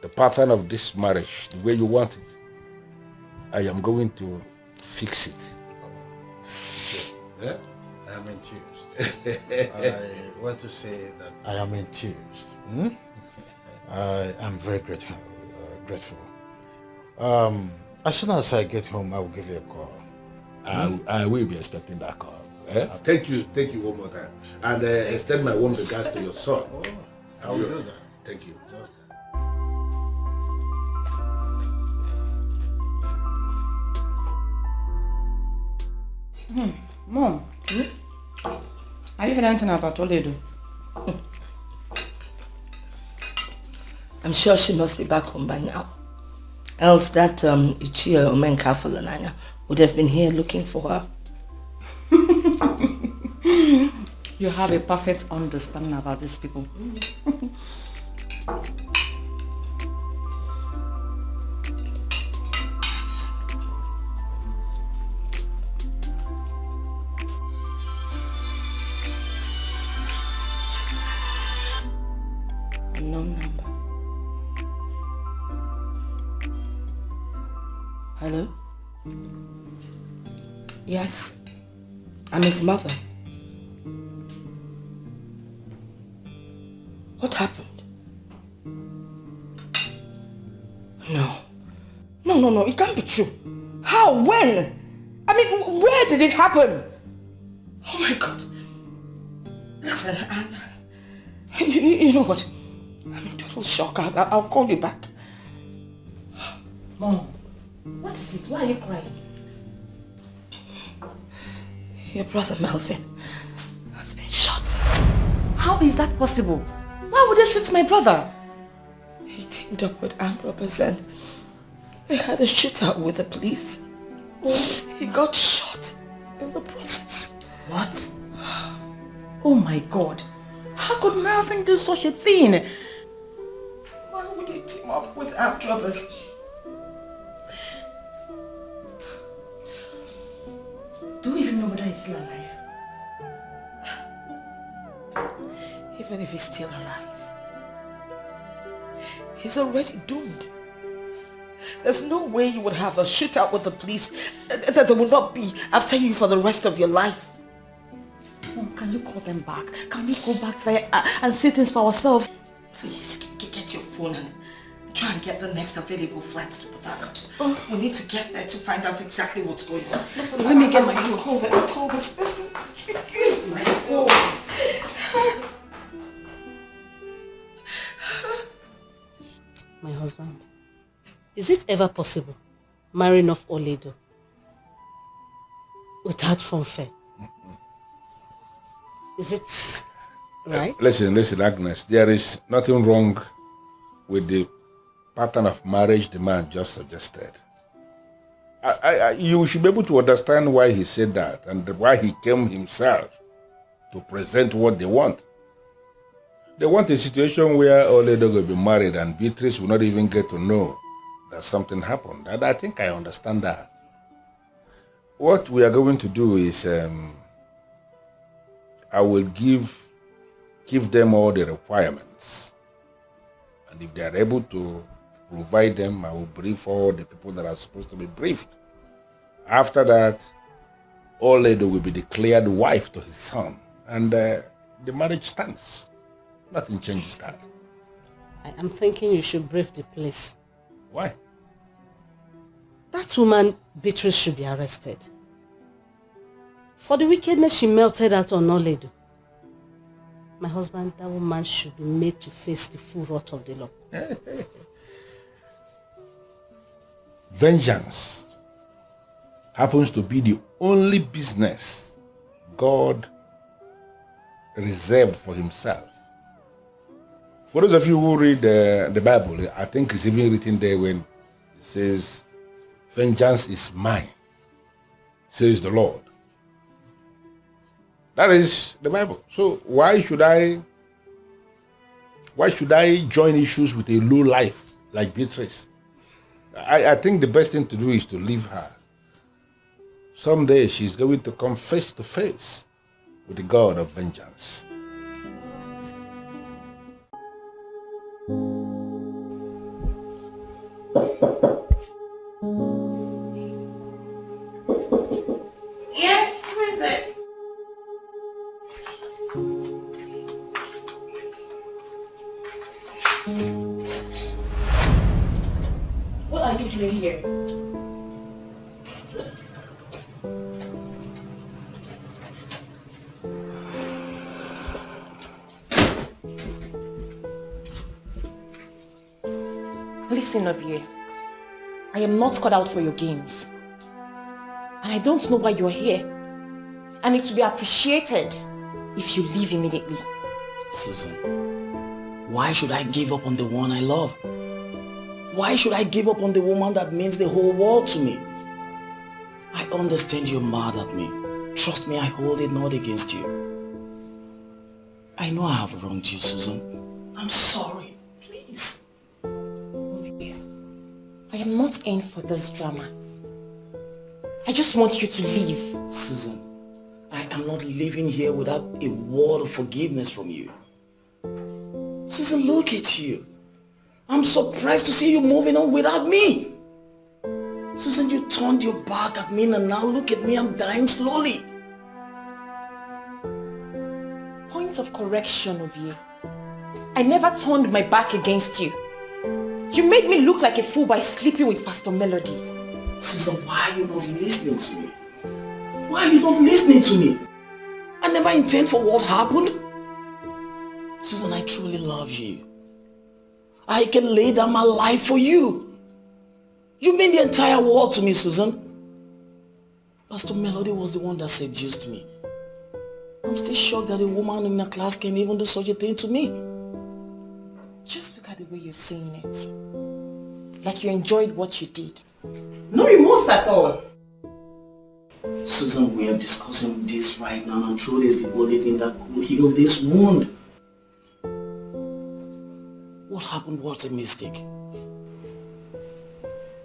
the pattern of this marriage, the way you want it, I am going to fix it. Yeah? I am enthused. I want to say that I am enthused. I am very grateful. As soon as I get home, I will give you a call. I will be expecting that call. Thank you one more time. And extend my warm regards to your son. I will do that. Thank you. Mom, are you heard anything about Oledo? I'm sure she must be back home by now. Else that Ichia Omenka Falananya would have been here looking for her. You have a perfect understanding about these people. Unknown number. Hello? Yes, I'm his mother. What happened? No, it can't be true. How? When? I mean, where did it happen? Oh my God. Listen, you know what? I'm in total shock. I'll call you back. Mom, what is it? Why are you crying? Your brother Melvin has been shot. How is that possible? Why would they shoot my brother? He teamed up with armed robbers and they had a shootout with the police. He got shot in the process. What? Oh my God. How could Melvin do such a thing? Why would he team up with armed robbers? Do you even know whether he's still alive? Even if he's still alive, he's already doomed. There's no way you would have a shootout with the police that they will not be after you for the rest of your life. Mom, can you call them back? Can we go back there and see things for ourselves? Please, get your phone and try and get the next available flight to Port Harcourt. We need to get there to find out exactly what's going on. Let me get my phone. I'll call this person. Please, my phone. My husband, is it ever possible marrying off Oledo without fanfare? Is it right? Listen, Agnes. There is nothing wrong with the pattern of marriage the man just suggested. You should be able to understand why he said that and why he came himself to present what they want. They want a situation where Oledo will be married and Beatrice will not even get to know that something happened. And I think I understand that. What we are going to do is I will give them all the requirements. And if they are able to provide them, I will brief all the people that are supposed to be briefed. After that, Oledo will be declared wife to his son. And the marriage stands. Nothing changes that. I am thinking you should brave the place. Why? That woman, Beatrice, should be arrested. For the wickedness she melted out on Nollywood. My husband, that woman should be made to face the full wrath of the law. Vengeance happens to be the only business God reserved for himself. For those of you who read the Bible, I think it's even written there when it says, vengeance is mine, says the Lord. That is the Bible. So why should I join issues with a low life like Beatrice? I think the best thing to do is to leave her. Someday she's going to come face to face with the God of vengeance. Yes, who is it? What are you doing here? Listen, Ovie. I am not cut out for your games. And I don't know why you're here. And it will be appreciated if you leave immediately. Susan, why should I give up on the one I love? Why should I give up on the woman that means the whole world to me? I understand you're mad at me. Trust me, I hold it not against you. I know I have wronged you, Susan. I'm sorry. Please. I am not in for this drama. I just want you to leave. Susan, I am not living here without a word of forgiveness from you. Susan, look at you. I'm surprised to see you moving on without me. Susan, you turned your back at me and now look at me, I'm dying slowly. Point of correction, Ovie. I never turned my back against you. You made me look like a fool by sleeping with Pastor Melody. Susan, why are you not listening to me? Why are you not listening to me? I never intend for what happened. Susan, I truly love you. I can lay down my life for you. You mean the entire world to me, Susan. Pastor Melody was the one that seduced me. I'm still shocked that a woman in a class can even do such a thing to me. Just look at the way you're saying it. Like you enjoyed what you did. No remorse at all. Susan, we are discussing this right now and truth is the only thing that could heal this wound. What happened was a mistake.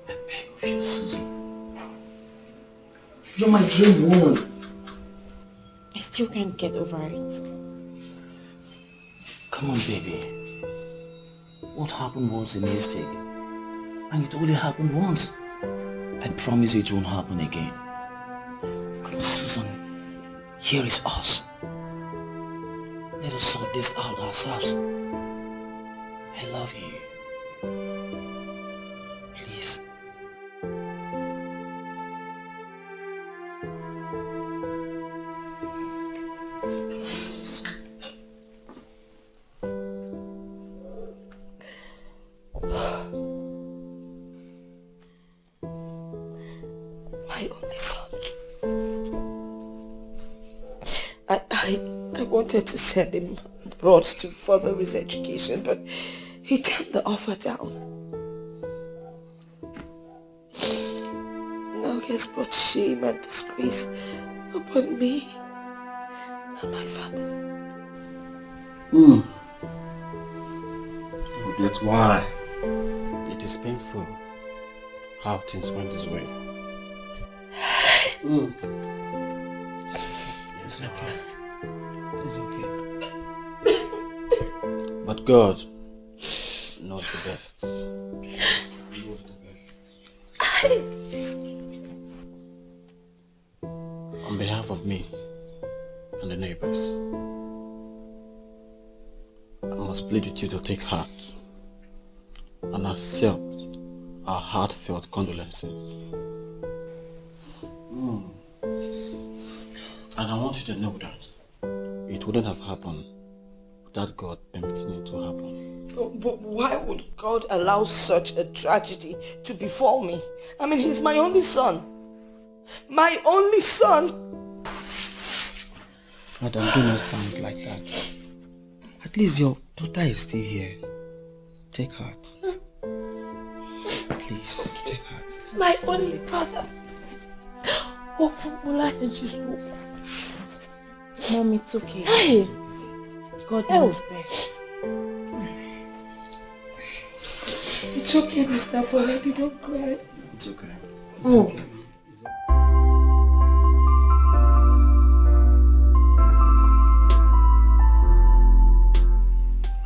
I beg of you, Susan. You're my dream woman. I still can't get over it. Come on, baby. What happened was a mistake. And it only happened once. I promise you it won't happen again. Come on, Susan. Here is us. Let us sort this out ourselves. I love you. Please. My only son. I wanted to send him abroad to further his education, but he turned the offer down. Now he has brought shame and disgrace upon me and my family. That's why. It is painful how things went this way. It's okay. It's okay. But God knows the best. He knows the best. On behalf of me and the neighbors, I must plead with you to take heart and accept our heartfelt condolences. And I want you to know that it wouldn't have happened without God permitting it to happen. But why would God allow such a tragedy to befall me? I mean, he's my only son. My only son! Madam, do not sound like that. At least your daughter is still here. Take heart. Please, take heart. My only brother. Oh, Mom, it's okay. Hey! God knows best. It's okay, Mr. Foledi, don't cry. It's okay. It's okay.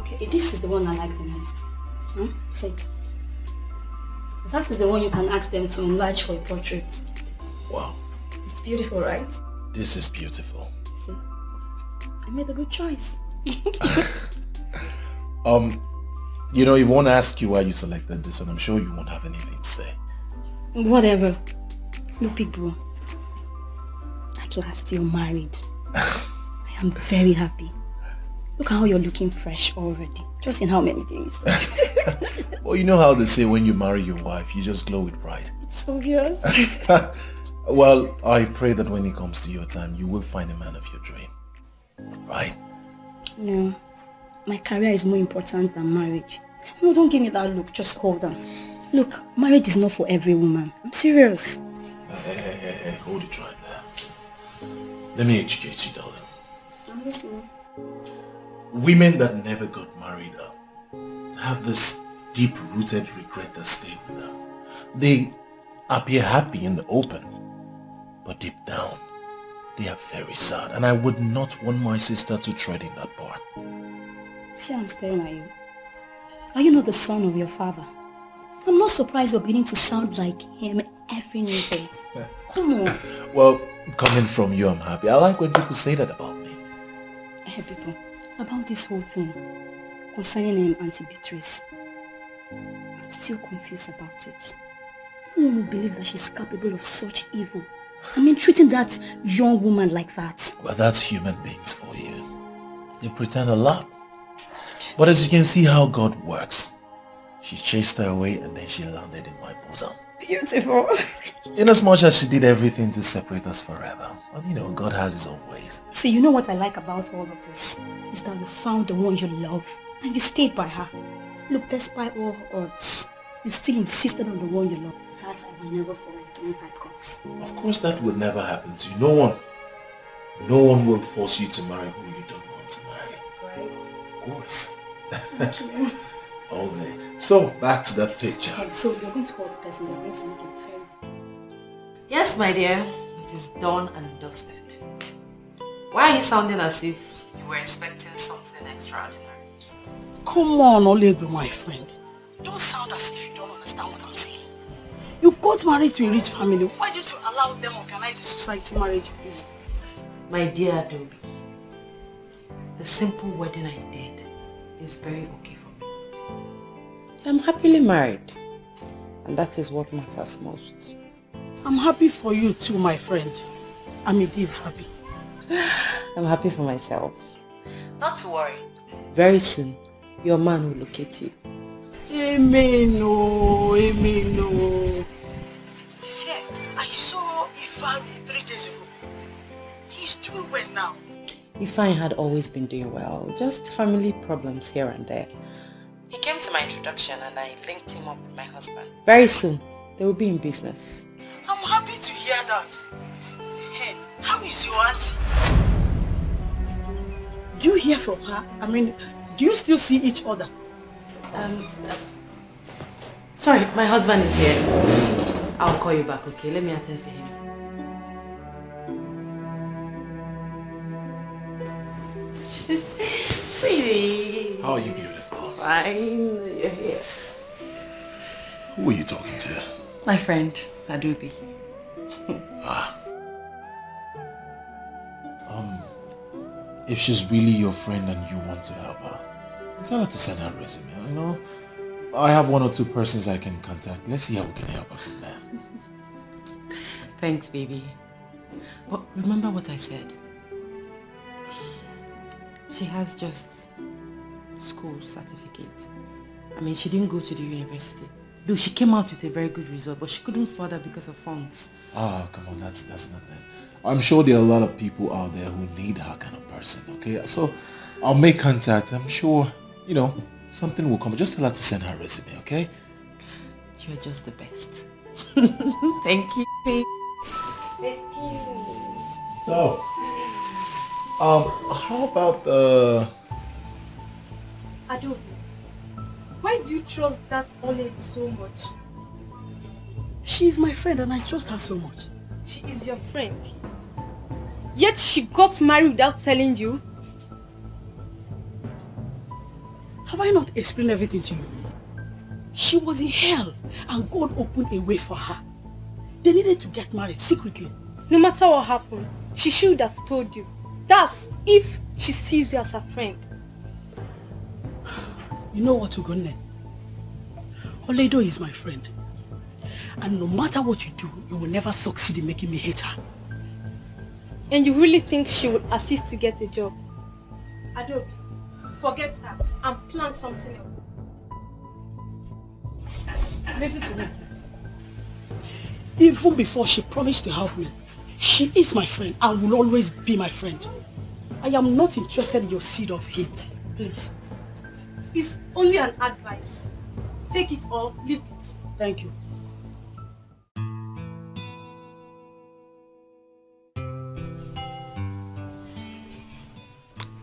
Okay, this is the one I like the most. Say it. That is the one you can ask them to enlarge for a portrait. Wow. It's beautiful, right? This is beautiful. See? I made a good choice. You know, he won't ask you why you selected this, and I'm sure you won't have anything to say. Whatever. Look, big bro. At last you're married. I am very happy. Look how you're looking fresh already. Just in how many days? Well, you know how they say when you marry your wife, you just glow with pride. It's obvious. Well, I pray that when it comes to your time, you will find a man of your dream. Right? No. My career is more important than marriage. No, don't give me that look. Just hold on. Look, marriage is not for every woman. I'm serious. Hey, hold it right there. Let me educate you, darling. I'm listening. Women that never got married have this deep-rooted regret that stay with them. They appear happy in the open, but deep down, they are very sad, and I would not want my sister to tread in that path. See, I'm staring at you. Are you not the son of your father? I'm not surprised you're beginning to sound like him every new day. Come on. Well, coming from you, I'm happy. I like when people say that about me. Hey, people, about this whole thing concerning Auntie Beatrice, I'm still confused about it. No one will believe that she's capable of such evil. I mean, treating that young woman like that. Well, that's human beings for you. They pretend a lot. But as you can see how God works, she chased her away and then she landed in my bosom. Beautiful. In as much as she did everything to separate us forever. But you know, God has his own ways. So you know what I like about all of this? Is that you found the one you love and you stayed by her. Look, despite all odds, you still insisted on the one you love. That I will never forget when time comes. Of course that will never happen to you. No one will force you to marry who you don't want to marry. Right? Of course. Thank you. All day. So, back to that picture. Okay, so you're going to call the person that's going to make it fair. Yes, my dear. It is done and dusted. Why are you sounding as if you were expecting something extraordinary? Come on, Oledo, my friend. Don't sound as if you don't understand what I'm saying. You got married to a rich family. Why did you allow them organize a society marriage for you? My dear Adobe, the simple wedding I did is very okay for me. I'm happily married, and that is what matters most. I'm happy for you too, my friend. I'm indeed happy. I'm happy for myself. Not to worry. Very soon, your man will locate you. Amen, oh, amen, oh. Hey, I saw Ifeanyi 3 days ago. He's doing well now. Ifeanyi had always been doing well, just family problems here and there. He came to my introduction and I linked him up with my husband. Very soon, they will be in business. I'm happy to hear that. Hey, how is your auntie? Do you hear from her? I mean, do you still see each other? Sorry, my husband is here. I'll call you back, okay? Let me attend to him. Sweetie. How are you beautiful? Fine, you're here. Who are you talking to? My friend, Adobe. If she's really your friend and you want to help her, Tell her to send her resume, you know. I have 1 or 2 persons I can contact. Let's see how we can help her from there. Thanks, baby. But remember what I said. She has just school certificate. I mean, she didn't go to the university. Though she came out with a very good result, but she couldn't further because of funds. Ah, come on, that's nothing. I'm sure there are a lot of people out there who need her kind of person, okay? So I'll make contact. I'm sure, you know, something will come. Just tell her to send her resume, okay? You're just the best. Thank you, babe. Thank you. So, how about the... Adobe, why do you trust that old lady so much? She is my friend and I trust her so much. She is your friend. Yet she got married without telling you. Have I not explained everything to you? She was in hell and God opened a way for her. They needed to get married secretly. No matter what happened, she should have told you. That's if she sees you as a friend. You know what, Ugonne? Oledo is my friend. And no matter what you do, you will never succeed in making me hate her. And you really think she would assist to get a job? Adobe, forget her and plan something else. Listen to me, please. Even before she promised to help me, she is my friend and will always be my friend. I am not interested in your seed of hate. Please. It's only an advice. Take it or leave it. Thank you.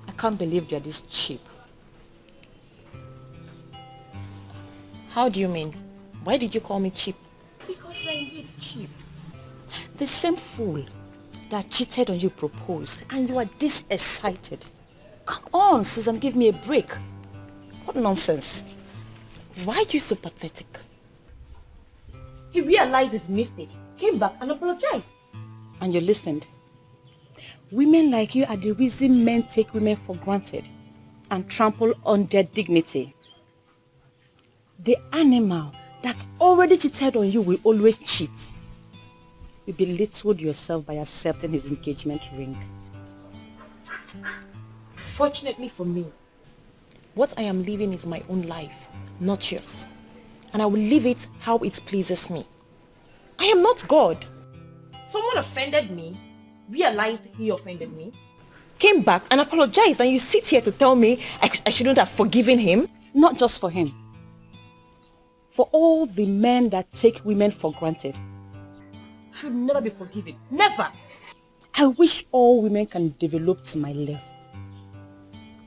I can't believe you're this cheap. How do you mean? Why did you call me cheap? Because you're indeed cheap. The same fool that cheated on you proposed and you are this excited. Come on, Susan, give me a break. What nonsense. Why are you so pathetic? He realized his mistake, came back and apologized. And you listened. Women like you are the reason men take women for granted and trample on their dignity. The animal that already cheated on you will always cheat. You belittled yourself by accepting his engagement ring. Fortunately for me, what I am living is my own life, not yours. And I will live it how it pleases me. I am not God. Someone offended me, realized he offended me, came back and apologized, and you sit here to tell me I shouldn't have forgiven him? Not just for him. For all the men that take women for granted. Should never be forgiven. Never! I wish all women can develop to my level.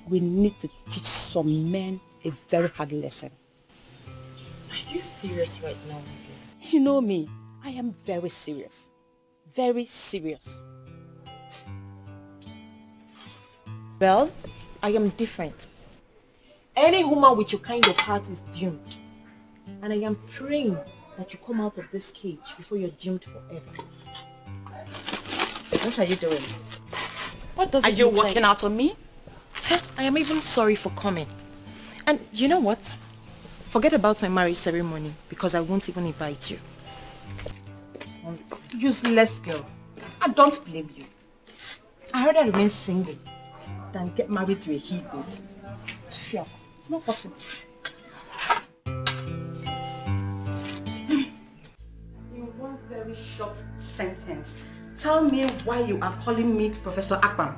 We need to teach some men a very hard lesson. Are you serious right now? You know me. I am very serious. Very serious. Well, I am different. Any woman with your kind of heart is doomed. And I am praying that you come out of this cage before you're doomed forever. What are you doing? What does Are it you look working like? out on me? I am even sorry for coming. And you know what? Forget about my marriage ceremony because I won't even invite you. Useless girl. I don't blame you. I rather remain single than get married to a he-goat. Sure. It's not possible. In one very short sentence, tell me why you are calling me Professor Akpan.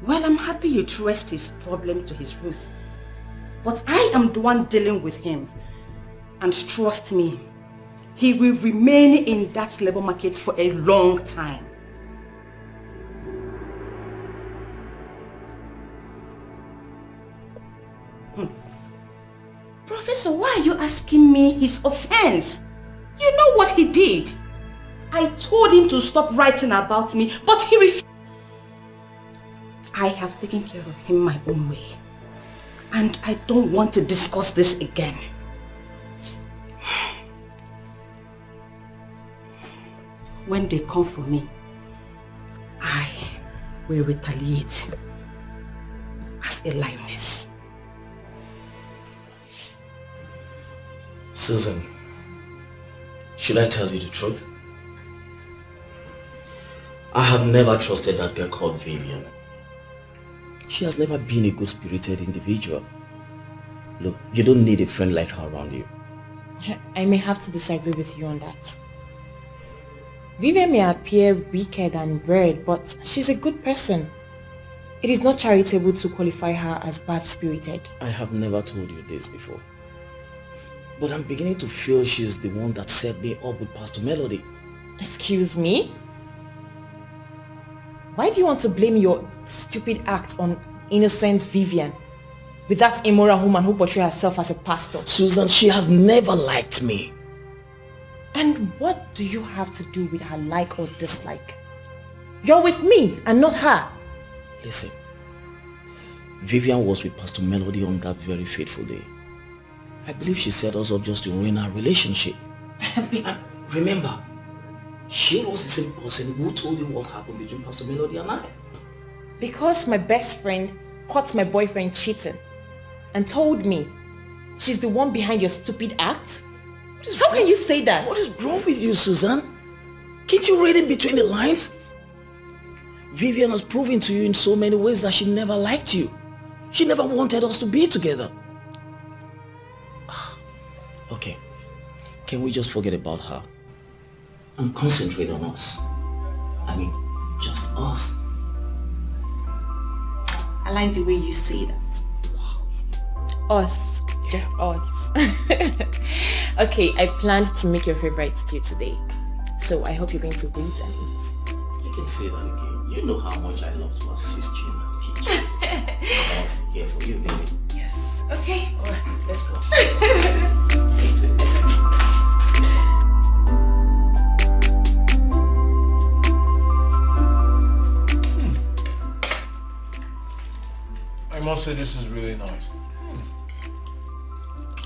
Well, I'm happy you traced his problem to his root. But I am the one dealing with him. And trust me, he will remain in that labor market for a long time. Professor, why are you asking me his offense? You know what he did. I told him to stop writing about me, but he refused. I have taken care of him my own way. And I don't want to discuss this again. When they come for me, will retaliate as a lioness. Susan, should I tell you the truth? I have never trusted that girl called Vivian. She has never been a good-spirited individual. Look, you don't need a friend like her around you. I may have to disagree with you on that. Vivian may appear wicked and weird, but she's a good person. It is not charitable to qualify her as bad-spirited. I have never told you this before. But I'm beginning to feel she's the one that set me up with Pastor Melody. Excuse me? Why do you want to blame your stupid act on innocent Vivian with that immoral woman who portrays herself as a pastor? Susan, she has never liked me. And what do you have to do with her like or dislike? You're with me and not her. Listen, Vivian was with Pastor Melody on that very fateful day. I believe she set us up just to ruin our relationship. Remember, she was the same person who told you what happened between Pastor Melody and I. Because my best friend caught my boyfriend cheating and told me she's the one behind your stupid act? How can you say that? What is wrong with you, Susan? Can't you read in between the lines? Vivian has proven to you in so many ways that she never liked you. She never wanted us to be together. Okay, can we just forget about her and concentrate on us? I mean, just us. I like the way you say that. Us. Just us. Okay, I planned to make your favorite stew today. So I hope you're going to wait and eat. You can say that again. You know how much I love to assist you in that kitchen. I'm here for you, baby. Yes. Okay. Alright, let's go. I must say this is really nice.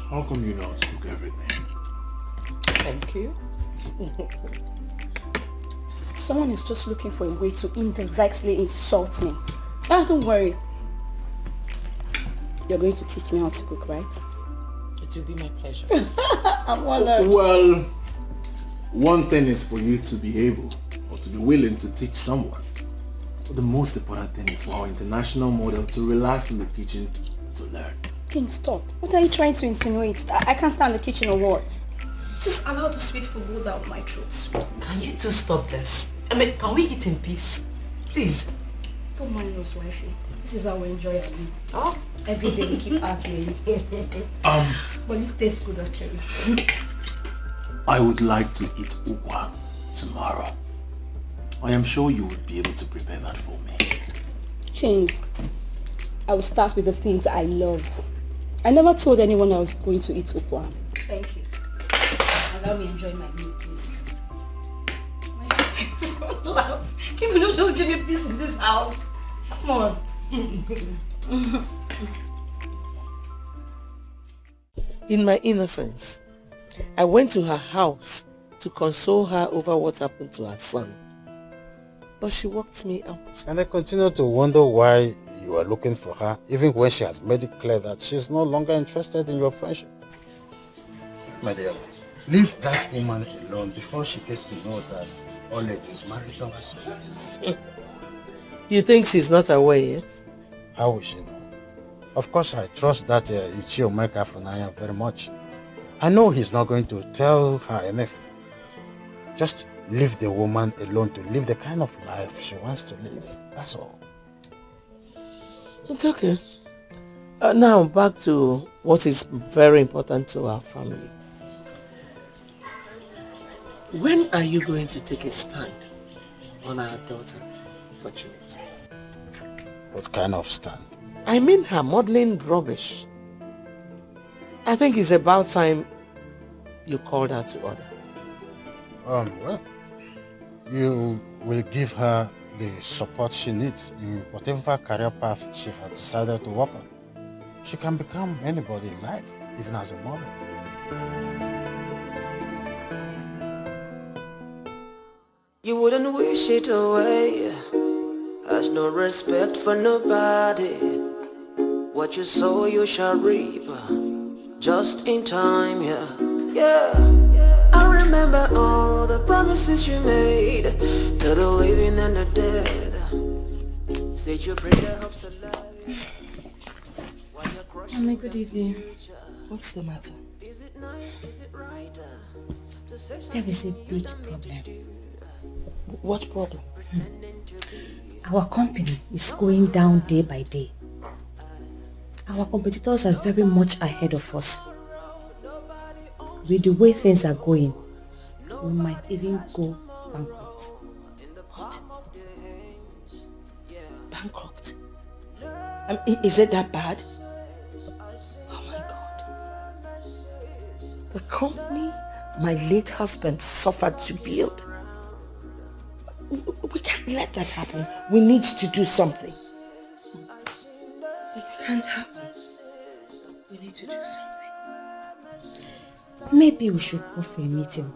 How come you know how to cook everything? Thank you. Someone is just looking for a way to indirectly insult me. Ah, don't worry. You're going to teach me how to cook, right? It will be my pleasure. I'm honored. Well, one thing is for you to be able or to be willing to teach someone. But the most important thing is for our international model to relax in the kitchen to learn. King, stop. What are you trying to insinuate? I can't stand the kitchen or what? Just allow the sweet food go down my throat. Can you two stop this? I mean, can we eat in peace? Please. Don't mind us, wifey. This is how we enjoy our meal. Oh? Every day we keep arguing. But this tastes good actually. I would like to eat ukwa tomorrow. I am sure you would be able to prepare that for me. King, I will start with the things I love. I never told anyone I was going to eat ukwa. Thank you. Allow me enjoy my meal, please. My face so loud. Can you not just give me peace in this house? Come on. In my innocence, I went to her house to console her over what happened to her son. But she walked me out. And I continue to wonder why you are looking for her, even when she has made it clear that she's no longer interested in your friendship. My dear, leave that woman alone before she gets to know that Oleg is married to her son. You think she's not aware yet? How will she know? Of course, I trust that Ichio Meka Funaya very much. I know he's not going to tell her anything. Just leave the woman alone to live the kind of life she wants to live. That's all. It's okay. Now back to what is very important to our family. When are you going to take a stand on our daughter, Fortunate? What kind of stand? I mean her modeling rubbish. I think it's about time you called her to order. Well, you will give her the support she needs in whatever career path she has decided to work on. She can become anybody in life, even as a model. You wouldn't wish it away. Hush, no respect for nobody. What you sow you shall reap, just in time, yeah. Yeah, I remember all the promises you made to the living and the dead. Said you bring the hopes alive. Mommy, good evening. What's the matter? There is a big problem. What problem? Our company is going down day by day. Our competitors are very much ahead of us. With the way things are going, we might even go bankrupt. What? Bankrupt? Is it that bad? Oh my God. The company my late husband suffered to build. We can't let that happen. We need to do something. It can't happen. We need to do something. Maybe we should go for a meeting.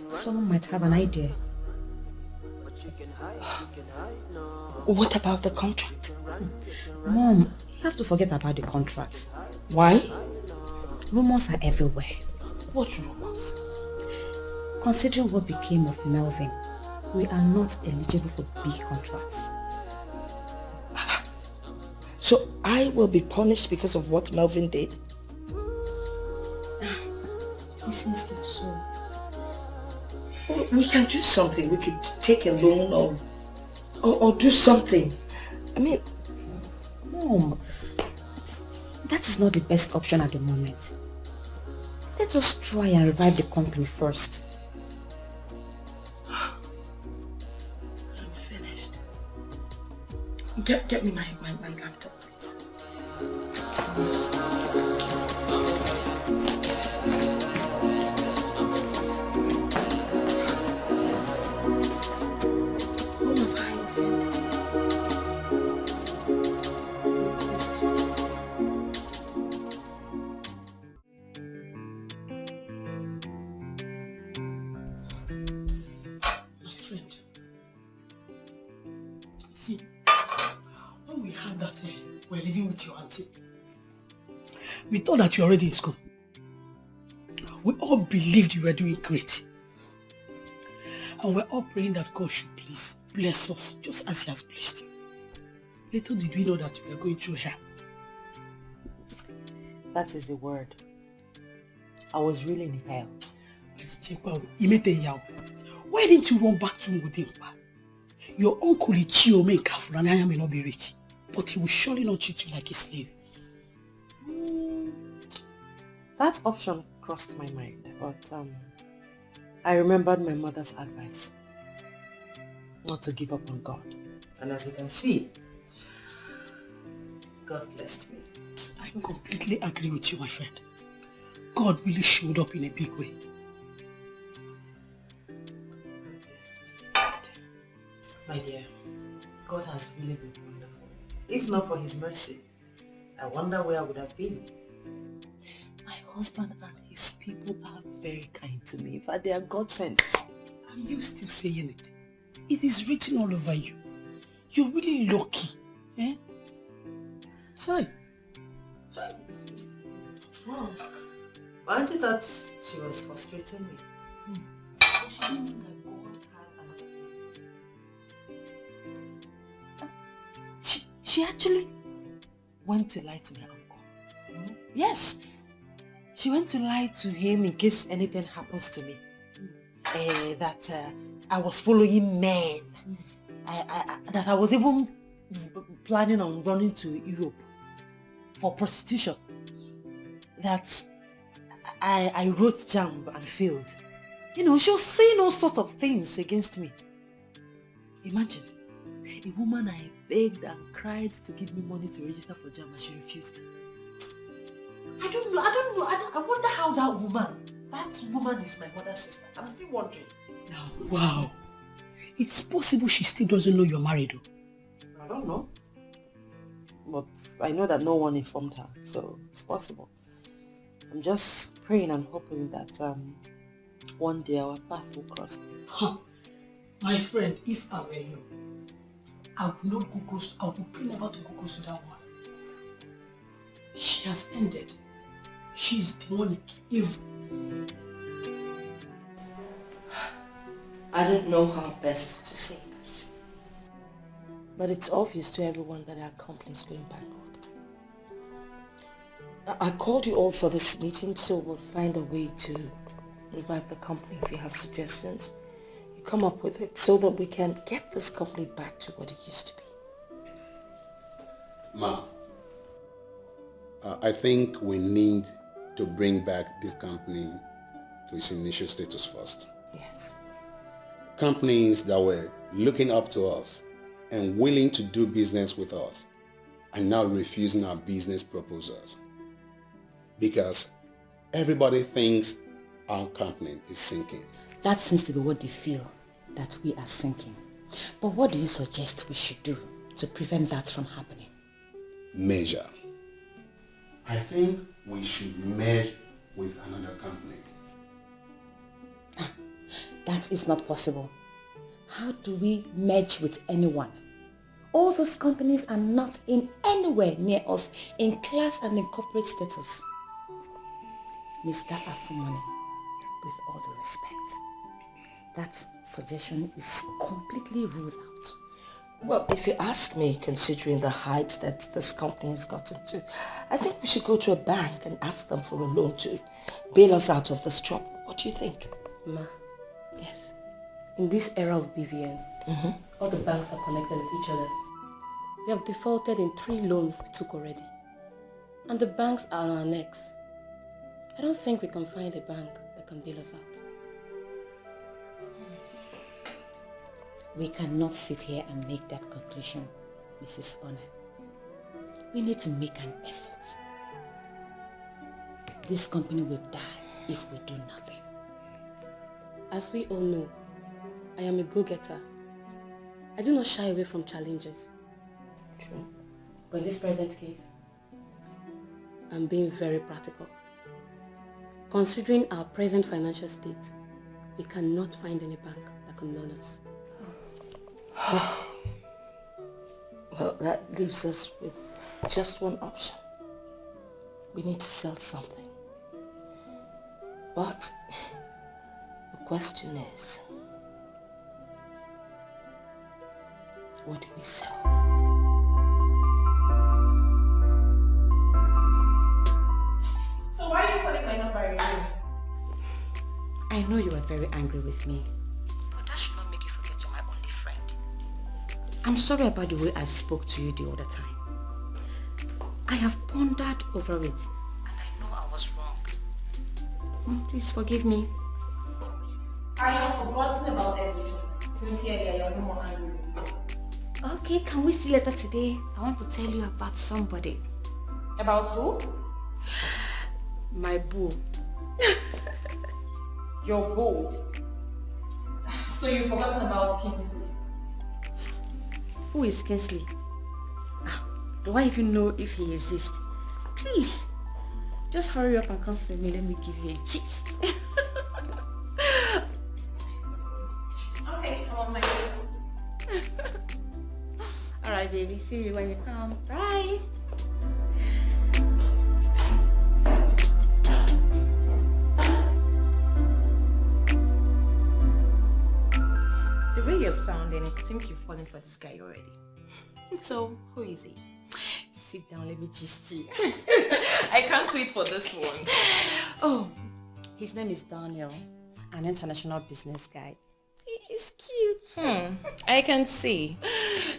Someone might have an idea. What about the contract? Mom, you have to forget about the contract. Why? Rumors are everywhere. What rumors? Considering what became of Melvin, we are not eligible for big contracts. So I will be punished because of what Melvin did? It seems to be so. We can do something. We could take a loan or do something. I mean... Mom, that is not the best option at the moment. Let us try and revive the company first. I'm finished. Get me my laptop, please. We're living with your auntie. We thought that you were already in school. We all believed you were doing great. And we're all praying that God should please bless us just as He has blessed you. Little did we know that we were going through hell. That is the word. I was really in hell. Why didn't you run back to Mudimpa? Your uncle Ichio may careful and I may not be rich, but he will surely not treat you like a slave. That option crossed my mind, but I remembered my mother's advice not to give up on God. And as you can see, God blessed me. I completely agree with you, my friend. God really showed up in a big way. My dear, God has really been wonderful. If not for His mercy, I wonder where I would have been. My husband and his people are very kind to me. In fact, they are God sent. Are you still saying it? It is written all over you. You're really lucky. Eh? Sorry. Wow. My auntie thought she was frustrating me. But she didn't know that God had another plan. She actually went to lie to my uncle. Yes. She went to lie to him in case anything happens to me. That I was following men. That I was even planning on running to Europe for prostitution. That I wrote JAMB and failed. You know, she was saying all sorts of things against me. Imagine, a woman I begged and cried to give me money to register for JAMB and she refused. I don't know. I wonder how that woman is my mother's sister. I'm still wondering. Now, wow. It's possible she still doesn't know you're married though. I don't know. But I know that no one informed her, so it's possible. I'm just praying and hoping that one day our path will cross. Huh. My friend, if I were you, I will not go close. I will pray never to go close to that woman. She has ended. She is demonic, evil. I don't know how best to say this. But it's obvious to everyone that our company is going bankrupt. I called you all for this meeting, so we'll find a way to revive the company. If you have suggestions, you come up with it so that we can get this company back to what it used to be. Ma, I think we need to bring back this company to its initial status first. Yes. Companies that were looking up to us and willing to do business with us are now refusing our business proposals because everybody thinks our company is sinking. That seems to be what they feel, that we are sinking. But what do you suggest we should do to prevent that from happening? Measure. I think we should merge with another company. That is not possible. How do we merge with anyone? All those companies are not in anywhere near us in class and in corporate status. Mr. Afumani, with all due respect, that suggestion is completely ruled out. Well, if you ask me, considering the height that this company has gotten to, I think we should go to a bank and ask them for a loan to bail us out of this trouble. What do you think? Ma. Yes. In this era of BVN, all the banks are connected with each other. We have defaulted in 3 loans we took already. And the banks are on our necks. I don't think we can find a bank that can bail us out. We cannot sit here and make that conclusion, Mrs. Honor. We need to make an effort. This company will die if we do nothing. As we all know, I am a go-getter. I do not shy away from challenges. True. But in this present case, I'm being very practical. Considering our present financial state, we cannot find any bank that can loan us. Well, that leaves us with just one option. We need to sell something. But the question is, what do we sell? So why are you calling my number again? I know you are very angry with me, but that should not make you forget you're my only friend. I'm sorry about the way I spoke to you the other time. I have pondered over it, and I know I was wrong. Please forgive me. I have forgotten about everything. Sincerely, I am no more angry with you. Okay, can we see later today? I want to tell you about somebody. About who? My boo. Your boo. So you've forgotten about Kingsley? Who is Kingsley? Do I even know if he exists? Please, just hurry up and come see me. Let me give you a gist. Okay, I'm on my way. Alright, baby. See you when you come. Bye. The way you're sounding, it seems you've fallen for this guy already. So, who is he? Sit down, let me gist you. I can't wait for this one. Oh, his name is Daniel, an international business guy. He is cute. I can see.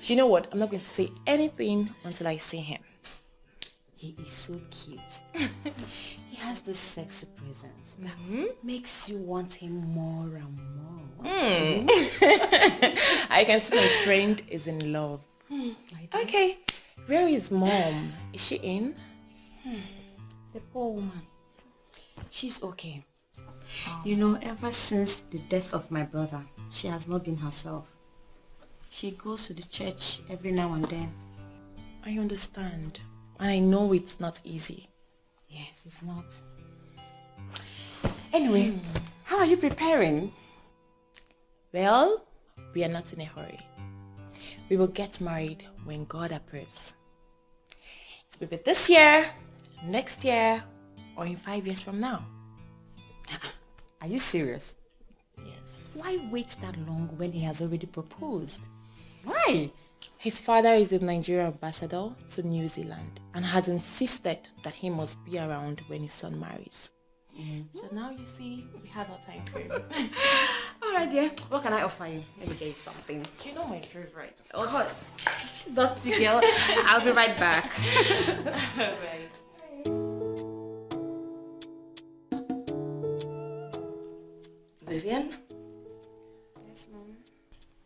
You know what? I'm not going to say anything until I see him. He is so cute. He has this sexy presence that makes you want him more and more. I can see my friend is in love. Okay, where is mom? Is she in? The poor woman. She's okay. You know, ever since the death of my brother, she has not been herself. She goes to the church every now and then. I understand. And I know it's not easy. Yes, it's not. Anyway, how are you preparing? Well, we are not in a hurry. We will get married when God approves. It will be this year, next year, or in 5 years from now. Are you serious? Yes. Why wait that long when he has already proposed? Why? His father is the Nigerian ambassador to New Zealand and has insisted that he must be around when his son marries. So now you see, we have our time frame. Alright dear, what can I offer you? Let me get you something. You know my favorite. Of course. Dirty girl. I'll be right back. Right. Vivian? Yes, Mom.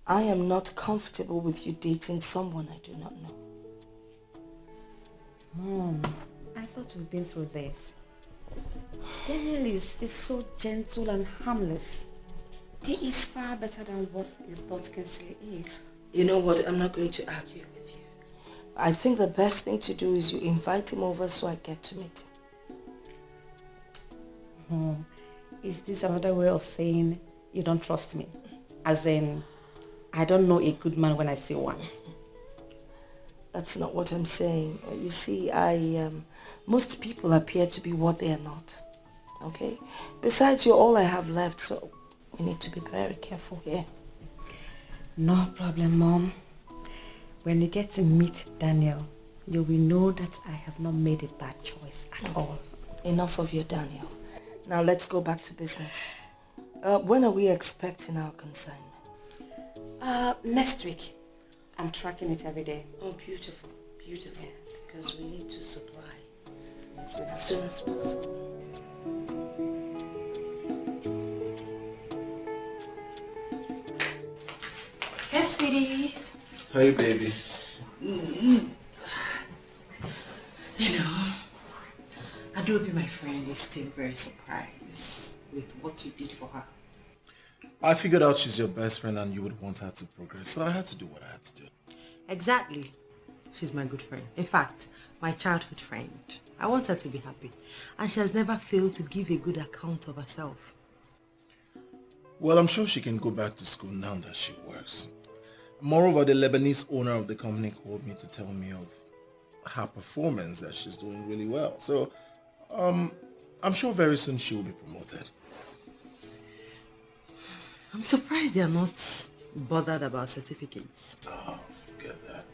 I am not comfortable with you dating someone I do not know. Mom, I thought we've been through this. Daniel is so gentle and harmless. He is far better than what you thought Kinsley is. You know what? I'm not going to argue with you. I think the best thing to do is you invite him over so I get to meet him. Is this another way of saying you don't trust me? As in, I don't know a good man when I see one. That's not what I'm saying. You see, most people appear to be what they are not. Okay? Besides, you're all I have left, so we need to be very careful here. No problem, Mom. When you get to meet Daniel, you will know that I have not made a bad choice at all. Enough of your Daniel. Now let's go back to business. When are we expecting our consignment? Next week. I'm tracking it every day. Oh, beautiful. Beautiful. Yes. Because we need to supply as soon as possible. Yes, sweetie. Hey, baby. You know, Adobe, my friend, is still very surprised with what you did for her. I figured out she's your best friend and you would want her to progress, so I had to do what I had to do. Exactly. She's my good friend. In fact, my childhood friend. I want her to be happy. And she has never failed to give a good account of herself. Well, I'm sure she can go back to school now that she works. Moreover, the Lebanese owner of the company called me to tell me of her performance, that she's doing really well. So, I'm sure very soon she will be promoted. I'm surprised they are not bothered about certificates. Oh, forget that.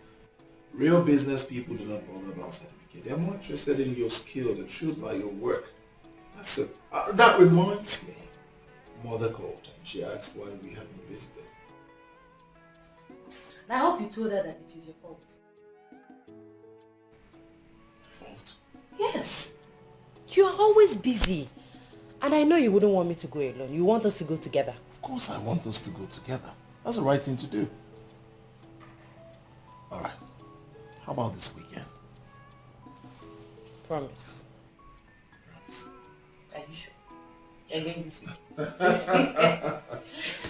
Real business people do not bother about certificate. They're more interested in your skill. They're thrilled by your work. That's it. That reminds me. Mother called and she asked why we haven't visited. I hope you told her that it is your fault. Fault? Yes. You are always busy. And I know you wouldn't want me to go alone. You want us to go together. Of course I want us to go together. That's the right thing to do. Alright. How about this weekend? Promise. Promise. Are you sure? Again this weekend.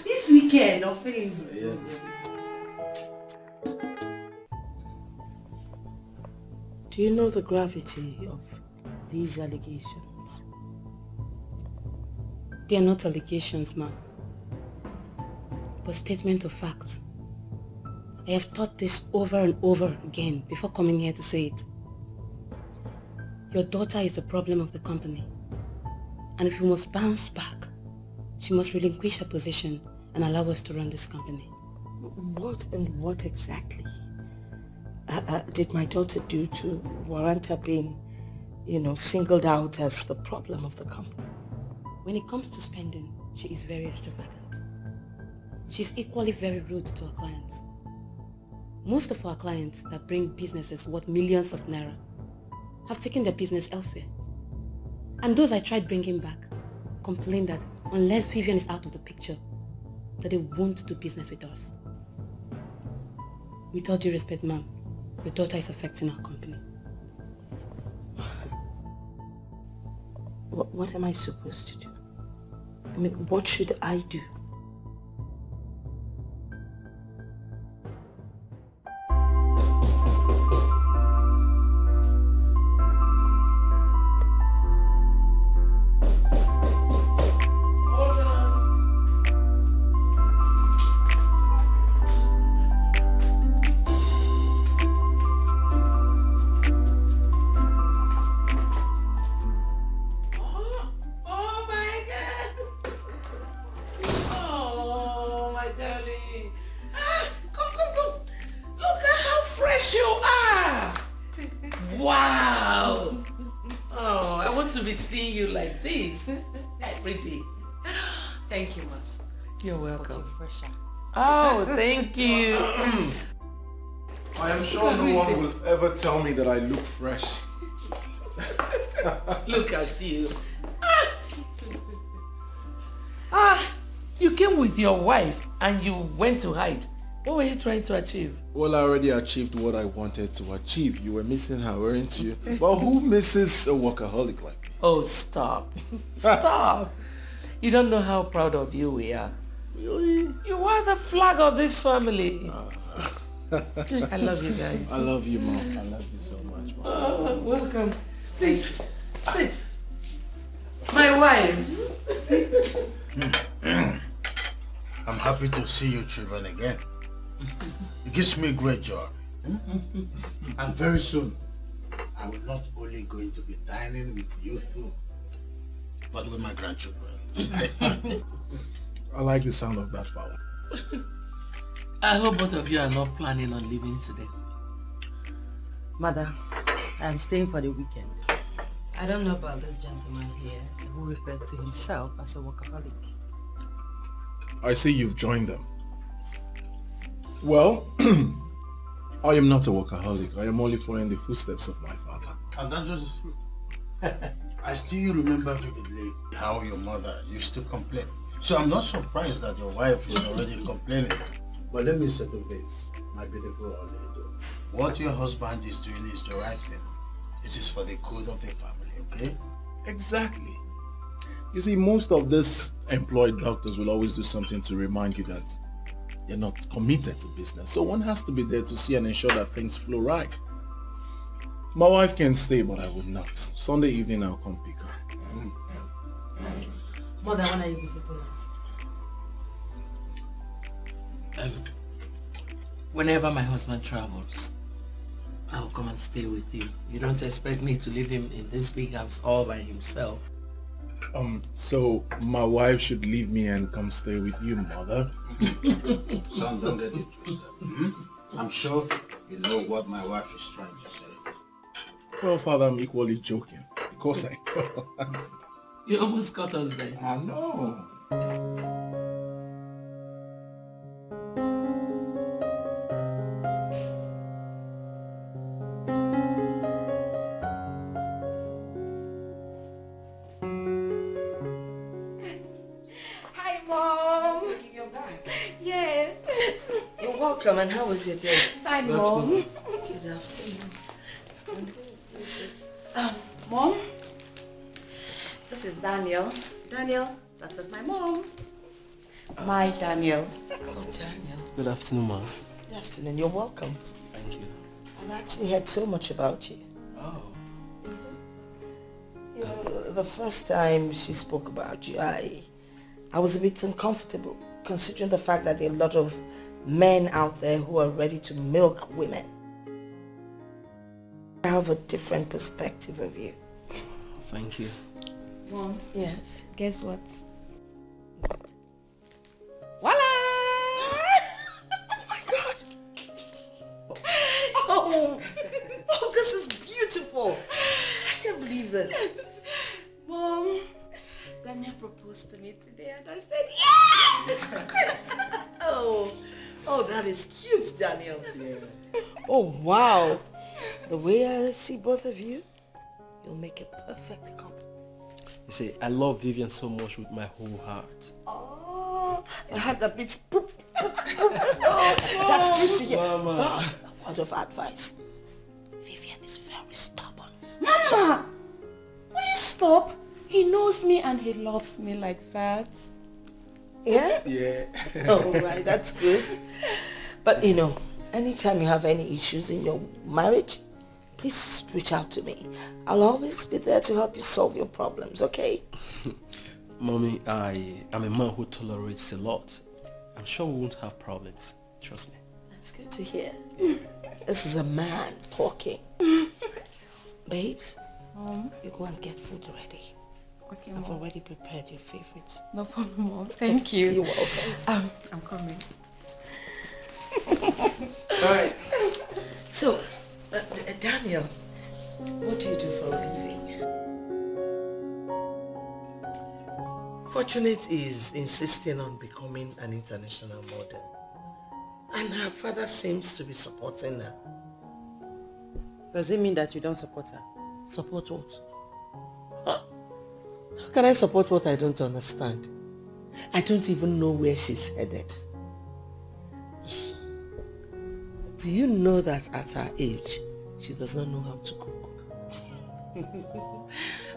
This weekend, I'm feeling good. Yeah, this weekend. Do you know the gravity of these allegations? They are not allegations, ma'am, but statement of fact. I have thought this over and over again before coming here to say it. Your daughter is the problem of the company. And if we must bounce back, she must relinquish her position and allow us to run this company. What and what exactly did my daughter do to warrant her being, singled out as the problem of the company? When it comes to spending, she is very extravagant. She's equally very rude to her clients. Most of our clients that bring businesses worth millions of naira have taken their business elsewhere. And those I tried bringing back complain that unless Vivian is out of the picture, that they won't do business with us. With all due respect, ma'am, your daughter is affecting our company. What am I supposed to do? I mean, what should I do? want to be seeing you like this every day. Thank you, ma. You're But welcome. you're fresher. Oh, thank you. I am sure no one will ever tell me that I look fresh. Look at you. You came with your wife and you went to hide. What were you trying to achieve? Well, I already achieved what I wanted to achieve. You were missing her, weren't you? Well, who misses a workaholic like me? Oh, stop. Stop. You don't know how proud of you we are. Really? You are the flag of this family. I love you guys. I love you, Mom. I love you so much, Mom. Oh, welcome. Please, sit. My wife. I'm happy to see you children again. It gives me great joy. And very soon, I will not only going to be dining with you two, but with my grandchildren. I like the sound of that, Father. I hope both of you are not planning on leaving today. Mother, I'm staying for the weekend. I don't know about this gentleman here who referred to himself as a workaholic. I see you've joined them. Well, I am not a workaholic. I am only following the footsteps of my father. And that's just the truth. I still remember vividly how your mother used to complain. So I'm not surprised that your wife is already complaining. But let me settle this, my beautiful Orlando. What your husband is doing is the right thing. This is for the good of the family, okay? Exactly. You see, most of these employed doctors will always do something to remind you that they're not committed to business. So one has to be there to see and ensure that things flow right. My wife can stay, but I would not. Sunday evening, I'll come pick her. Mother, when are you visiting us? Whenever my husband travels, I'll come and stay with you. You don't expect me to leave him in this big house all by himself. So my wife should leave me and come stay with you, Mother. Son, don't get it twisted. I'm sure you know what my wife is trying to say. Well, Father, I'm equally joking. Of course I know. You almost got us there. I know. Hi, Mom. You're back. Yes. You're welcome. And how was your day? Hi, Mom. Good afternoon. And who is this? Mom, this is Daniel. Daniel, this is my mom. My Daniel. Oh, Daniel. Good afternoon, Ma. Good afternoon. You're welcome. Thank you. I've actually heard so much about you. Oh. You know, the first time she spoke about you, I was a bit uncomfortable, considering the fact that there are a lot of men out there who are ready to milk women. I have a different perspective of you. Thank you. Mom. Yes. Guess what? Voila! Oh my God! Oh, this is beautiful. I can't believe this. Mom, Daniel proposed to me today and I said, yes! Oh, that is cute, Daniel. Yeah. Oh, wow. The way I see both of you, you'll make a perfect couple. You see, I love Vivian so much with my whole heart. Oh, I had that bit. Oh, that's good to hear. Mama. But a word of advice. Vivian is very stubborn. Mama! Will you stop? He knows me and he loves me like that. Yeah? Yeah. Oh, right, that's good. But you know, anytime you have any issues in your marriage, please reach out to me. I'll always be there to help you solve your problems, okay? Mommy, I am a man who tolerates a lot. I'm sure we won't have problems. Trust me. That's good to hear. This is a man talking. Babes, you go and get food ready. Okay, I've Mom. already prepared your favorites. No problem, Mom. Thank you. You're welcome. I'm coming. Alright. So, Daniel, what do you do for a living? Fortunate is insisting on becoming an international model. And her father seems to be supporting her. Does it mean that you don't support her? Support what? How can I support what I don't understand? I don't even know where she's headed. Do you know that at her age, she does not know how to cook?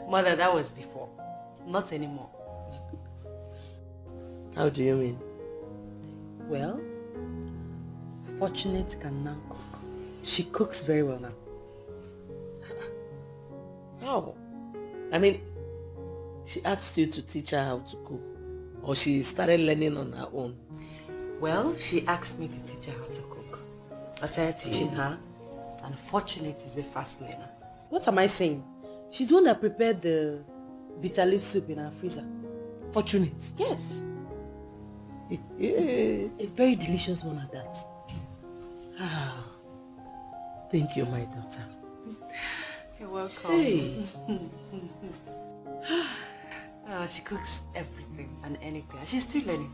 Mother, that was before. Not anymore. How do you mean? Well, Fortunate can now cook. She cooks very well now. How? I mean, she asked you to teach her how to cook, or she started learning on her own? Well, she asked me to teach her how to cook. I started teaching her, and Fortunate is a fast learner. What am I saying? She's the one that prepared the bitter leaf soup in our freezer. Fortunate? Yes. A very delicious one at that. Thank you, my daughter. You're welcome. Hey. She cooks everything and anything. She's still learning.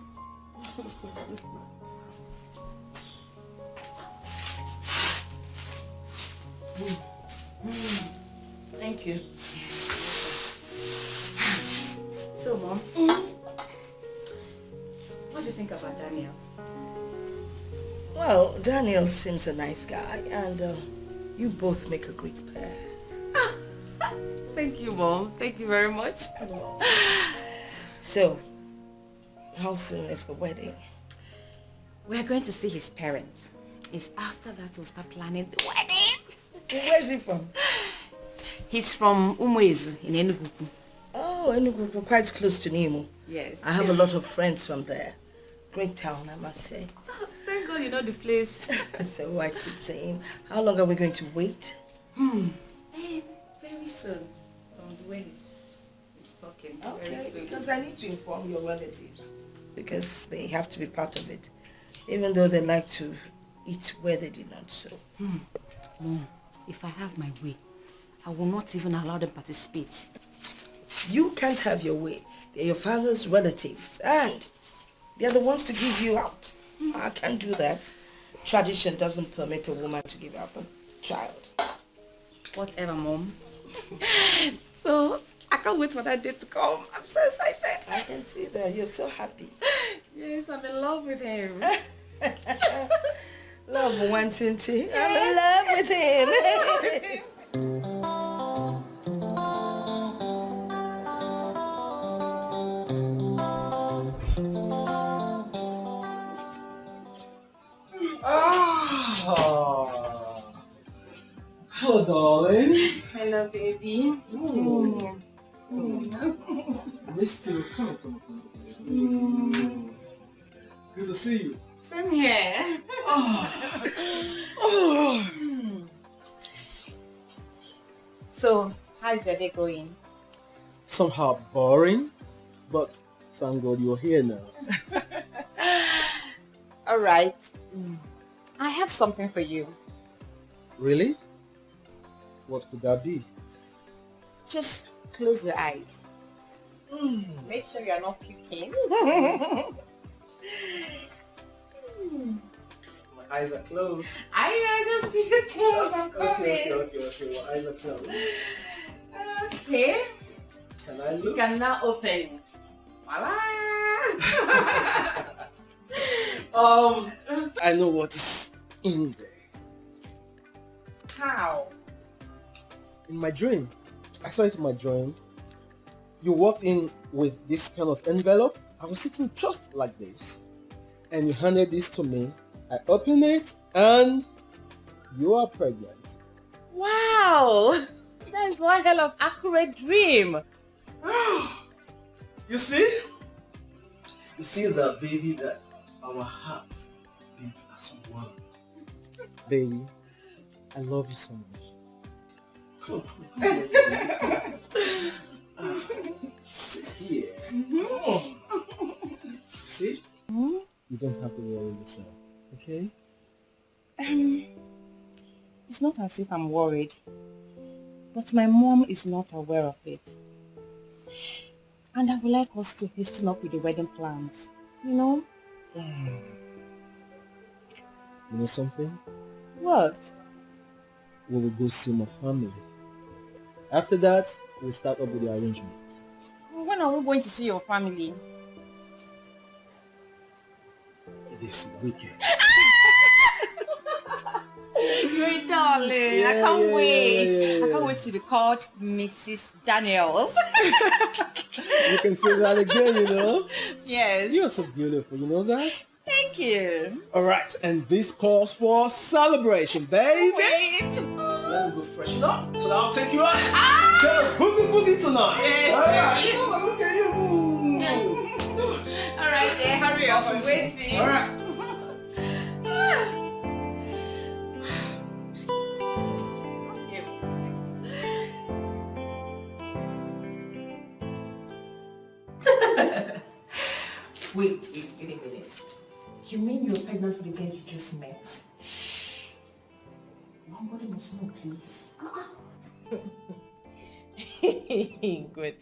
Thank you. So, Mom, what do you think about Daniel? Well, Daniel seems a nice guy, and you both make a great pair. Thank you, Mom. Thank you very much. So, how soon is the wedding? We're going to see his parents. It's after that we'll start planning the wedding. Where's he from? He's from Umuezu in Enugu. Oh, Enugu, quite close to Nimo. Yes. I have a lot of friends from there. Great town, I must say. Thank God you know the place. So I keep saying, how long are we going to wait? Very soon. From the way he's talking. Very Okay, soon. because I need to inform your relatives. Because they have to be part of it. Even though they like to eat where they did not sow. Mom, if I have my way, I will not even allow them participate. You can't have your way. They're your father's relatives. And they're the ones to give you out. I can't do that. Tradition doesn't permit a woman to give out the child. Whatever, Mom. So, I can't wait for that day to come. I'm so excited. I can see that. You're so happy. Yes, I'm in love with him. Love wanting to. I'm in love with him. Hello, darling. Hello, baby. Missed you. Come on. Good to see you. Same here. So, how's your day going? Somehow boring, but thank God you're here now. All right. I have something for you. Really? What could that be? Just close your eyes. Make sure you're not puking. My eyes are closed. I know, just keep it closed. I'm coming. Okay. My eyes are closed. Okay. Can I You look? can now open. Voila! I know what is in there. How? In my dream. I saw it in my dream. You walked in with this kind of envelope. I was sitting just like this. And you handed this to me. I opened it and you are pregnant. Wow! That's one hell of accurate dream. You see? You see that baby, that our heart beats as one. Baby, I love you so much. Sit here. See? You don't have to worry yourself, okay? It's not as if I'm worried, but my mom is not aware of it. And I would like us to hasten up with the wedding plans. You know? You know something? What? We will go see my family. After that, we'll start up with the arrangement. When are we going to see your family? This weekend. Great darling. I can't wait. I can't wait to be called Mrs. Daniels. You can say that again, you know? Yes. You're so beautiful, you know that? Thank you. Alright, and this calls for celebration, baby. Wait. Let me go freshen up so that I'll take you out. Get a boogie tonight. Yeah. Alright, let me tell you. Alright, yeah, hurry up. I'm waiting. Alright. Wait a minute. You mean you're pregnant with the guy you just met? Nobody must know, please. Good.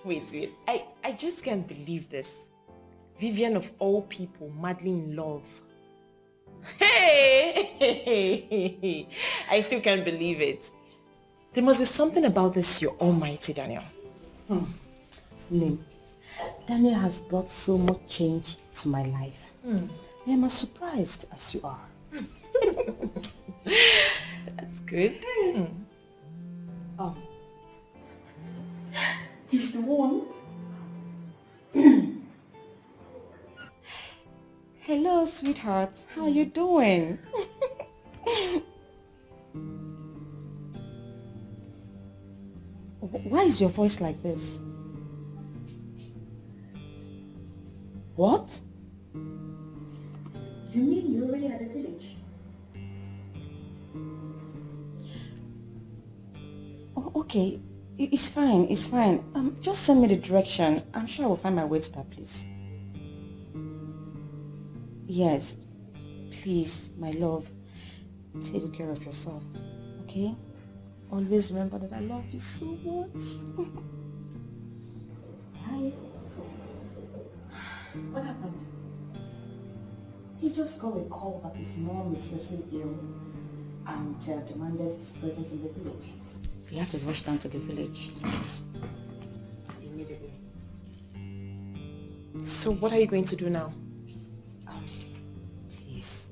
Wait. I just can't believe this. Vivian of all people, madly in love. Hey! I still can't believe it. There must be something about this your almighty Daniel. Lim, Daniel has brought so much change to my life. I am as surprised as you are. That's good. He's the one. Hello, sweetheart. How are you doing? Why is your voice like this? What? You mean you're already at the village? Oh, okay. It's fine. It's fine. Just send me the direction. I'm sure I will find my way to that place. Yes. Please, my love, take good care of yourself. Okay? Always remember that I love you so much. Hi. What happened? He just got a call that his mom is seriously ill and demanded his presence in the village. We have to rush down to the village. Immediately. So what are you going to do now? Please,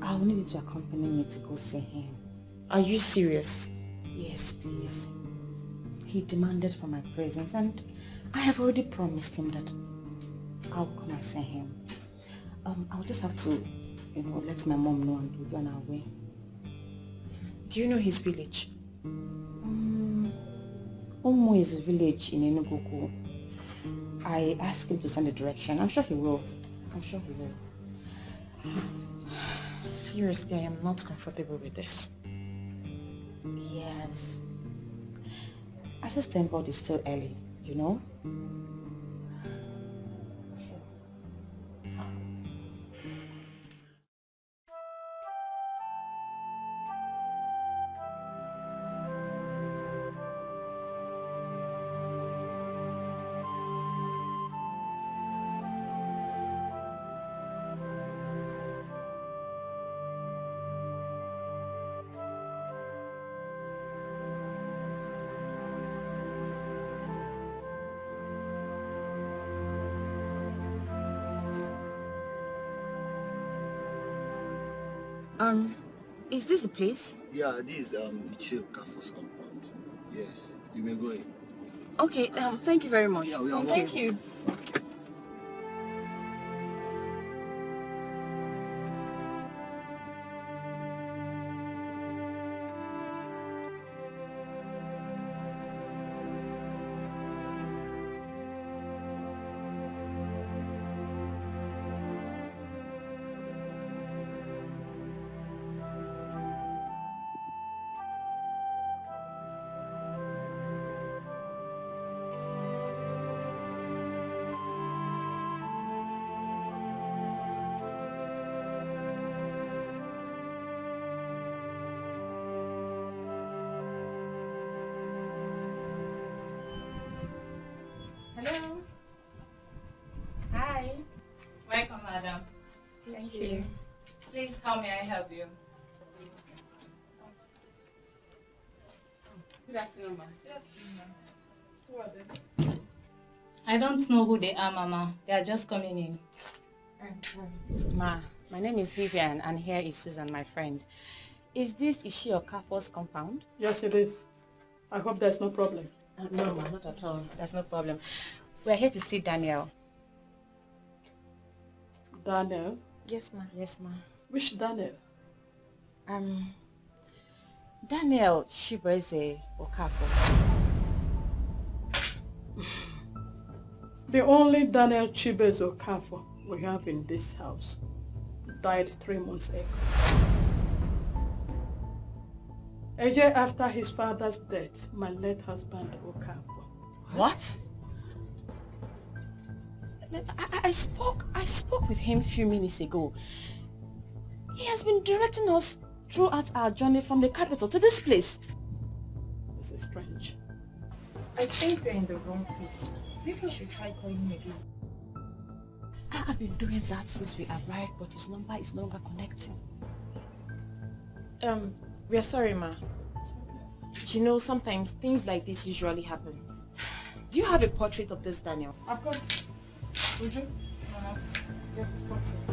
I will need you to accompany me to go see him. Are you serious? Yes, please. He demanded for my presence and I have already promised him that I'll come and see him. I'll just have to, let my mom know and we'll be on our way. Do you know his village? Omo is a village in Enugu. I asked him to send the direction. I'm sure he will. Seriously, I am not comfortable with this. Yes. I just thank God it's still early, you know? Is this the place? Yeah, this is Ichil Kafos compound. Yeah, you may go in. Okay, thank you very much. Yeah, we are Thank welcome. you. Hello. Hi. Welcome, madam. Thank you. Please, how may I help you? Good afternoon, ma'am. Who are they? I don't know who they are, Mama. They are just coming in. Ma, my name is Vivian and here is Susan, my friend. Is this Ishi Okafor's compound? Yes, it is. I hope there's no problem. No, ma, not at all. There's no problem. We're here to see Daniel. Daniel? Yes, ma. Yes, ma. Which Daniel? Daniel Shibeze Okafor. The only Daniel Chibezo Okafor we have in this house died 3 months ago. A year after his father's death, my late husband Okafor. What? I spoke with him a few minutes ago. He has been directing us throughout our journey from the capital to this place. This is strange. I think you're in the wrong place. Maybe you should try calling him again. I've been doing that since we arrived, but his number is no longer connecting. We are sorry, ma. You know, sometimes things like this usually happen. Do you have a portrait of this Daniel? Of course. Would you? Get this portrait.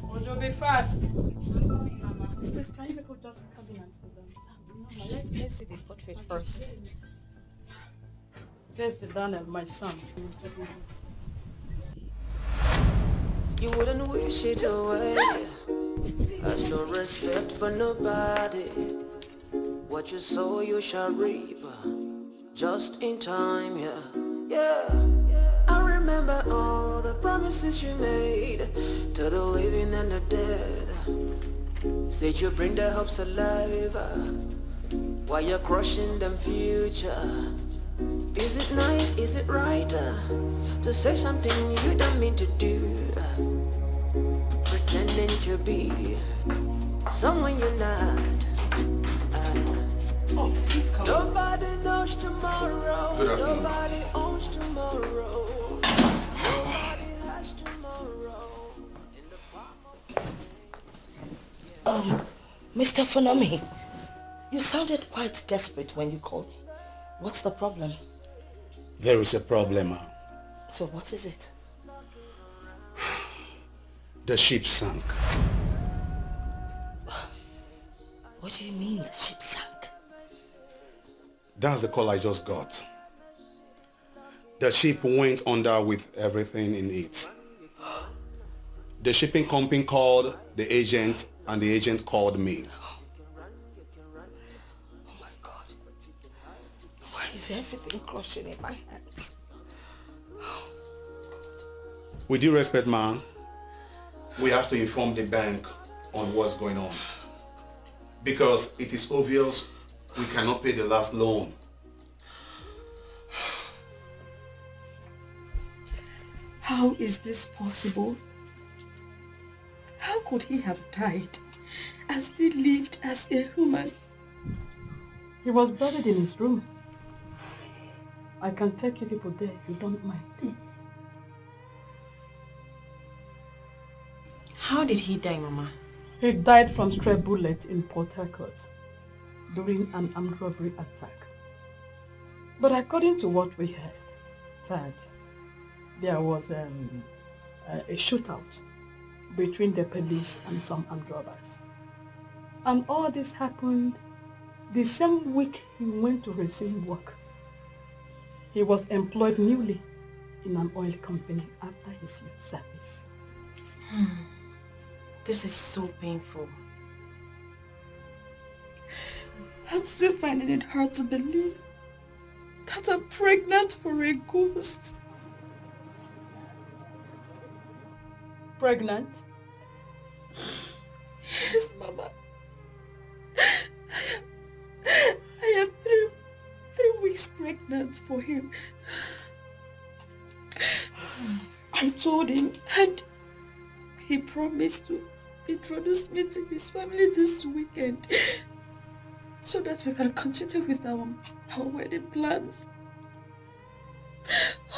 Would you be fast? Please, can you people just come in and sit down? No, let's see the portrait first. There's the Daniel, my son. You wouldn't wish it away. Has no respect for nobody. What you sow you shall reap. Just in time, yeah. Yeah. I remember all the promises you made to the living and the dead. Said you bring their hopes alive while you're crushing them future. Is it nice, is it right to say something you don't mean to do? Pretending to be someone you're not. Nobody knows tomorrow. Nobody owns tomorrow. Nobody has tomorrow. Mr. Funami, you sounded quite desperate when you called me. What's the problem? There is a problem. So what is it? The ship sank. What do you mean the ship sank? That's the call I just got. The ship went under with everything in it. The shipping company called the agent and the agent called me. Oh my God. Why is everything crushing in my hands? With due respect, ma, we have to inform the bank on what's going on. Because it is obvious we cannot pay the last loan. How is this possible? How could he have died and still lived as a human? He was buried in his room. I can take you people there if you don't mind. How did he die, Mama? He died from stray bullet in Port Harcourt during an armed robbery attack. But according to what we heard, that there was a shootout between the police and some armed robbers. And all this happened the same week he went to resume work. He was employed newly in an oil company after his youth service. This is so painful. I'm still finding it hard to believe that I'm pregnant for a ghost. Pregnant? Yes, Mama. I am three weeks pregnant for him. I told him, and he promised to introduce me to his family this weekend so that we can continue with our wedding plans.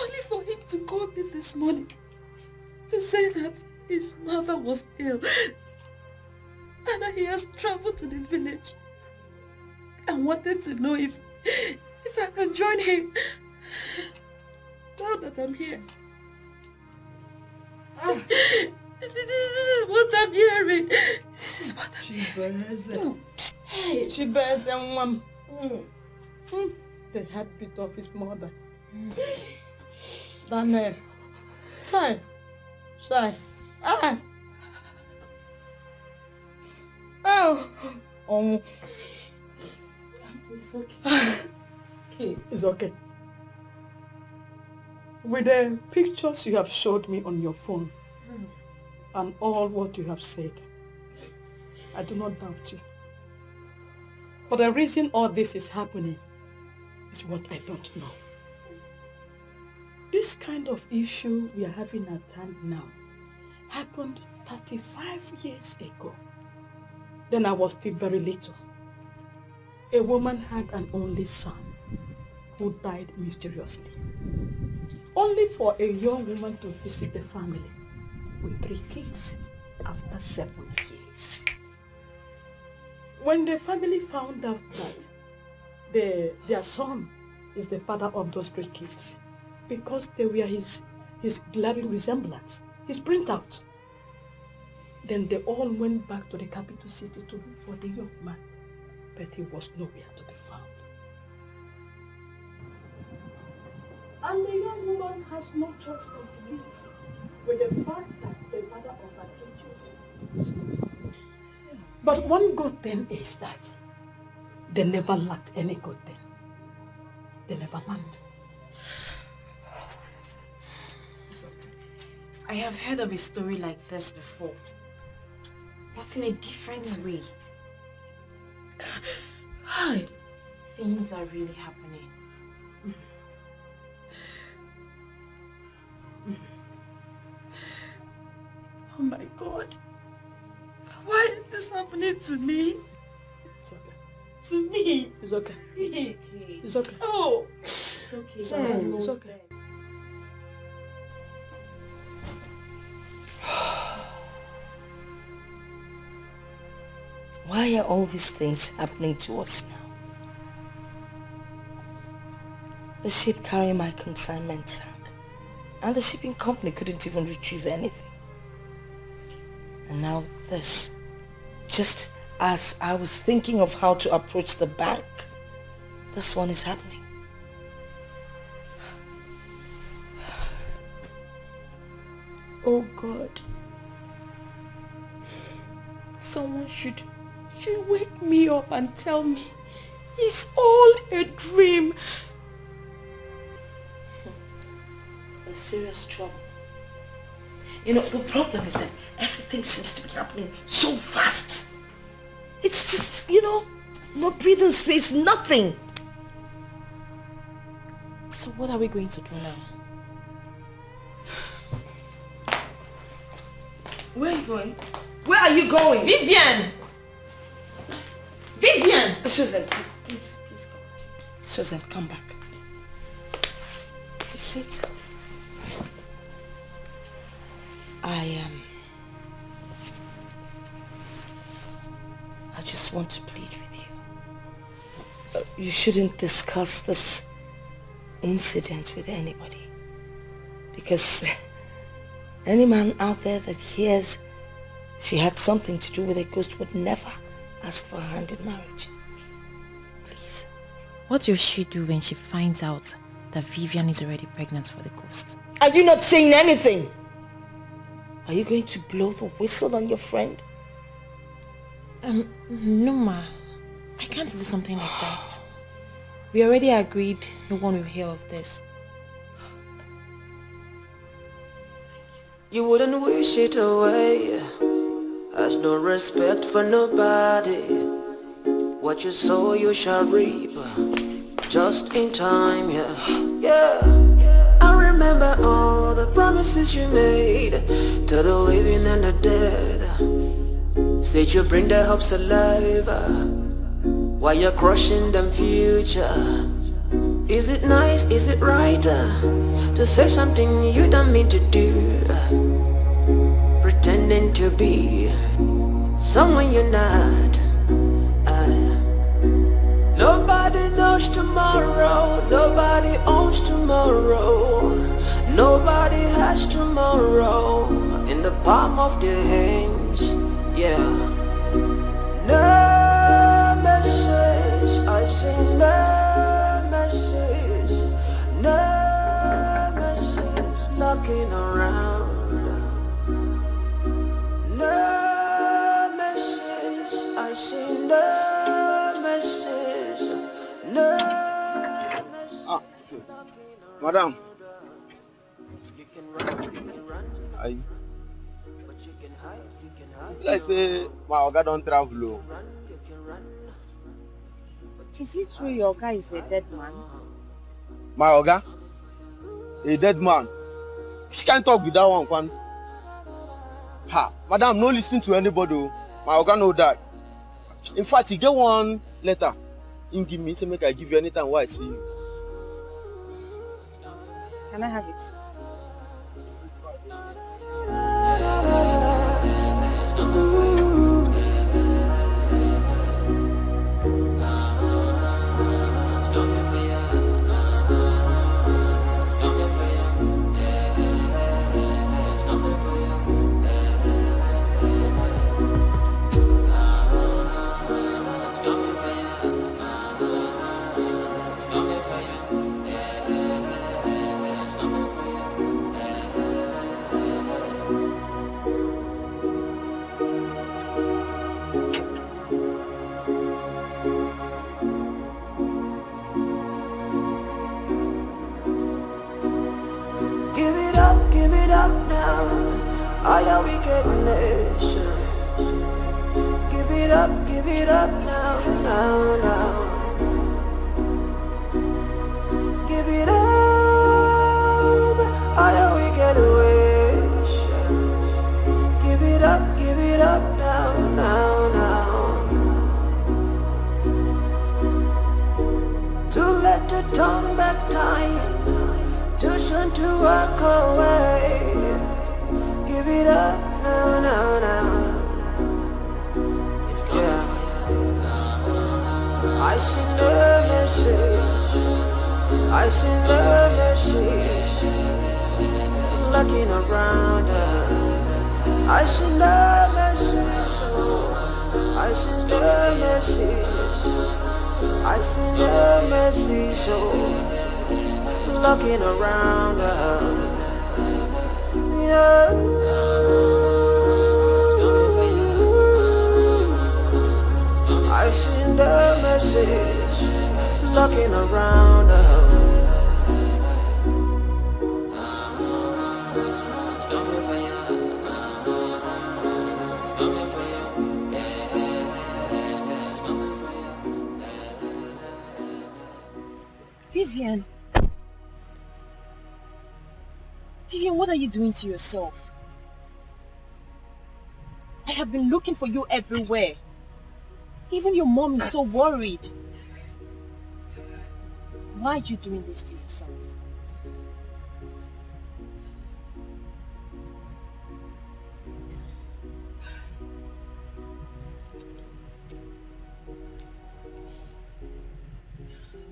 Only for him to call me this morning to say that his mother was ill and that he has traveled to the village and wanted to know if I can join him. Now that I'm here, this is what I'm hearing. This is what I'm hearing. Hey, she bears and one. The heartbeat of his mother. Daniel. Shy. Ah. Oh. It's okay. It's okay. With the pictures you have showed me on your phone and all what you have said, I do not doubt you. But the reason all this is happening is what I don't know. This kind of issue we are having at hand now happened 35 years ago. Then I was still very little. A woman had an only son who died mysteriously. Only for a young woman to visit the family with 3 kids after 7 years. When the family found out that their son is the father of those 3 kids, because they were his glaring resemblance, his printout, then they all went back to the capital city to look for the young man, but he was nowhere to be found. And the young woman has no choice but to live with the fact that the father of her 3 children is lost. But one good thing is that they never lacked any good thing. They never lacked. I have heard of a story like this before, but in a different way. Hi. Things are really happening. Oh my God. Why is this happening to me? It's okay. To me? It's okay. It's okay. Oh! It's okay. It's okay. It's okay. Why are all these things happening to us now? The ship carrying my consignment sank, and the shipping company couldn't even retrieve anything. And now this, just as I was thinking of how to approach the bank, this one is happening. Oh God, someone should wake me up and tell me it's all a dream. There's serious trouble. You know, the problem is that everything seems to be happening so fast. It's just, no breathing space, nothing. So what are we going to do now? Where are you going? Where are you going? Vivian! Vivian! Susan, please come. Susan, come back. Please sit. I just want to plead with you. You shouldn't discuss this incident with anybody. Because any man out there that hears she had something to do with a ghost would never ask for her hand in marriage. Please. What will she do when she finds out that Vivian is already pregnant for the ghost? Are you not saying anything? Are you going to blow the whistle on your friend? No ma. I can't do something like that. We already agreed no one will hear of this. You wouldn't wish it away. Has no respect for nobody. What you sow you shall reap. Just in time, yeah. I remember all the promises promises you made to the living and the dead. Said you bring their hopes alive while you're crushing them future. Is it nice, is it right to say something you don't mean to do? Pretending to be someone you're not. Nobody knows tomorrow, nobody owns tomorrow, nobody has tomorrow in the palm of their hands, yeah. No message, I say no message, no message knocking around. No message, I say no message, no message. Madam. I like say my oga don't travel. Is it true your guy is a dead man? My oga? A dead man? She can't talk with that one, Kwan. Ha, madam, no listen to anybody. My oga know that. In fact, he get one letter. He give me, say make I give you anytime while I see you. Can I have it? Give it up now, I am wicked nation. Give it up now, now. Give it up, I am wicked nation. Give it up now, now. Too late to turn back time, too soon to walk away. Give it up now. It's coming for you. I see no message, I see no message looking around her. I see no message, I see no message, I see no message, looking around her. Yeah. I see the message looking around her. Vivian, what are you doing to yourself? I have been looking for you everywhere. Even your mom is so worried. Why are you doing this to yourself?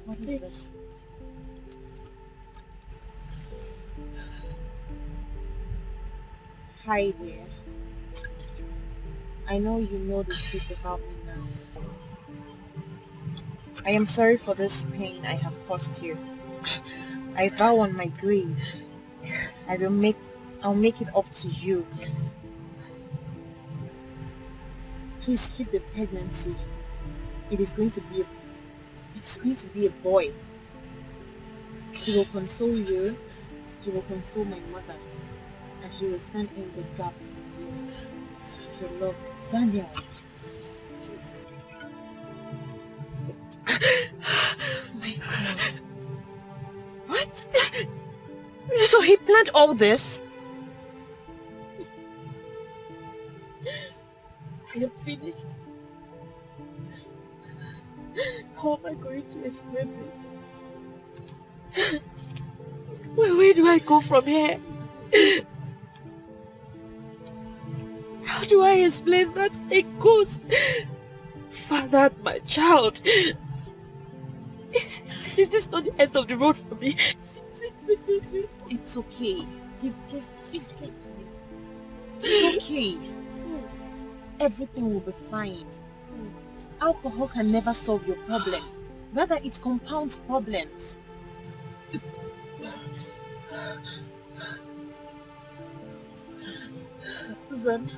What is this? Hi dear. I know you know the truth about me now. I am sorry for this pain I have caused you. I vow on my grave, I'll make it up to you. Please keep the pregnancy. It's going to be a boy. He will console you, he will console my mother, and he will stand in the gap for you. Your love, Daniel. My God. What? So he planned all this? I am finished. How am I going to explain this? Where do I go from here? How do I explain that a ghost fathered my child? Is this not the end of the road for me? See. It's okay. Give it to me. It's okay. Everything will be fine. Alcohol can never solve your problem. Rather, it compounds problems. Susan,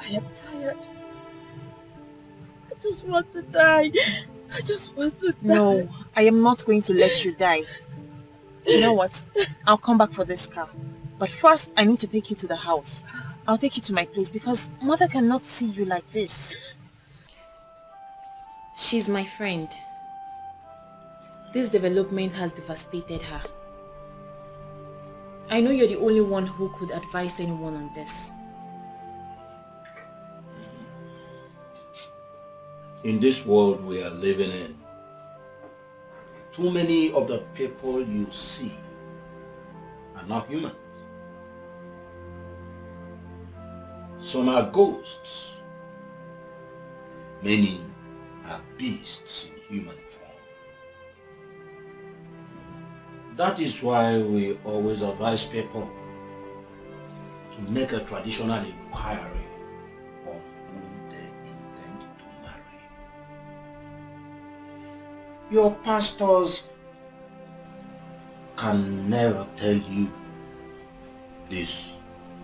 I am tired. I just want to die. I just want to die. No, I am not going to let you die. You know what? I'll come back for this car. But first, I need to take you to the house. I'll take you to my place because mother cannot see you like this. She's my friend. This development has devastated her. I know you're the only one who could advise anyone on this. In this world we are living in, too many of the people you see are not human. Some are ghosts. Many are beasts in human form. That is why we always advise people to make a traditional inquiry on whom they intend to marry. Your pastors can never tell you these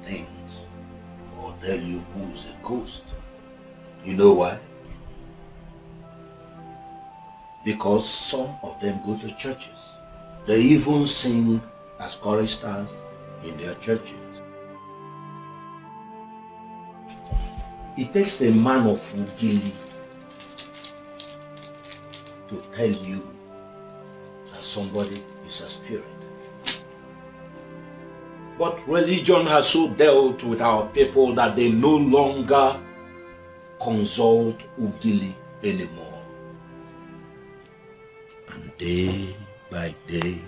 things or tell you who is a ghost. You know why? Because some of them go to churches. They even sing as choristers in their churches. It takes a man of Ugili to tell you that somebody is a spirit. But religion has so dealt with our people that they no longer consult Ugili anymore. And day by day,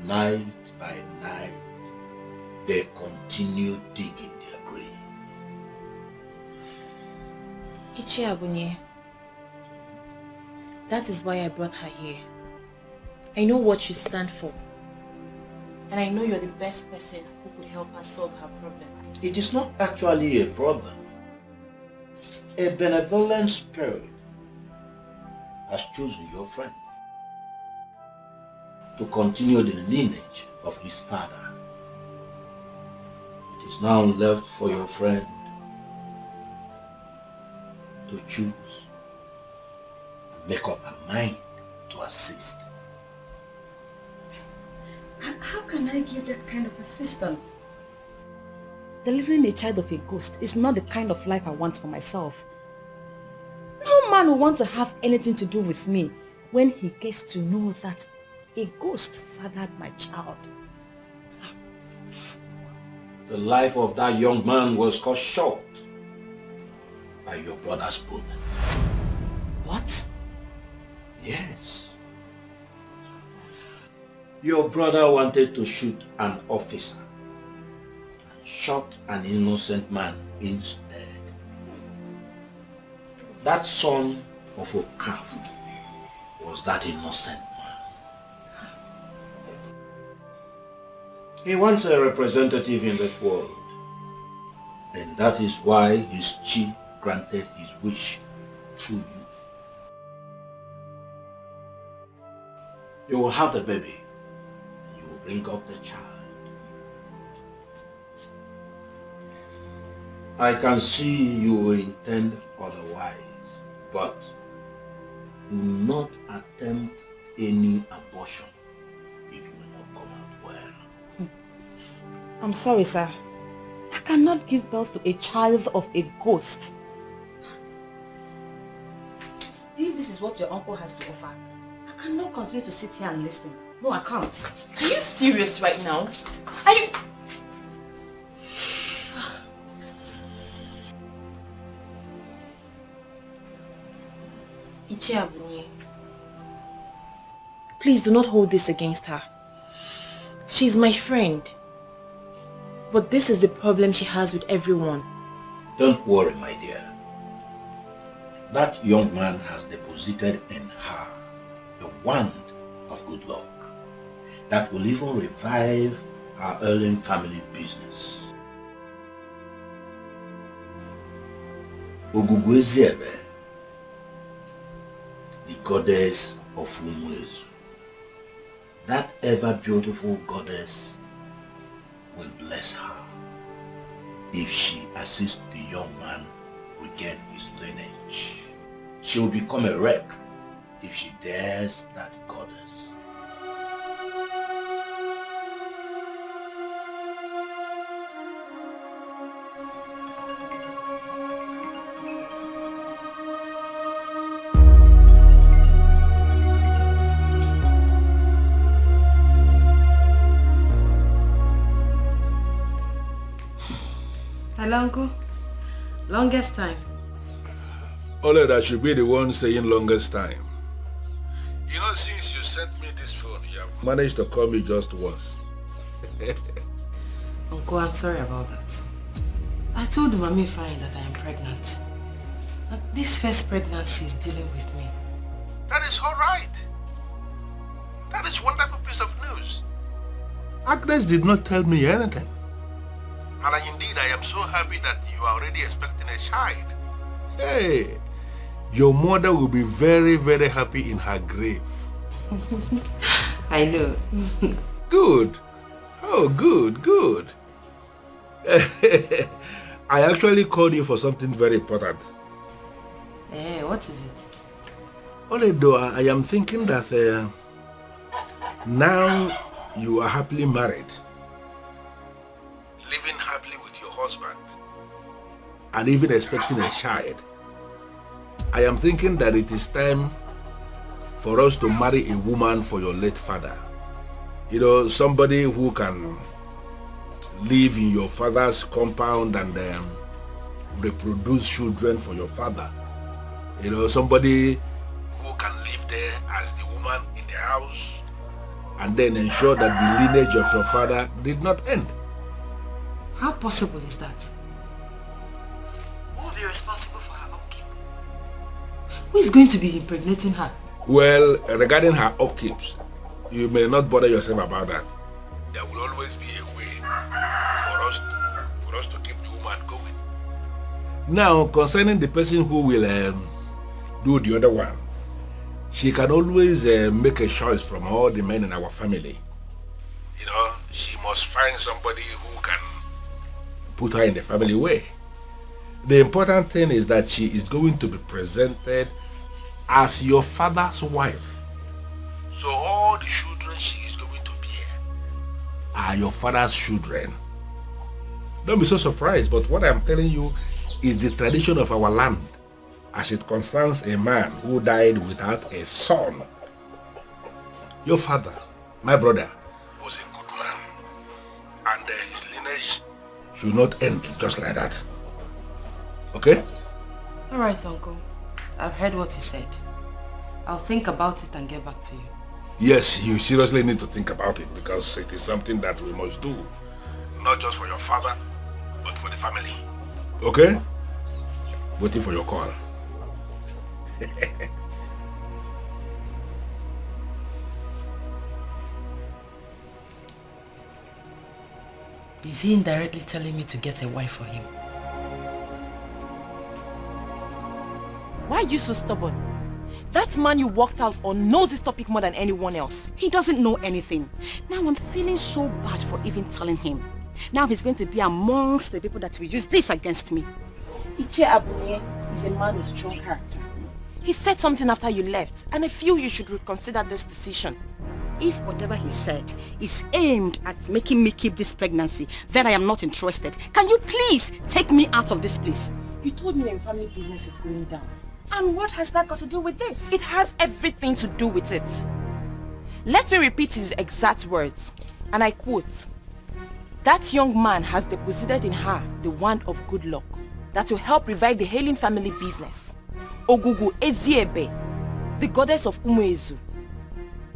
night by night, they continue digging their grave. Ichi Abunye, that is why I brought her here. I know what you stand for. And I know you're the best person who could help us solve her problem. It is not actually a problem. A benevolent spirit has chosen your friend to continue the lineage of his father. It is now left for your friend to choose and make up her mind to assist. How can I give that kind of assistance? Delivering a child of a ghost is not the kind of life I want for myself. No man will want to have anything to do with me when he gets to know that a ghost fathered my child. The life of that young man was cut short by your brother's bullet. What? Yes. Your brother wanted to shoot an officer and shot an innocent man instead. That son of a calf was that innocent man. He wants a representative in this world, and that is why his chief granted his wish through you. You will have the baby. You will bring up the child. I can see you intend otherwise, but do not attempt any abortion. It will not come out well. I'm sorry, sir. I cannot give birth to a child of a ghost. If this is what your uncle has to offer, I cannot continue to sit here and listen. No, I can't. Are you serious right now? Are you... Ichiabunye, please do not hold this against her. She's my friend. But this is the problem she has with everyone. Don't worry, my dear. That young man has deposited in her a wand of good luck that will even revive her ailing family business. Ogugweziebe, the goddess of Umwezu, that ever beautiful goddess will bless her if she assists the young man regain his lineage. She will become a wreck if she dares that goddess. Hello, Uncle. Longest time. Only that should be the one saying longest time. You know, since you sent me this phone, you have managed to call me just once. Uncle, I'm sorry about that. I told Mami Fine that I am pregnant. And this first pregnancy is dealing with me. That is all right. That is wonderful piece of news. Agnes did not tell me anything. And indeed, I am so happy that you are already expecting a child. Hey, your mother will be very, very happy in her grave. I know. Good. Oh, good, good. I actually called you for something very important. What is it? Only though I am thinking that now you are happily married, living happily with your husband, and even expecting a child, I am thinking that it is time for us to marry a woman for your late father. You know, somebody who can live in your father's compound and reproduce children for your father. You know, somebody who can live there as the woman in the house and then ensure that the lineage of your father did not end. How possible is that? Who will be responsible for her upkeep? Who is going to be impregnating her? Well, regarding her upkeeps, you may not bother yourself about that. There will always be a way for us to keep the woman going. Now, concerning the person who will do the other one, she can always make a choice from all the men in our family. You know, she must find somebody who can put her in the family way. The important thing is that she is going to be presented as your father's wife. So all the children she is going to bear are your father's children. Don't be so surprised, but what I'm telling you is the tradition of our land as it concerns a man who died without a son. Your father, my brother, was a good man, and his lineage should not end just like that. Okay? All right, Uncle. I've heard what you said. I'll think about it and get back to you. Yes, you seriously need to think about it because it is something that we must do. Not just for your father, but for the family. Okay? Waiting for your call. Is he indirectly telling me to get a wife for him? Why are you so stubborn? That man you walked out on knows this topic more than anyone else. He doesn't know anything. Now I'm feeling so bad for even telling him. Now he's going to be amongst the people that will use this against me. Iche Abunye is a man with strong character. He said something after you left, and I feel you should reconsider this decision. If whatever he said is aimed at making me keep this pregnancy, then I am not interested. Can you please take me out of this place? You told me your family business is going down. And what has that got to do with this? It has everything to do with it. Let me repeat his exact words, and I quote, "That young man has deposited in her the wand of good luck that will help revive the Hailing family business. Ogugu Eziebe, The goddess of Umuezu.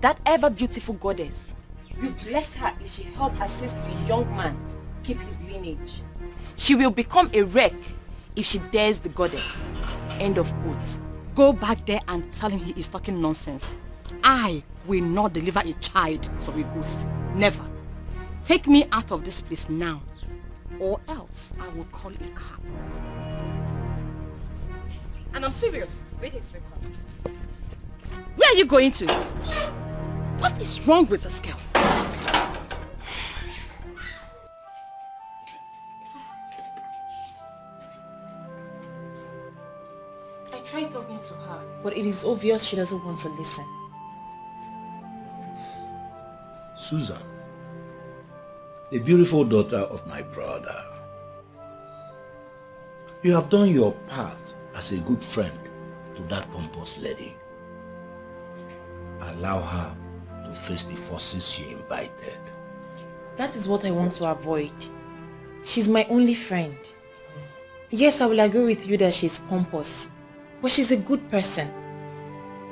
That ever beautiful goddess. You bless her if she help assist the young man keep his lineage. She will become a wreck if she dares the goddess. End of quote. Go back there and tell him he is talking nonsense. I will not deliver a child from a ghost. Never. Take me out of this place now, or else I will call a cab. And I'm serious. Wait a second. Where are you going to? What is wrong with this girl? I tried talking to her, but it is obvious she doesn't want to listen. Susan, the beautiful daughter of my brother, you have done your part as a good friend to that pompous lady. Allow her to face the forces she invited. That is what I want to avoid. She's my only friend. Yes, I will agree with you that she's pompous, but she's a good person.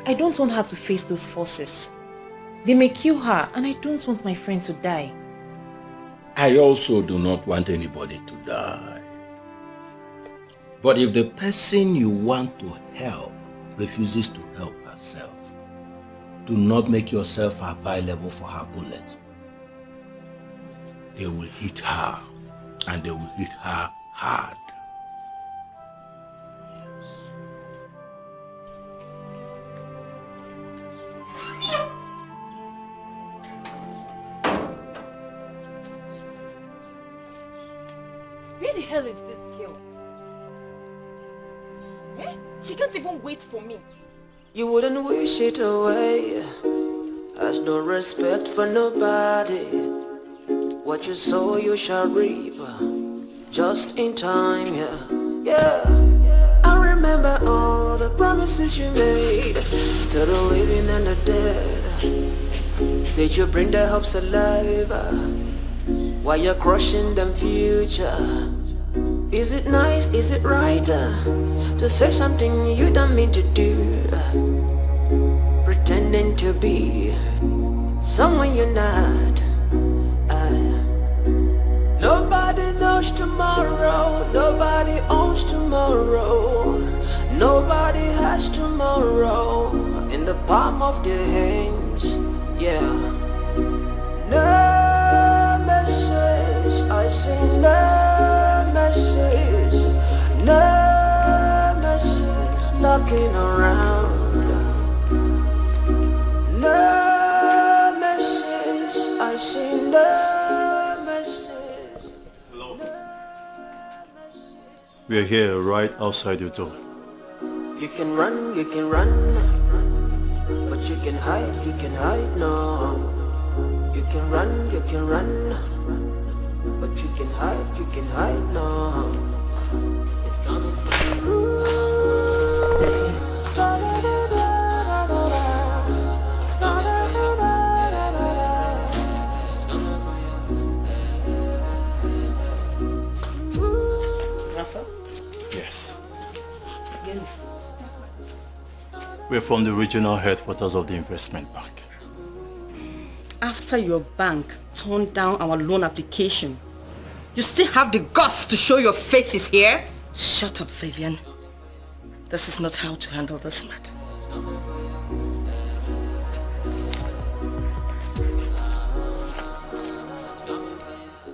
I don't want her to face those forces. They may kill her, and I don't want my friend to die. I also do not want anybody to die. But if the person you want to help refuses to help herself, do not make yourself available for her bullet. They will hit her, and they will hit her hard. Where the hell is this girl? Eh? She can't even wait for me. You wouldn't wish it away. Has no respect for nobody. What you sow you shall reap. Just in time, yeah. I remember all the promises you made to the living and the dead. Said you bring their hopes alive while you're crushing them future. Is it nice, is it right to say something you don't mean to do? Pretending to be someone you're not. Nobody knows tomorrow, nobody owns tomorrow. Nobody has tomorrow in the palm of their hands, yeah. No message, I say no message, no message knocking around. No message, I say no message. Hello. We are here right outside your door. You can run, but you can hide, no. You can run, but you can hide, no. It's coming for you. Rafa? Yes. We're from the regional headquarters of the investment bank. After your bank turned down our loan application, you still have the guts to show your faces here? Shut up, Vivian. This is not how to handle this matter.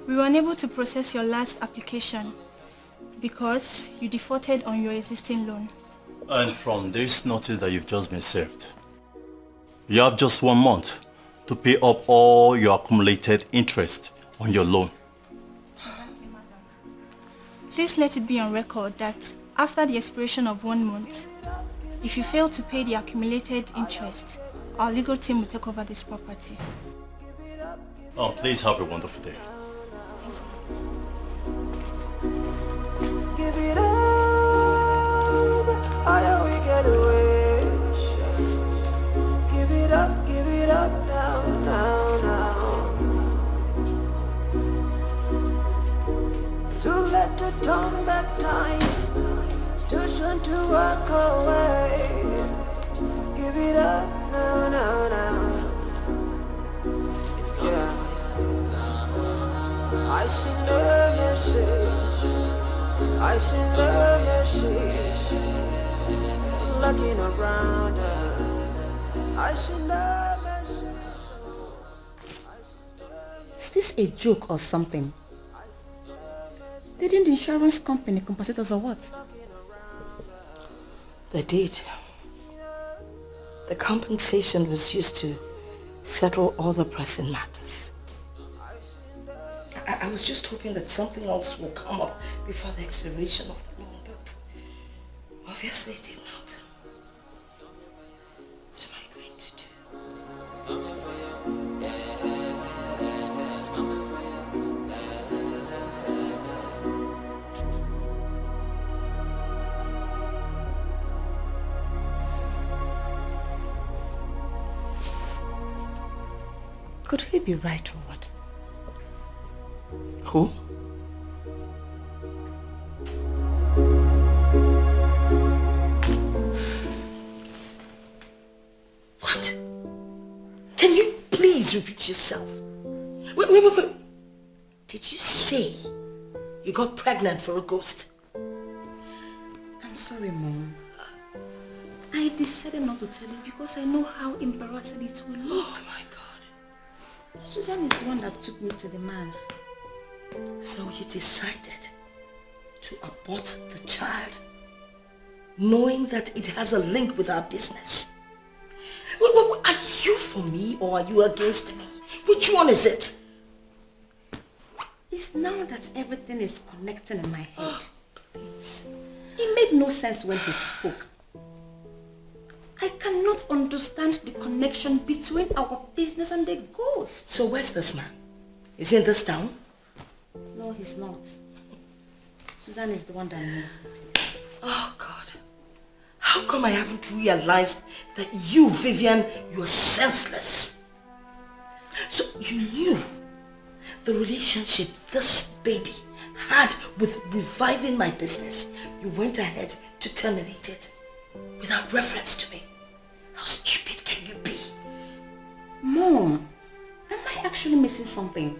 We were unable to process your last application because you defaulted on your existing loan. And from this notice that you've just been served, you have just 1 month to pay up all your accumulated interest on your loan. Please let it be on record that after the expiration of 1 month, if you fail to pay the accumulated interest, our legal team will take over this property. Oh, please have a wonderful day. Give it up, I we get away. Give it up now. To let the turn back time, too soon to walk away. give it up, no, no, no. It's coming for you. I send a message. I send a message. Looking around her. I send a message. Is this a joke or something? Didn't the insurance company compensate us or what? They did. The compensation was used to settle all the pressing matters. I was just hoping that something else will come up before the expiration of the loan, but obviously it did not. What am I going to do? Could he be right or what? Who? What? Can you please repeat yourself? Wait. Did you say you got pregnant for a ghost? I'm sorry, Mom. I decided not to tell you because I know how embarrassing it will look. Oh my God. Susan is the one that took me to the man. So you decided to abort the child, knowing that it has a link with our business. Are you for me or are you against me? Which one is it? It's now that everything is connecting in my head. Please. It made no sense when he spoke. I cannot understand the connection between our business and the ghost. So where's this man? Is he in this town? No, he's not. Susan is the one that knows the place. Oh God. How come I haven't realized that you, Vivian, you're senseless? So you knew the relationship this baby had with reviving my business. You went ahead to terminate it without reference to me. How stupid can you be? Mom, am I actually missing something?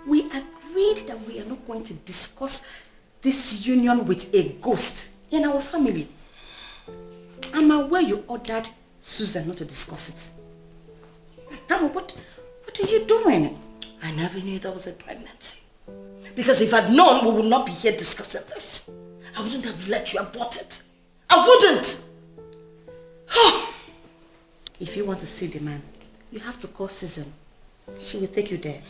We agreed that we are not going to discuss this union with a ghost in our family. I'm aware you ordered Susan not to discuss it. Now, what are you doing? I never knew there was a pregnancy. Because if I'd known, we would not be here discussing this. I wouldn't have let you abort it. I wouldn't! If you want to see the man, you have to call Susan. She will take you there.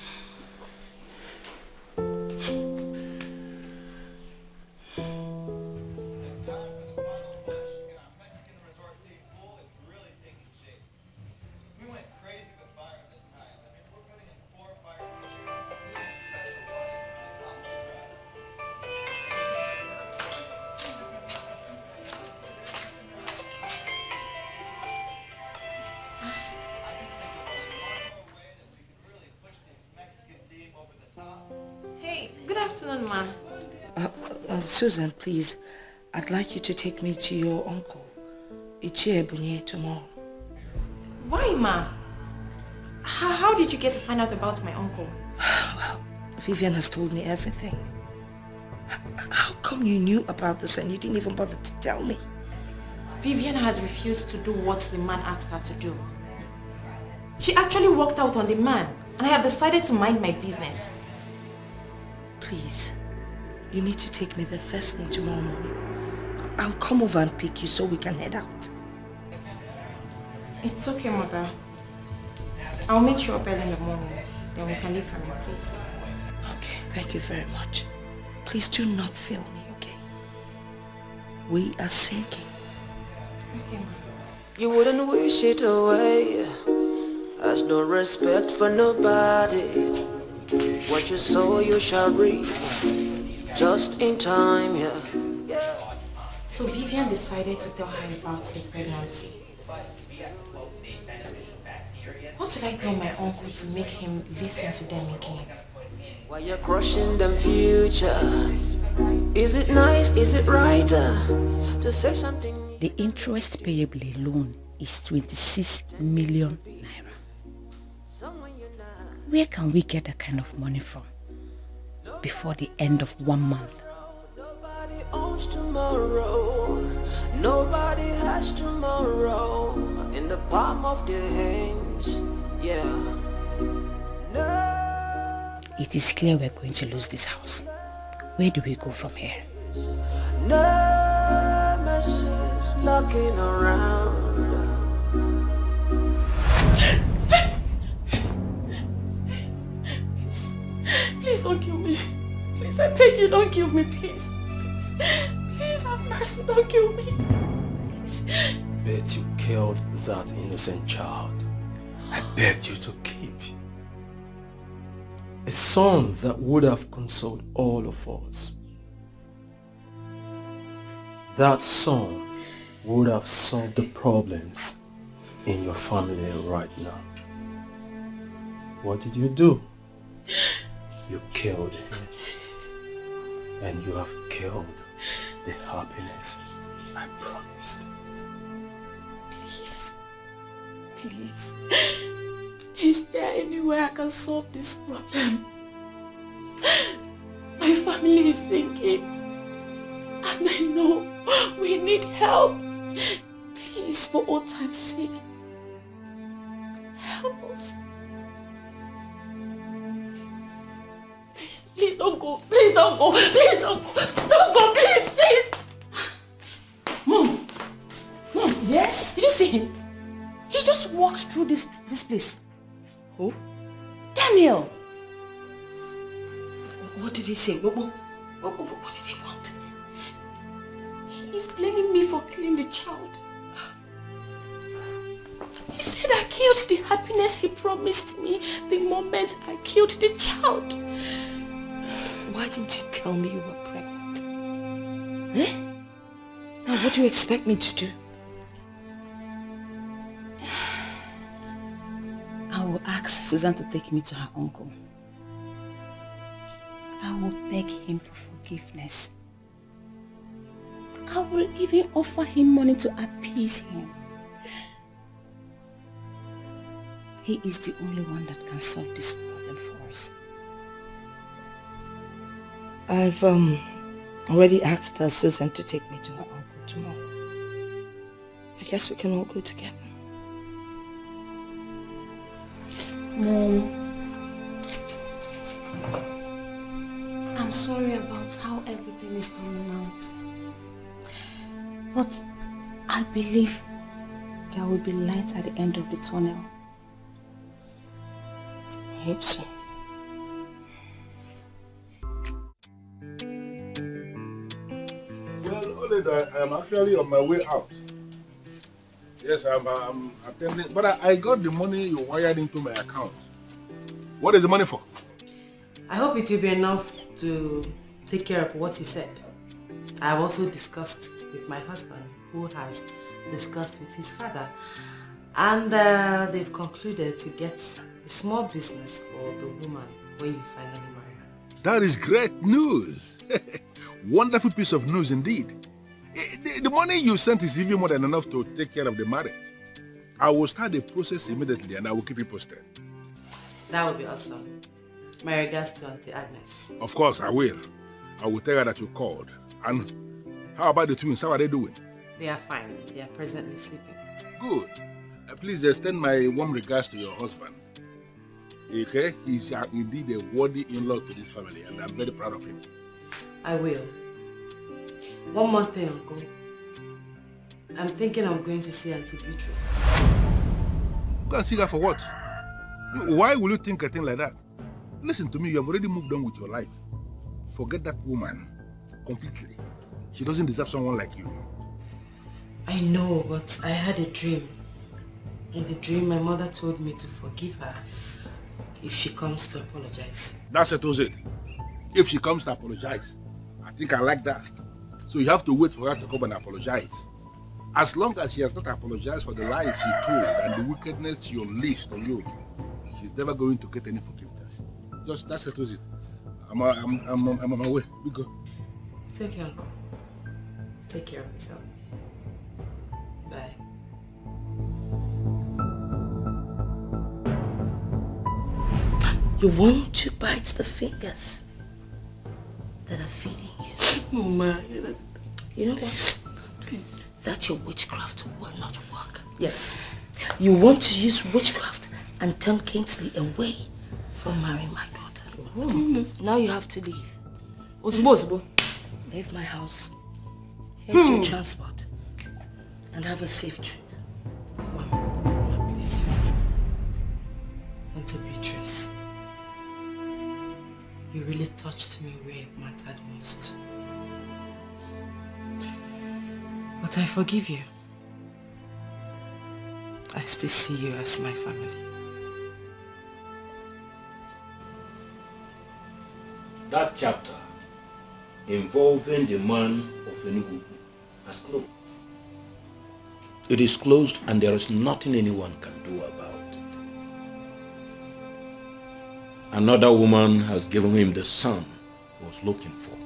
Susan, please, I'd like you to take me to your uncle, Ichie tomorrow. Why, Ma? How did you get to find out about my uncle? Well, Vivian has told me everything. How come you knew about this and you didn't even bother to tell me? Vivian has refused to do what the man asked her to do. She actually walked out on the man, and I have decided to mind my business. Please, you need to take me there first thing tomorrow morning. I'll come over and pick you so we can head out. It's okay, Mother. I'll meet you up early in the morning. Then we can leave from your place. Okay, thank you very much. Please do not fail me, okay? We are sinking. Okay, Mother. You wouldn't wish it away. Has no respect for nobody. What you sow you shall reap. Just in time, yeah. So Vivian decided to tell her about the pregnancy. What should I tell my uncle to make him listen to them again? While you're crushing them future, is it nice, is it right to say something? The interest payable alone is 26 million naira. Where can we get that kind of money from before the end of 1 month? Nobody owns tomorrow. Nobody has tomorrow in the palm of their hands. Yeah. It is clear we're going to lose this house. Where do we go from here? Nemesis looking around. Please don't kill me. Please, I beg you, don't kill me, please. Please have mercy, don't kill me. Please. Bet you killed that innocent child I begged you to keep. A son that would have consoled all of us. That son would have solved the problems in your family right now. What did you do? You killed him. And you have killed the happiness I promised. Please. Please. Is there any way I can solve this problem? My family is sinking. And I know we need help. Please, for old time's sake, help us. Please don't go. Please don't go. Please don't go. Don't go, please, please. Mom. Mom, yes? Did you see him? He just walked through this place. Who? Daniel. What did he say? What did he want? He's blaming me for killing the child. He said I killed the happiness he promised me the moment I killed the child. Why didn't you tell me you were pregnant? Eh? Now what do you expect me to do? I will ask Susan to take me to her uncle. I will beg him for forgiveness. I will even offer him money to appease him. He is the only one that can solve this problem for us. I've already asked Susan to take me to her uncle tomorrow. I guess we can all go together. Mom, I'm sorry about how everything is turning out. But I believe there will be light at the end of the tunnel. I hope so. Well, Oleda, I'm actually on my way out. Yes, I'm attending, but I got the money you wired into my account. What is the money for? I hope it will be enough to take care of what he said. I have also discussed with my husband, who has discussed with his father, and they've concluded to get a small business for the woman when you finally marry her. That is great news. Wonderful piece of news indeed. The money you sent is even more than enough to take care of the marriage. I will start the process immediately and I will keep you posted. That would be awesome. My regards to Auntie Agnes. Of course, I will. I will tell her that you called. And how about the twins? How are they doing? They are fine. They are presently sleeping. Good. Please extend my warm regards to your husband. Okay? He's indeed a worthy in-law to this family and I'm very proud of him. I will. One more thing, Uncle. I'm thinking I'm going to see Auntie Beatrice. Go and see her for what? Why will you think a thing like that? Listen to me, you have already moved on with your life. Forget that woman completely. She doesn't deserve someone like you. I know, but I had a dream. In the dream, my mother told me to forgive her if she comes to apologize. That settles it. If she comes to apologize, I think I like that. So you have to wait for her to come and apologize. As long as she has not apologized for the lies she told and the wickedness she unleashed on you, she's never going to get any forgiveness. Just that settles it. I'm on my way. We go. It's okay, Uncle. Take care of yourself. Bye. You want to bite the fingers that are feeding you. Mama. You know what? Please. That your witchcraft will not work. Yes. You want to use witchcraft and turn Kingsley away from marrying my daughter. Oh. Now you have to leave. Osbo. Leave my house. Here's your transport. And have a safe trip. Please. Auntie Beatrice, you really touched me where it mattered most. But I forgive you. I still see you as my family. That chapter involving the man of Enugu has closed. It is closed and there is nothing anyone can do about it. Another woman has given him the son he was looking for,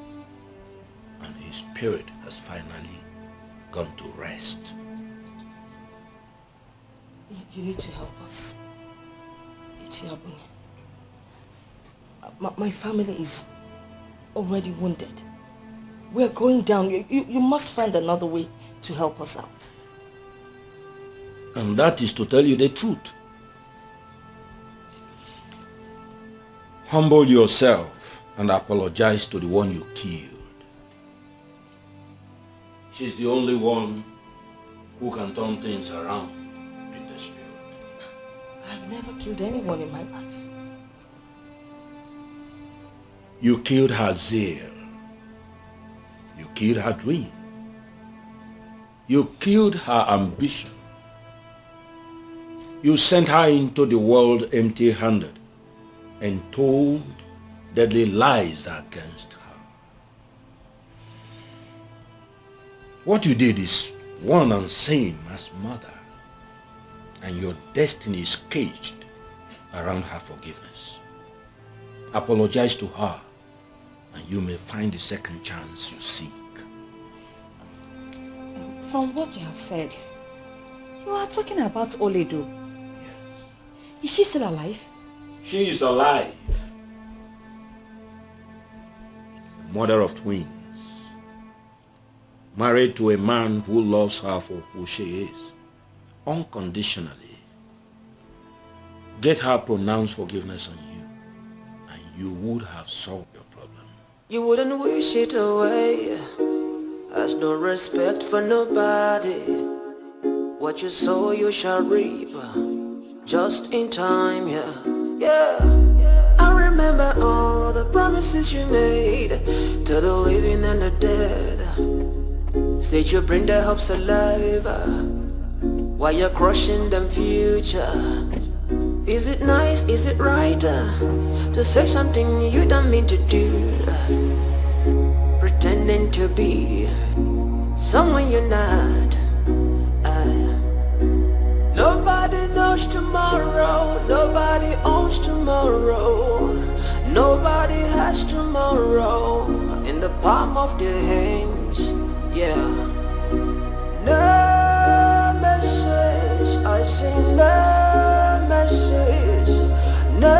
and his spirit has finally gone to rest. You need to help us. My family is already wounded. We're going down. You must find another way to help us out. And that is to tell you the truth. Humble yourself and apologize to the one you killed. She's the only one who can turn things around in the spirit. I've never killed anyone in my life. You killed her zeal. You killed her dream. You killed her ambition. You sent her into the world empty-handed and told deadly lies against her. What you did is one and same as murder, and your destiny is caged around her forgiveness. Apologize to her, and you may find the second chance you seek. From what you have said, you are talking about Oledo. Yes. Is she still alive? She is alive. Mother of twins. Married to a man who loves her for who she is, unconditionally. Get her pronounced forgiveness on you, and you would have solved your problem. You wouldn't wish it away. Has no respect for nobody. What you sow you shall reap. Just in time, yeah. I remember all the promises you made to the living and the dead. Said you bring their hopes alive while you're crushing them future. Is it nice, is it right to say something you don't mean to do? Pretending to be someone you're not. Nobody knows tomorrow. Nobody owns tomorrow. Nobody has tomorrow in the palm of their hands. Yeah. No message. I say no message. No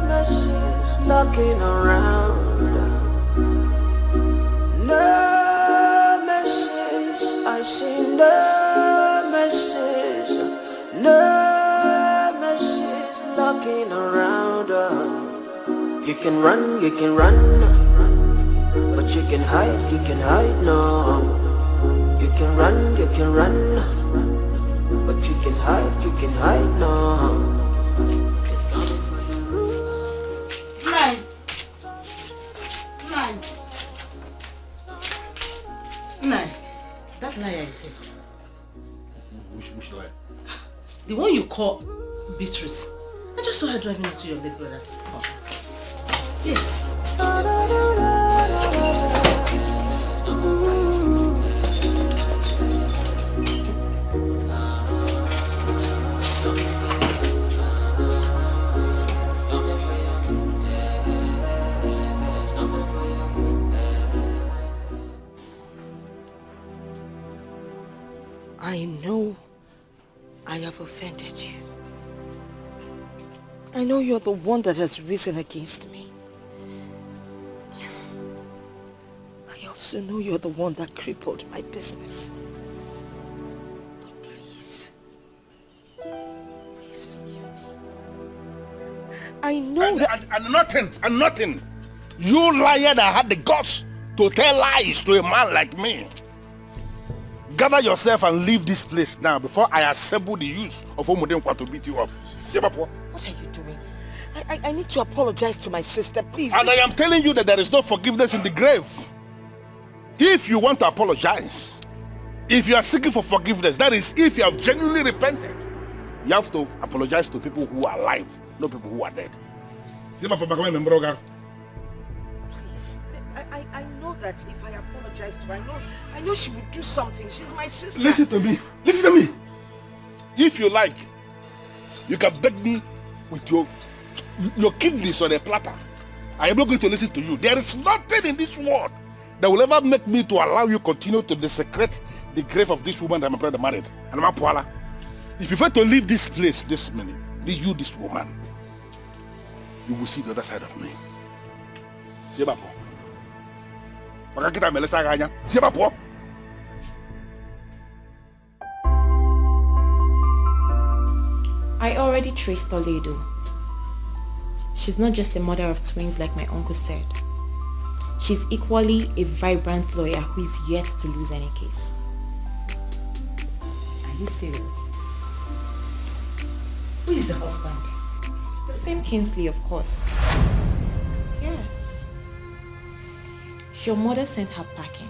message knocking around. No message. I say no message. No message knocking around. You can run, but you can hide, no. You can run, but you can hide, no. It's coming for you. Nine. That liar is here. Which lie? The one you call Beatrice. I just saw her driving into your late brother's car. Yes. I know I have offended you. I know you're the one that has risen against me. I also know you're the one that crippled my business. But please forgive me. I know And nothing. You liar that had the guts to tell lies to a man like me. Gather yourself and leave this place now before I assemble the youth of Omudenkwa to beat you up. What are you doing? I need to apologize to my sister, please. And I am telling you that there is no forgiveness in the grave. If you want to apologize, if you are seeking for forgiveness, that is if you have genuinely repented, you have to apologize to people who are alive, not people who are dead. Please, I know that if I apologize to her, I know she would do something. She's my sister. Listen to me. Listen to me. If you like, you can beg me with your kidneys on a platter. I am not going to listen to you. There is nothing in this world that will ever make me to allow you continue to desecrate the grave of this woman that my brother married. And my Paula, if you fail to leave this place this minute, this woman, you will see the other side of me. I already traced Toledo. She's not just a mother of twins like my uncle said. She's equally a vibrant lawyer who is yet to lose any case. Are you serious? Who is the husband? The same Kingsley, of course. Yes. Your mother sent her packing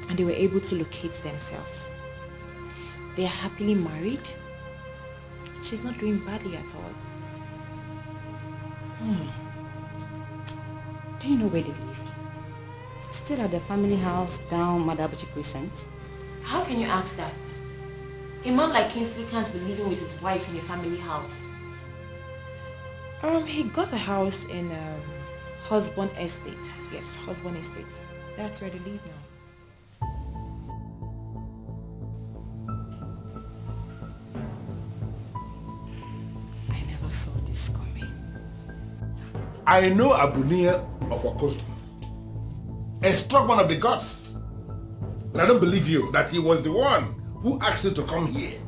and they were able to locate themselves. They are happily married. She's not doing badly at all. Do you know where they live? Still at the family house down Madabuchi Crescent? How can you ask that? A man like Kingsley can't be living with his wife in a family house. He got the house in Husband Estate. Yes, Husband Estate. That's where they live now. I never saw this coming. I know Abunia of Wakozu, a strong one of the gods. But I don't believe you that he was the one who asked you to come here.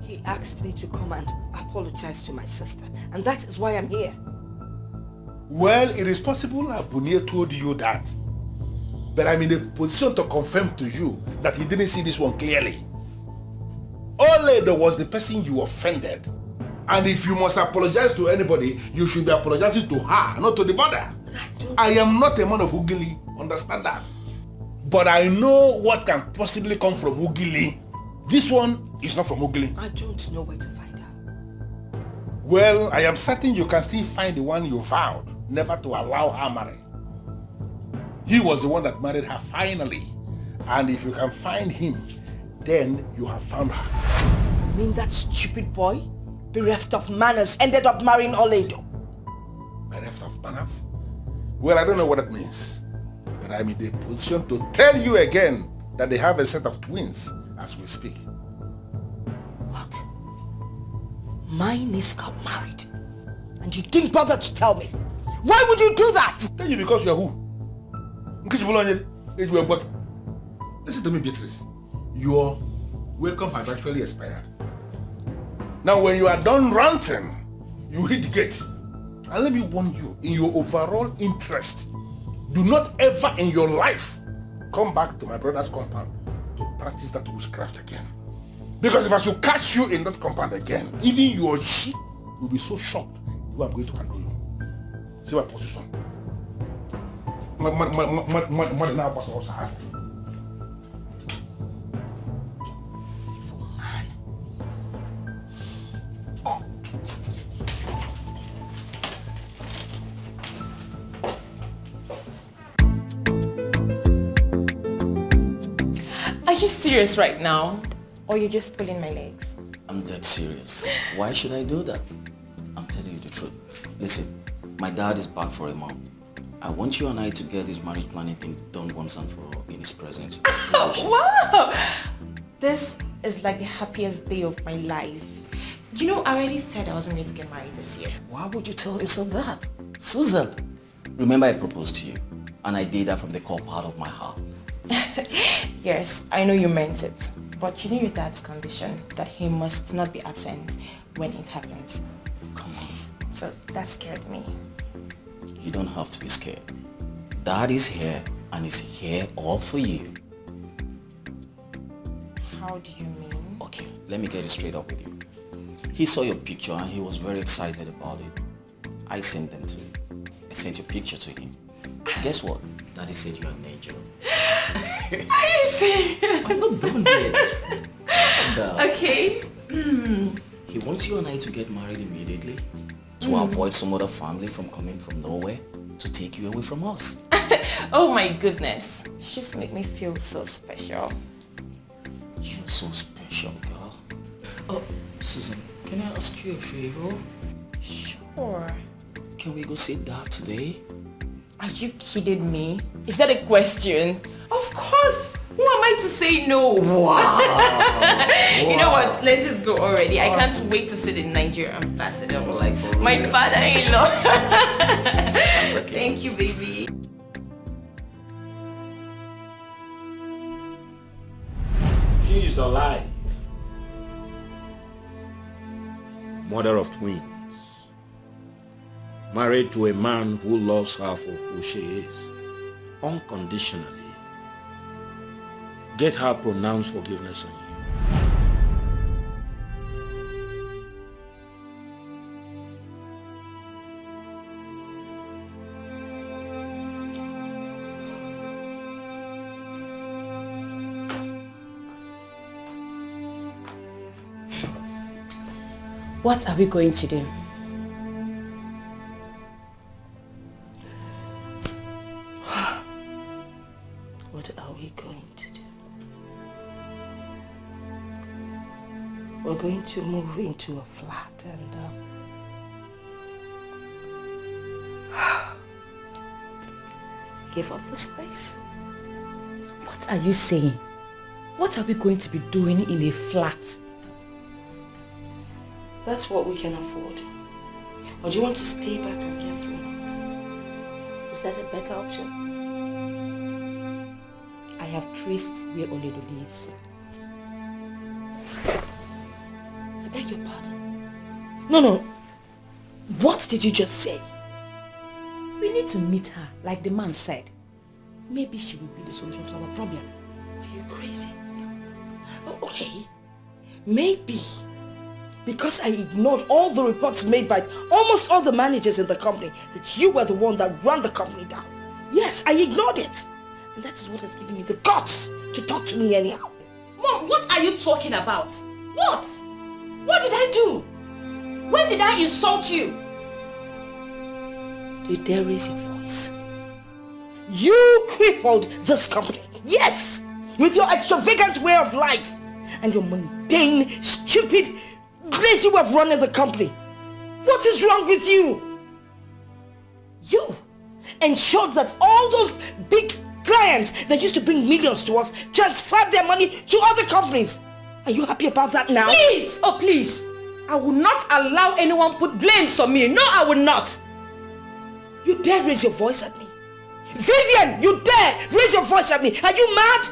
He asked me to come and apologize to my sister, and that is why I'm here. Well, it is possible Abunia told you that, but I'm in a position to confirm to you that he didn't see this one clearly. Oledo was the person you offended. And if you must apologize to anybody, you should be apologizing to her, not to the mother. I am not a man of Ugili, understand that. But I know what can possibly come from Ugili. This one is not from Ugili. I don't know where to find her. Well, I am certain you can still find the one you vowed never to allow her marry. He was the one that married her finally. And if you can find him, then you have found her. You mean that stupid boy, bereft of manners, ended up marrying Oledo? Bereft of manners? Well, I don't know what that means. But I'm in the position to tell you again that they have a set of twins as we speak. What? My niece got married, and you didn't bother to tell me. Why would you do that? Tell you because you are who? Listen to me, Beatrice. Your welcome has actually expired. Now, when you are done ranting, you hit the gate. And let me warn you, in your overall interest, do not ever in your life come back to my brother's compound to practice that witchcraft again. Because if I should catch you in that compound again, even your sheep will be so shocked you I'm going to handle you. See my position. Evil man. Are you serious right now? Or you're just pulling my legs? I'm dead serious. Why should I do that? I'm telling you the truth. Listen, my dad is back for a month. I want you and I to get this marriage planning thing done once and for all in his presence. Wow! This is like the happiest day of my life. You know, I already said I wasn't going to get married this year. Why would you tell yourself that? Susan, remember I proposed to you and I did that from the core part of my heart. Yes, I know you meant it. But you know your dad's condition, that he must not be absent when it happens. Come on. So that scared me. You don't have to be scared. Dad is here and is here all for you. How do you mean? Okay, let me get it straight up with you. He saw your picture and he was very excited about it. I sent them to him. I sent your picture to him. Guess what? Daddy said you're an angel. Are you serious? I'm not done yet. Okay. He wants you and I to get married immediately to avoid some other family from coming from nowhere to take you away from us. Oh my goodness. Just make me feel so special. You're so special, girl. Oh, Susan, can I ask you a favor? Sure. Can we go see Dad today? Are you kidding me? Is that a question? Of course. Who am I to say no? Wow. You know what? Let's just go already. I can't wait to see the Nigeria ambassador. Like for real. My father-in-law. That's okay. Thank you, baby. She is alive. Mother of twins. Married to a man who loves her for who she is. Unconditionally. Get her pronounced forgiveness on you. What are we going to do? What are we going to do? We're going to move into a flat and give up the space. What are you saying? What are we going to be doing in a flat? That's what we can afford. Or do you want to stay back and get thrown out? Is that a better option? I have traced where Oledo lives. I beg your pardon. No. What did you just say? We need to meet her, like the man said. Maybe she will be the solution to our problem. Are you crazy? Oh, okay. Maybe. Because I ignored all the reports made by almost all the managers in the company that you were the one that ran the company down. Yes, I ignored it. And that is what has given you the guts to talk to me anyhow. Mom, what are you talking about? What? What did I do? When did I insult you? You dare raise your voice? You crippled this company. Yes! With your extravagant way of life and your mundane, stupid, lazy way of running the company. What is wrong with you? You ensured that all those big clients that used to bring millions to us transferred their money to other companies. Are you happy about that now? Please! Oh, please! I will not allow anyone put blames on me. No, I will not. You dare raise your voice at me? Vivian, you dare raise your voice at me? Are you mad?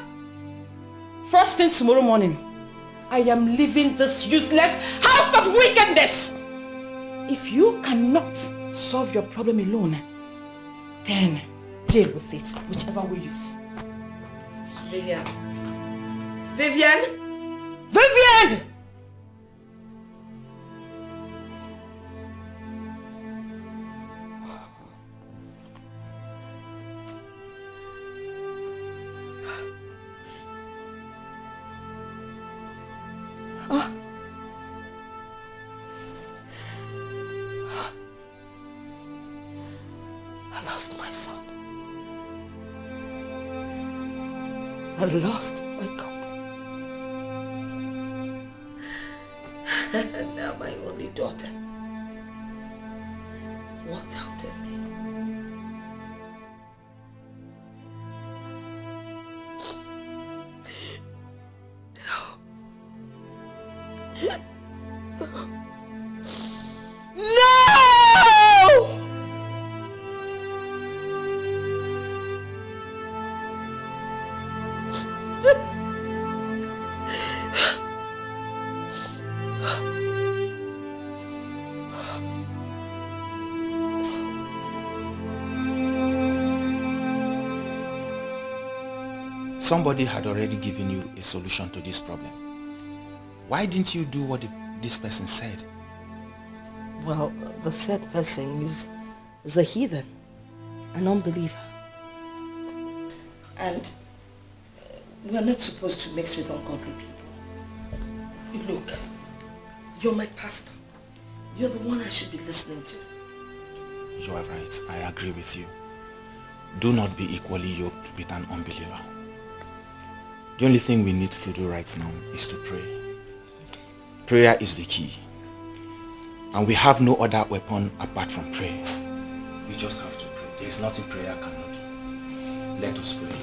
First thing tomorrow morning, I am leaving this useless house of wickedness. If you cannot solve your problem alone, then deal with it, whichever way you see. Vivian. Vivian! Vivian! I lost my son. I lost my company. And now my only daughter walked out on me. No. Somebody had already given you a solution to this problem. Why didn't you do what this person said? Well, the said person is a heathen, an unbeliever. And we're not supposed to mix with ungodly people. Look, you're my pastor. You're the one I should be listening to. You are right. I agree with you. Do not be equally yoked with an unbeliever. The only thing we need to do right now is to pray. Prayer is the key. And we have no other weapon apart from prayer. We just have to pray. There is nothing prayer cannot do. Let us pray.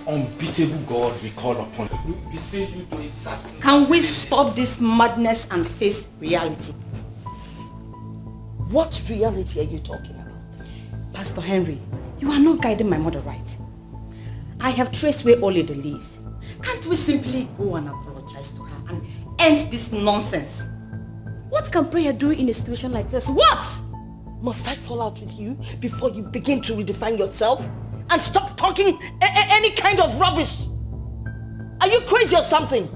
Unbeatable God, we call upon you. We say you do exactly. Can we stop this madness and face reality? What reality are you talking about? Pastor Henry, you are not guiding my mother right. I have traced where Oledo lives. Can't we simply go and apologize to her and end this nonsense? What can prayer do in a situation like this? What? Must I fall out with you before you begin to redefine yourself? And stop talking any kind of rubbish? Are you crazy or something?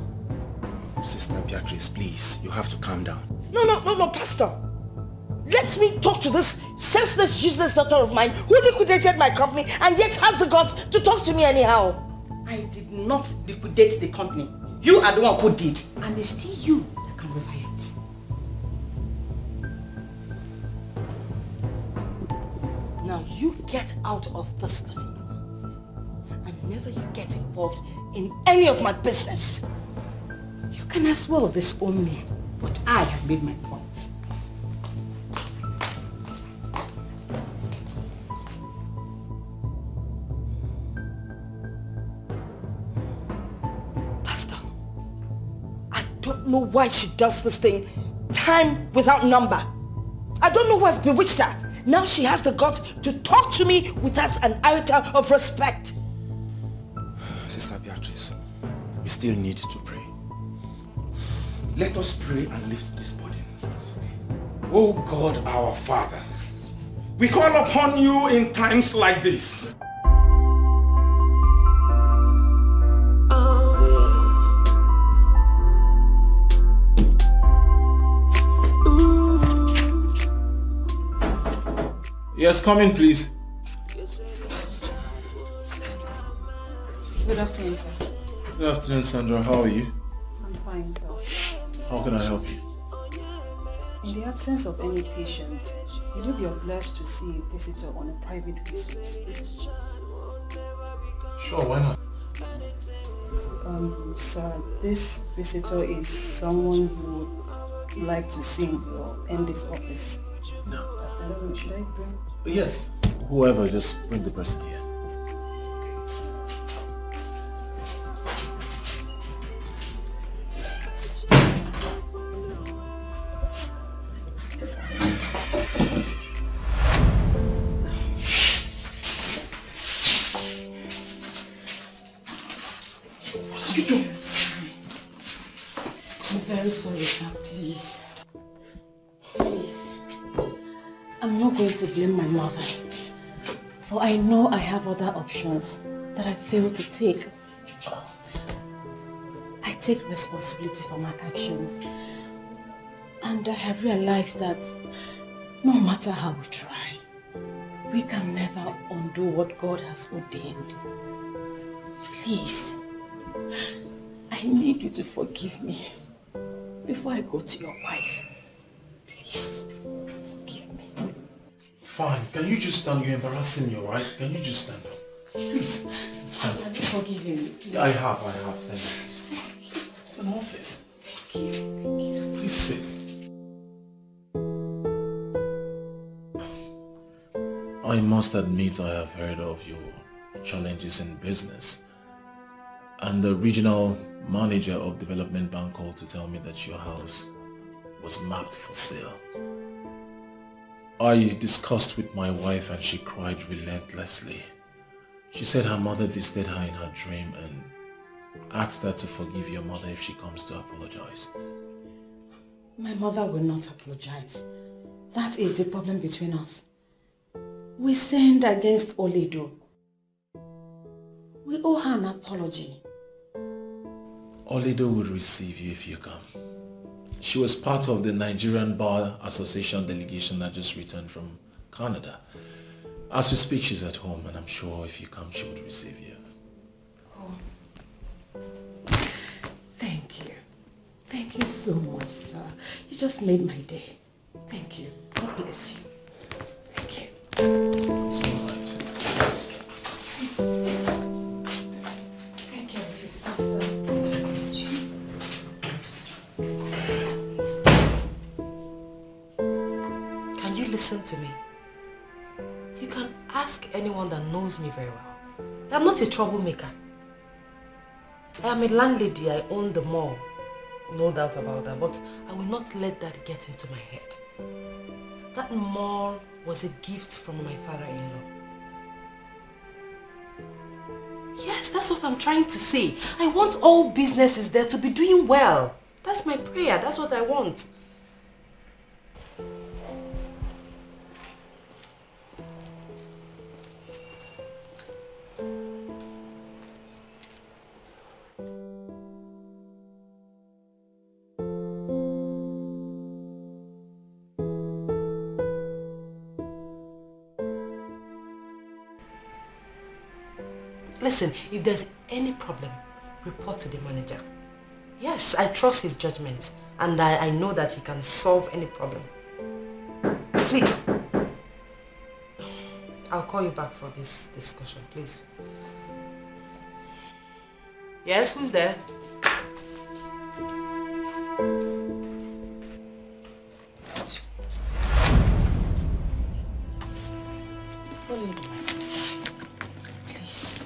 Sister Beatrice, please, you have to calm down. No, Pastor. Let me talk to this senseless, useless daughter of mine who liquidated my company and yet has the guts to talk to me anyhow. I did not liquidate the company. You are the one who did. And it's still you that can revive it. Now you get out of this living room and never you get involved in any of my business. You can as well disown me, but I have made my point. Pastor, I don't know why she does this thing time without number. I don't know what's bewitched her. Now she has the guts to talk to me without an iota of respect. Sister Beatrice, we still need to pray. Let us pray and lift this burden. Oh God, our Father, we call upon you in times like this. Yes, come in, please. Good afternoon, sir. Good afternoon, Sandra. How are you? I'm fine, sir. How can I help you? In the absence of any patient, will you be obliged to see a visitor on a private visit? Sure, why not? Sir, this visitor is someone who would like to see your MD's office. No. I don't know, should I bring? Yes. Whoever, just bring the person here. What are you doing? I'm very sorry, sir. Please. Please. I'm not going to blame my mother, for I know I have other options that I failed to take. I take responsibility for my actions, and I have realized that no matter how we try, we can never undo what God has ordained. Please, I need you to forgive me before I go to your wife. Please. Fine. Can you just stand? You're embarrassing me, alright? Can you just stand up? Please, stand up. Have you forgiven me? Please. I have. Stand up. Please. It's an office. Thank you. Please sit. I must admit I have heard of your challenges in business. And the regional manager of Development Bank called to tell me that your house was mapped for sale. I discussed with my wife and she cried relentlessly. She said her mother visited her in her dream and asked her to forgive your mother if she comes to apologize. My mother will not apologize. That is the problem between us. We sinned against Oledo. We owe her an apology. Olido will receive you if you come. She was part of the Nigerian Bar Association delegation that just returned from Canada. As we speak, she's at home, and I'm sure if you come, she would receive you. Oh. Thank you. Thank you so much, sir. You just made my day. Thank you. God bless you. Thank you. It's all right. Take care of yourself, sir. Can you listen to me? You can ask anyone that knows me very well. I'm not a troublemaker. I am a landlady. I own the mall. No doubt about that. But I will not let that get into my head. That mall was a gift from my father-in-law. Yes, that's what I'm trying to say. I want all businesses there to be doing well. That's my prayer. That's what I want. Listen, if there's any problem, report to the manager. Yes, I trust his judgment and I know that he can solve any problem. Please. I'll call you back for this discussion, please. Yes, who's there? Only my sister. Please.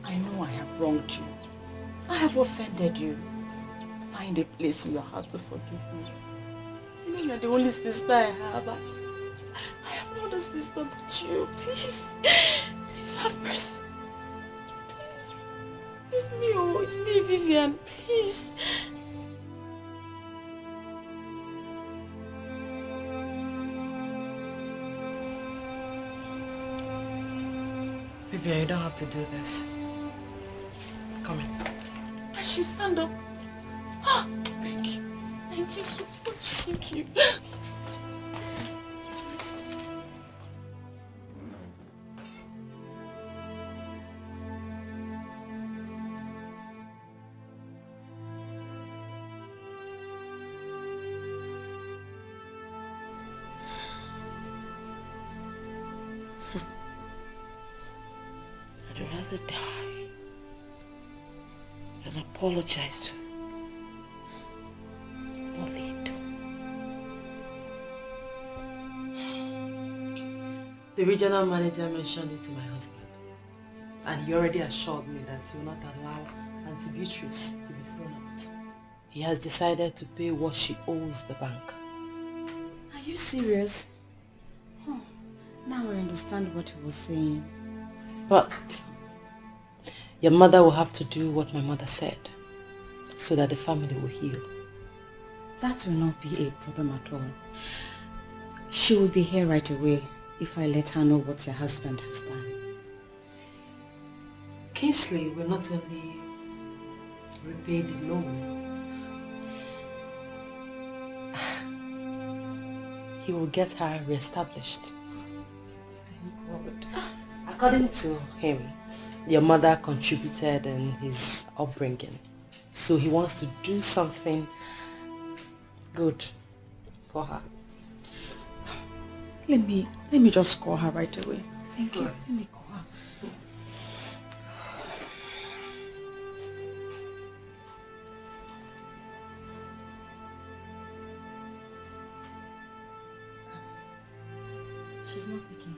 I know I have wronged you. I have offended you. Find a place in your heart to forgive me. You know you're the only sister I have. I have no other sister but you. Please. Please have mercy. Please. It's me, oh. It's me, Vivian. Please. Vivian, you don't have to do this. Come in. I should stand up. Ah, thank you. Thank you so much. Thank you. I'd rather die than apologize to Maid. The regional manager mentioned it to my husband, and he already assured me that he will not allow Auntie Beatrice to be thrown out. He has decided to pay what she owes the bank. Are you serious? Huh. Now I understand what he was saying. But your mother will have to do what my mother said, so that the family will heal. That will not be a problem at all. She will be here right away if I let her know what your husband has done. Kingsley will not only repay the loan, he will get her reestablished. Thank God. According to him, your mother contributed in his upbringing, so he wants to do something good for her. Let me just call her right away. Thank you. Let me call her. She's not picking.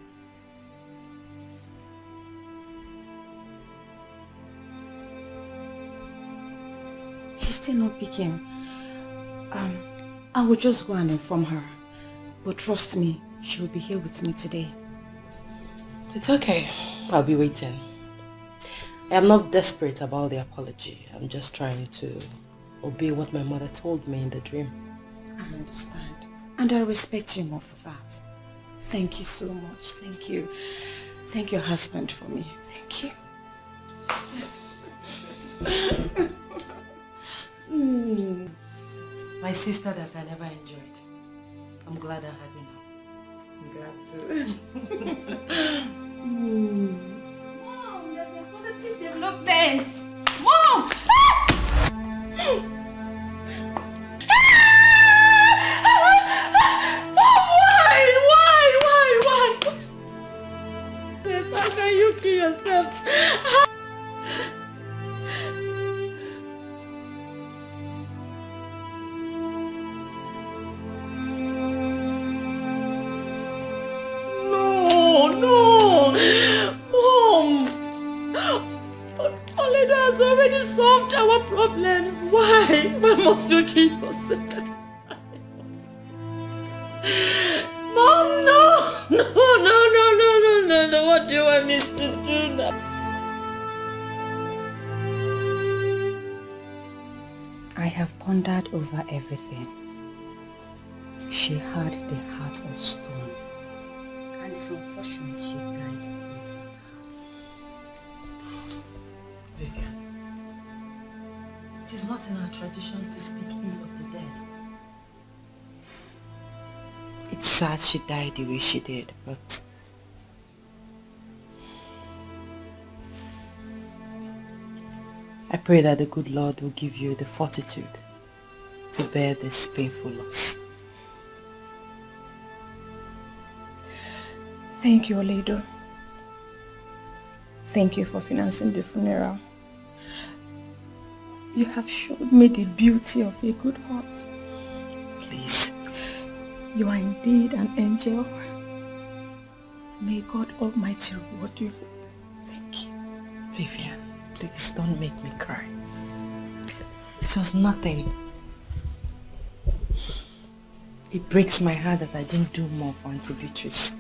She's still not picking. I will just go and inform her. But trust me, she will be here with me today. It's okay. I'll be waiting. I am not desperate about the apology. I'm just trying to obey what my mother told me in the dream. I understand. And I respect you more for that. Thank you so much. Thank you. Thank your husband for me. Thank you. My sister that I never enjoyed. I'm glad I have you now. I'm glad too. Mom, there's a positive development. Mom! Why? How can you kill yourself? No, Mom. Oledo has already solved our problems. Why must you kill yourself? Mom, no. What do you want me to do now? I have pondered over everything. She had the heart of stone. And it's unfortunate she died with that heart. Vivian, it is not in our tradition to speak ill of the dead. It's sad she died the way she did, but I pray that the good Lord will give you the fortitude to bear this painful loss. Thank you, Oledo. Thank you for financing the funeral. You have showed me the beauty of a good heart. Please. You are indeed an angel. May God Almighty reward you. Thank you. Vivian, please don't make me cry. It was nothing. It breaks my heart that I didn't do more for Auntie Beatrice.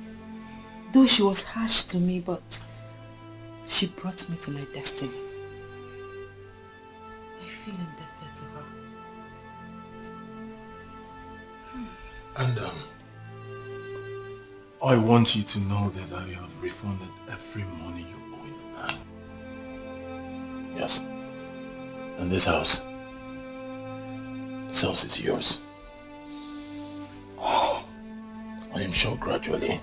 Though she was harsh to me, but she brought me to my destiny. I feel indebted to her. And I want you to know that I have refunded every money you owe in the bank. Yes. And this house is yours. I am sure gradually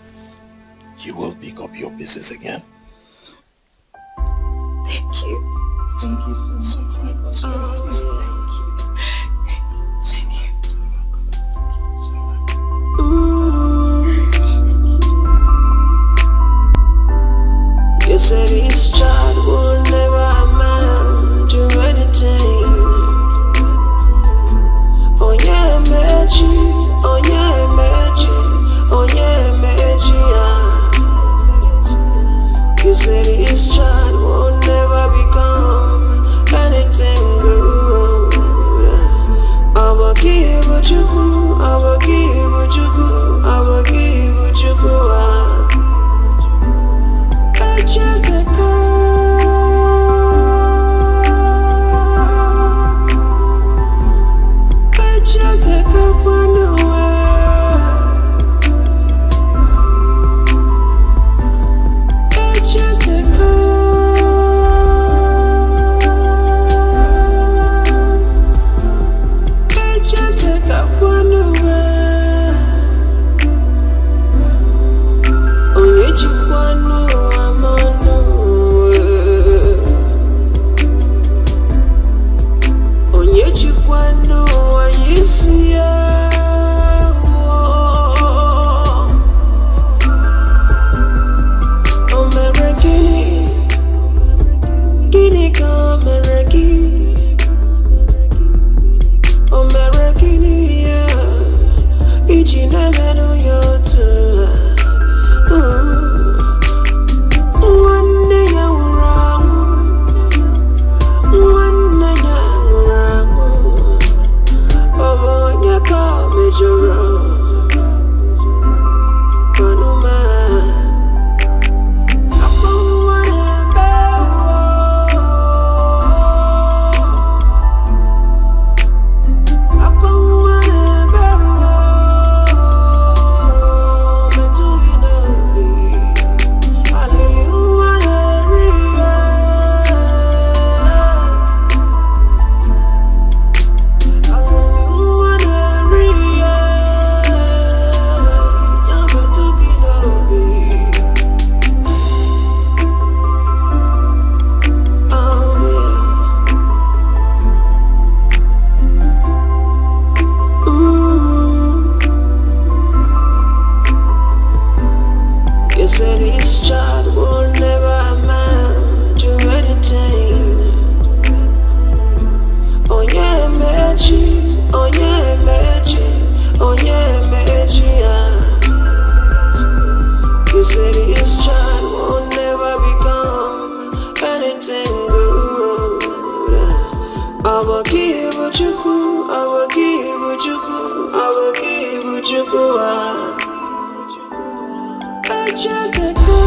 you will pick up your pieces again. Thank you. Thank you so much. Thank you. You said this child will never amount to anything. Oh yeah, magic. Oh yeah, magic. Oh yeah, magic. You said this child will never become anything good. You say this child will never amount to anything. Oh yeah, Meji, oh yeah, Meji, oh yeah, Meji, yeah. You say this child will never become anything good. I will give what you could, I will give what you could, I will give what you could. I just